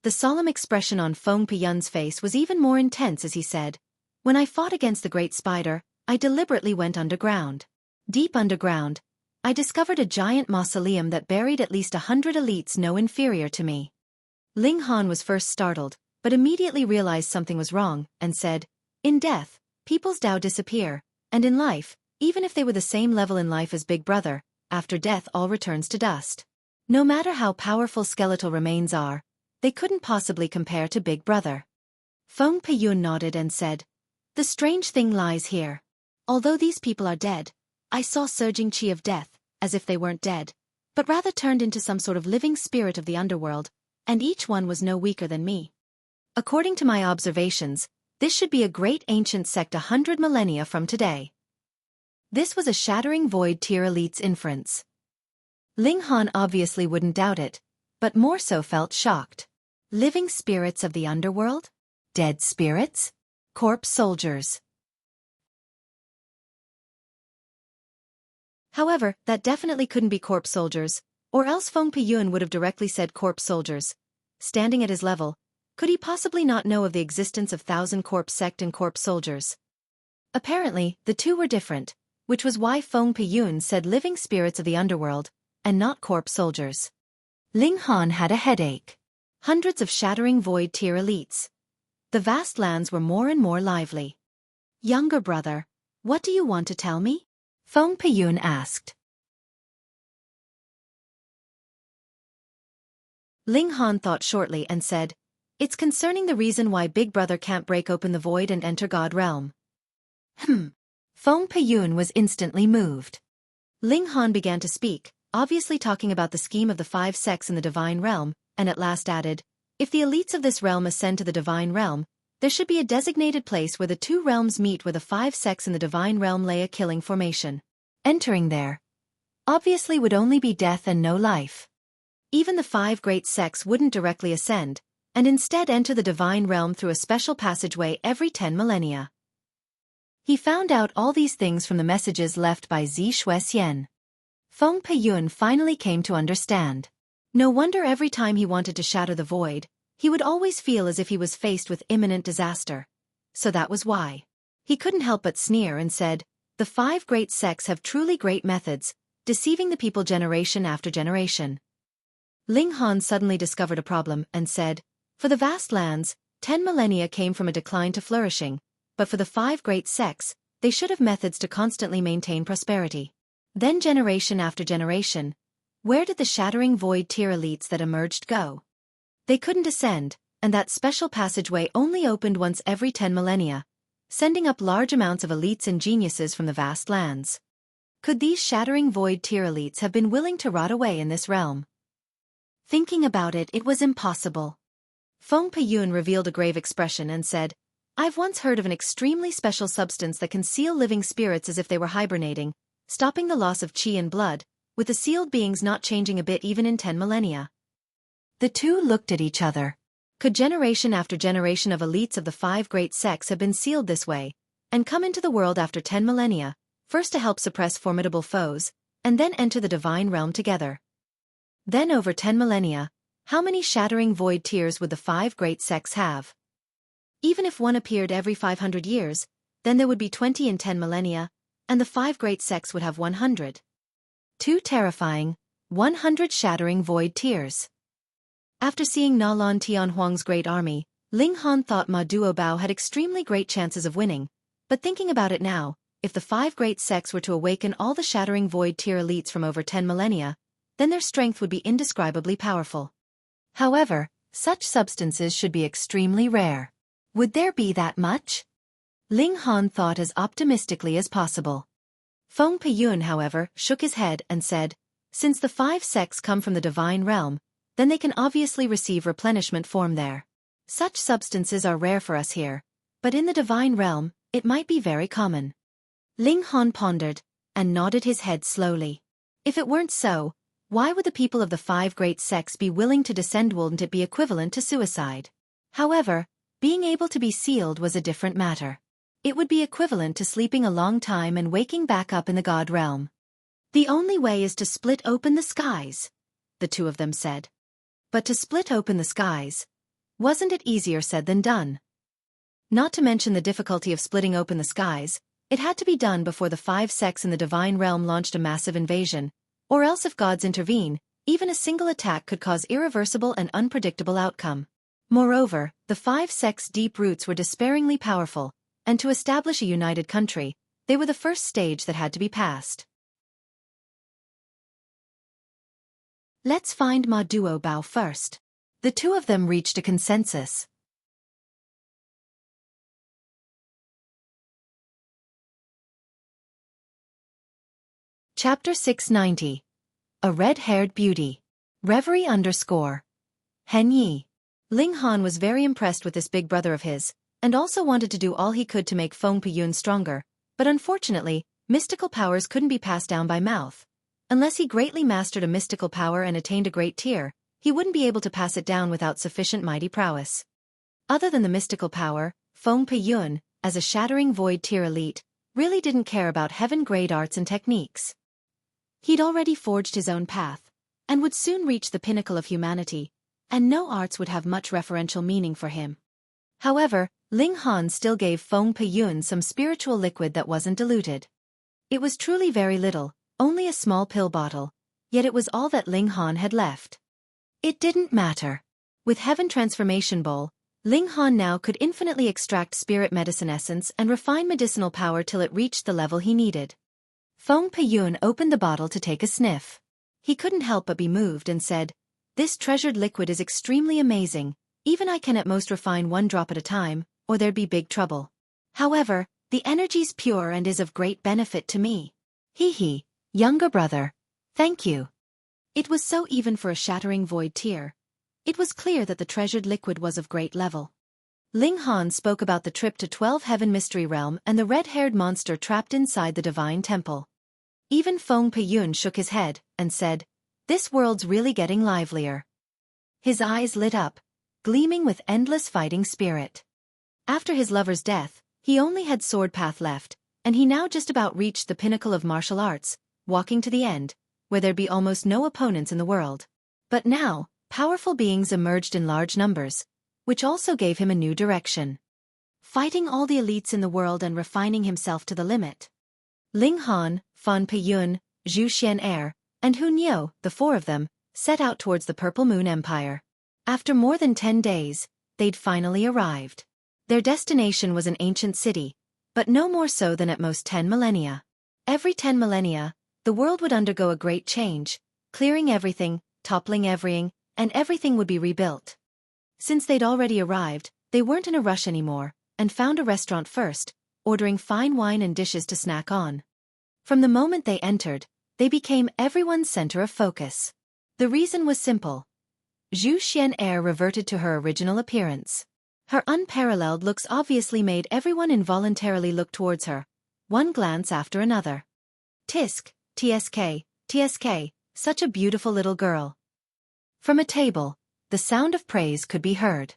The solemn expression on Feng Peyun's face was even more intense as he said, "When I fought against the great spider, I deliberately went underground. Deep underground, I discovered a giant mausoleum that buried at least 100 elites no inferior to me." Ling Han was first startled, but immediately realized something was wrong, and said, "In death, people's Tao disappear, and in life, even if they were the same level in life as Big Brother, after death all returns to dust. No matter how powerful skeletal remains are, they couldn't possibly compare to Big Brother." Feng Peyun nodded and said, "The strange thing lies here. Although these people are dead, I saw surging chi of death, as if they weren't dead, but rather turned into some sort of living spirit of the underworld, and each one was no weaker than me. According to my observations, this should be a great ancient sect 100 millennia from today." This was a Shattering Void Tier elite's inference. Ling Han obviously wouldn't doubt it, but more so felt shocked. Living spirits of the underworld? Dead spirits? Corpse soldiers? However, that definitely couldn't be corpse soldiers, or else Feng Peyun would have directly said corpse soldiers. Standing at his level, could he possibly not know of the existence of Thousand Corpse Sect and corpse soldiers? Apparently, the two were different, which was why Feng Peyun said living spirits of the underworld, and not corpse soldiers. Ling Han had a headache. Hundreds of Shattering Void Tier elites. The vast lands were more and more lively. "Younger brother, what do you want to tell me?" Feng Peyun asked. Ling Han thought shortly and said, "It's concerning the reason why Big Brother can't break open the void and enter God realm." Feng Peyun was instantly moved. Ling Han began to speak, obviously talking about the scheme of the 5 sects in the divine realm, and at last added, "If the elites of this realm ascend to the divine realm, there should be a designated place where the 2 realms meet where the 5 sects in the divine realm lay a killing formation. Entering there, obviously would only be death and no life. Even the 5 great sects wouldn't directly ascend, and instead enter the divine realm through a special passageway every 10 millennia. He found out all these things from the messages left by Zi Shuexian. Feng Peyun finally came to understand. No wonder every time he wanted to shatter the void, he would always feel as if he was faced with imminent disaster. So that was why. He couldn't help but sneer and said, "The 5 great sects have truly great methods, deceiving the people generation after generation." Ling Han suddenly discovered a problem and said, "For the vast lands, 10 millennia came from a decline to flourishing, but for the 5 great sects, they should have methods to constantly maintain prosperity. Then generation after generation, where did the Shattering Void Tier elites that emerged go? They couldn't ascend, and that special passageway only opened once every 10 millennia, sending up large amounts of elites and geniuses from the vast lands. Could these Shattering Void Tier elites have been willing to rot away in this realm? Thinking about it, it was impossible." Feng Peyun revealed a grave expression and said, "I've once heard of an extremely special substance that can seal living spirits as if they were hibernating, stopping the loss of chi and blood, with the sealed beings not changing a bit even in 10 millennia. The two looked at each other. Could generation after generation of elites of the 5 great sects have been sealed this way, and come into the world after 10 millennia, first to help suppress formidable foes, and then enter the divine realm together? Then over 10 millennia, how many Shattering Void Tiers would the 5 great sects have? Even if one appeared every 500 years, then there would be 20 in 10 millennia, and the 5 great sects would have 100. 2 terrifying, 100 shattering void tears. After seeing Nalon Tianhuang's great army, Ling Han thought Ma Duobao had extremely great chances of winning, but thinking about it now, if the 5 great sects were to awaken all the shattering void tier elites from over 10 millennia, then their strength would be indescribably powerful. However, such substances should be extremely rare. Would there be that much? Ling Han thought as optimistically as possible. Feng Peyun, however, shook his head and said, since the 5 sects come from the divine realm, then they can obviously receive replenishment form there. Such substances are rare for us here, but in the divine realm, it might be very common. Ling Han pondered, and nodded his head slowly. If it weren't so, why would the people of the 5 great sects be willing to descend? Wouldn't it be equivalent to suicide? However, being able to be sealed was a different matter. It would be equivalent to sleeping a long time and waking back up in the God realm. The only way is to split open the skies, the 2 of them said. But to split open the skies, wasn't it easier said than done? Not to mention the difficulty of splitting open the skies, it had to be done before the 5 sects in the divine realm launched a massive invasion, or else if gods intervene, even a single attack could cause irreversible and unpredictable outcome. Moreover, the 5 sects' deep roots were despairingly powerful, and to establish a united country, they were the first stage that had to be passed. Let's find Ma Duobao first. The 2 of them reached a consensus. Chapter 690. A Red-Haired Beauty. Reverie _ Hen Yi. Ling Han was very impressed with this big brother of his, and also wanted to do all he could to make Feng Peyun stronger, but unfortunately, mystical powers couldn't be passed down by mouth. Unless he greatly mastered a mystical power and attained a great tier, he wouldn't be able to pass it down without sufficient mighty prowess. Other than the mystical power, Feng Peyun, as a shattering void tier elite, really didn't care about heaven-grade arts and techniques. He'd already forged his own path, and would soon reach the pinnacle of humanity, and no arts would have much referential meaning for him. However, Ling Han still gave Feng Peyun some spiritual liquid that wasn't diluted. It was truly very little, only a small pill bottle, yet it was all that Ling Han had left. It didn't matter. With Heaven Transformation Bowl, Ling Han now could infinitely extract spirit medicine essence and refine medicinal power till it reached the level he needed. Feng Peyun opened the bottle to take a sniff. He couldn't help but be moved and said, "This treasured liquid is extremely amazing, even I can at most refine 1 drop at a time, or there'd be big trouble. However, the energy's pure and is of great benefit to me." Hee, younger brother. Thank you. It was so even for a shattering void tier. It was clear that the treasured liquid was of great level. Ling Han spoke about the trip to 12 Heaven Mystery Realm and the red-haired monster trapped inside the Divine Temple. Even Feng Peyun shook his head and said, "This world's really getting livelier." His eyes lit up, gleaming with endless fighting spirit. After his lover's death, he only had sword path left, and he now just about reached the pinnacle of martial arts, walking to the end, where there'd be almost no opponents in the world. But now, powerful beings emerged in large numbers, which also gave him a new direction. Fighting all the elites in the world and refining himself to the limit. Ling Han, Fan Peyun, Zhu Xian'er, and Hu Niu, the 4 of them, set out towards the Purple Moon Empire. After more than 10 days, they'd finally arrived. Their destination was an ancient city, but no more so than at most 10 millennia. Every 10 millennia, the world would undergo a great change, clearing everything, toppling everything, and everything would be rebuilt. Since they'd already arrived, they weren't in a rush anymore, and found a restaurant first, ordering fine wine and dishes to snack on. From the moment they entered, they became everyone's center of focus. The reason was simple. Zhu Xian'er reverted to her original appearance. Her unparalleled looks obviously made everyone involuntarily look towards her, one glance after another. Tisk, tsk, such a beautiful little girl. From a table, the sound of praise could be heard.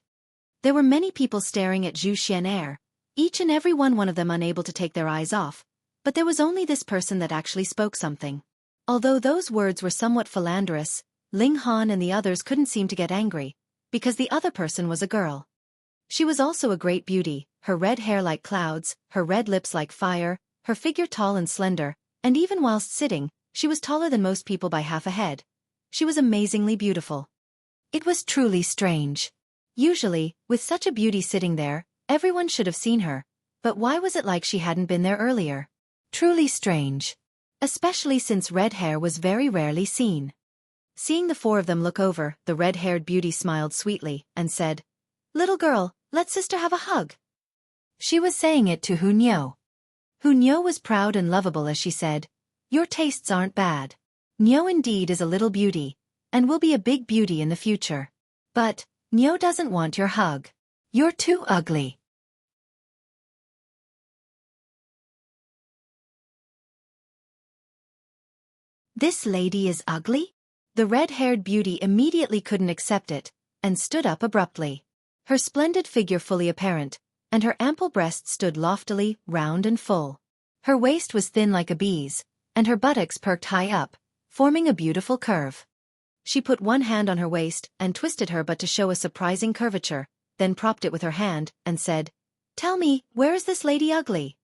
There were many people staring at Zhu Xian'er, each and every one of them unable to take their eyes off, but there was only this person that actually spoke something. Although those words were somewhat philanderous, Ling Han and the others couldn't seem to get angry, because the other person was a girl. She was also a great beauty, her red hair like clouds, her red lips like fire, her figure tall and slender, and even whilst sitting, she was taller than most people by half a head. She was amazingly beautiful. It was truly strange. Usually, with such a beauty sitting there, everyone should have seen her, but why was it like she hadn't been there earlier? Truly strange. Especially since red hair was very rarely seen. Seeing the four of them look over, the red-haired beauty smiled sweetly and said, "Little girl, let sister have a hug." She was saying it to Hunyeo. Hunyeo was proud and lovable as she said, "Your tastes aren't bad. Nyeo indeed is a little beauty, and will be a big beauty in the future. But, Nyeo doesn't want your hug. You're too ugly." "This lady is ugly?" The red-haired beauty immediately couldn't accept it, and stood up abruptly. Her splendid figure fully apparent, and her ample breasts stood loftily, round and full. Her waist was thin like a bee's, and her buttocks perked high up, forming a beautiful curve. She put one hand on her waist and twisted her butt to show a surprising curvature, then propped it with her hand, and said, "Tell me, where is this lady ugly?"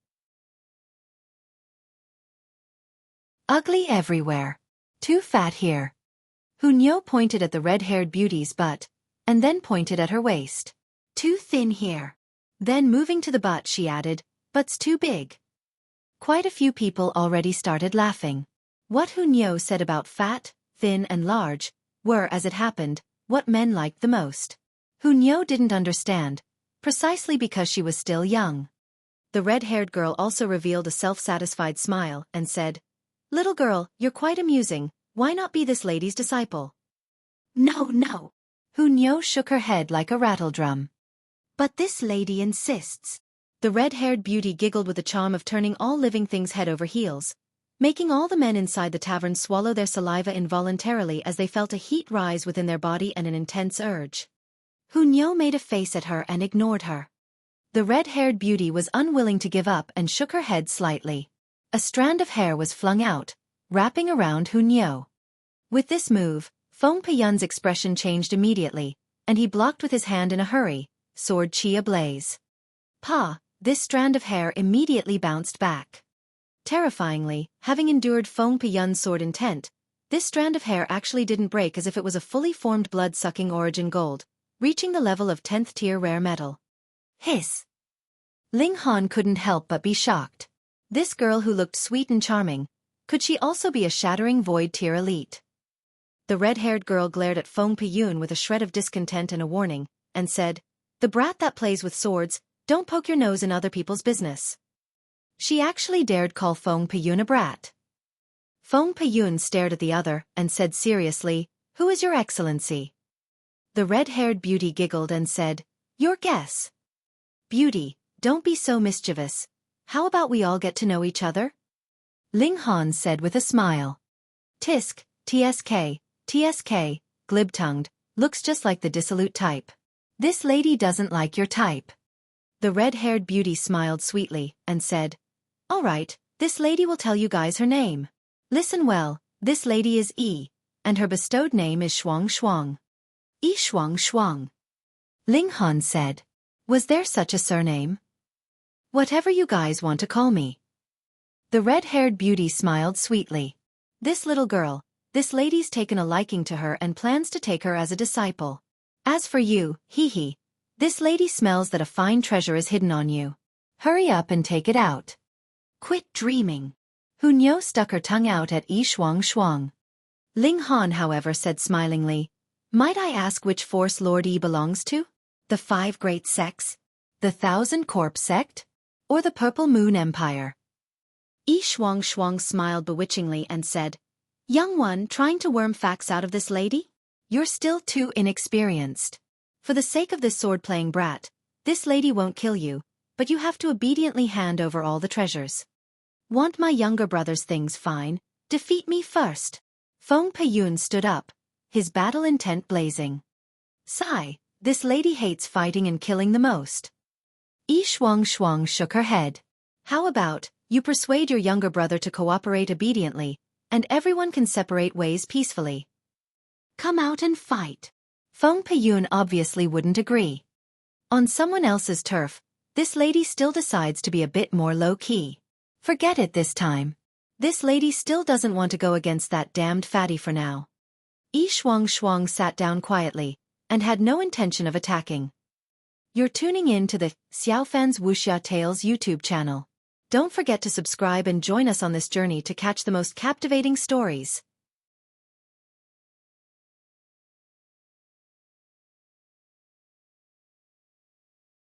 "Ugly everywhere. Too fat here." Hunyeo pointed at the red-haired beauty's butt, and then pointed at her waist. "Too thin here." Then moving to the butt she added, "Butt's too big." Quite a few people already started laughing. What Hunyeo said about fat, thin and large, were, as it happened, what men liked the most. Hunyeo didn't understand, precisely because she was still young. The red-haired girl also revealed a self-satisfied smile and said, "Little girl, you're quite amusing, why not be this lady's disciple?" "No, no." Hunyeo shook her head like a rattledrum. "But this lady insists." The red-haired beauty giggled with the charm of turning all living things head over heels, making all the men inside the tavern swallow their saliva involuntarily as they felt a heat rise within their body and an intense urge. Hunyeo made a face at her and ignored her. The red-haired beauty was unwilling to give up and shook her head slightly. A strand of hair was flung out, wrapping around Hunyeo. With this move, Feng Peyun's expression changed immediately, and he blocked with his hand in a hurry, sword chi ablaze. "Pa!" This strand of hair immediately bounced back. Terrifyingly, having endured Feng Peyun's sword intent, this strand of hair actually didn't break as if it was a fully formed blood-sucking origin gold, reaching the level of 10th tier rare metal. Hiss! Ling Han couldn't help but be shocked. This girl who looked sweet and charming, could she also be a shattering void tier elite? The red-haired girl glared at Feng Peyun with a shred of discontent and a warning, and said, "The brat that plays with swords, don't poke your nose in other people's business." She actually dared call Feng Peyun a brat. Feng Peyun stared at the other and said seriously, "Who is your excellency?" The red-haired beauty giggled and said, "Your guess." "Beauty, don't be so mischievous. How about we all get to know each other?" Ling Han said with a smile. "Tisk, TSK, glib-tongued, looks just like the dissolute type. This lady doesn't like your type." The red-haired beauty smiled sweetly and said, "All right, this lady will tell you guys her name. Listen well, this lady is Yi, and her bestowed name is Shuang Shuang." "Yi Shuang Shuang." Ling Han said, "Was there such a surname?" "Whatever you guys want to call me." The red-haired beauty smiled sweetly. "This little girl, this lady's taken a liking to her and plans to take her as a disciple. As for you, hee, this lady smells that a fine treasure is hidden on you. Hurry up and take it out." "Quit dreaming." Hunyeo stuck her tongue out at Yi Shuang Shuang. Ling Han, however, said smilingly, "Might I ask which force Lord Yi belongs to? The 5 Great Sects? The 1,000 Corp Sect? Or the Purple Moon Empire?" Yi Shuang Shuang smiled bewitchingly and said, "Young one trying to worm facts out of this lady? You're still too inexperienced. For the sake of this sword-playing brat, this lady won't kill you, but you have to obediently hand over all the treasures. Want my younger brother's things fine? Defeat me first." Feng Peyun stood up, his battle intent blazing. "Sigh, this lady hates fighting and killing the most." Yi Shuang Shuang shook her head. "How about, you persuade your younger brother to cooperate obediently, and everyone can separate ways peacefully. Come out and fight." Feng Peyun obviously wouldn't agree. On someone else's turf, this lady still decides to be a bit more low-key. Forget it this time. This lady still doesn't want to go against that damned fatty for now. Yi Shuang sat down quietly, and had no intention of attacking. You're tuning in to the Xiaofan's Wuxia Tales YouTube channel. Don't forget to subscribe and join us on this journey to catch the most captivating stories.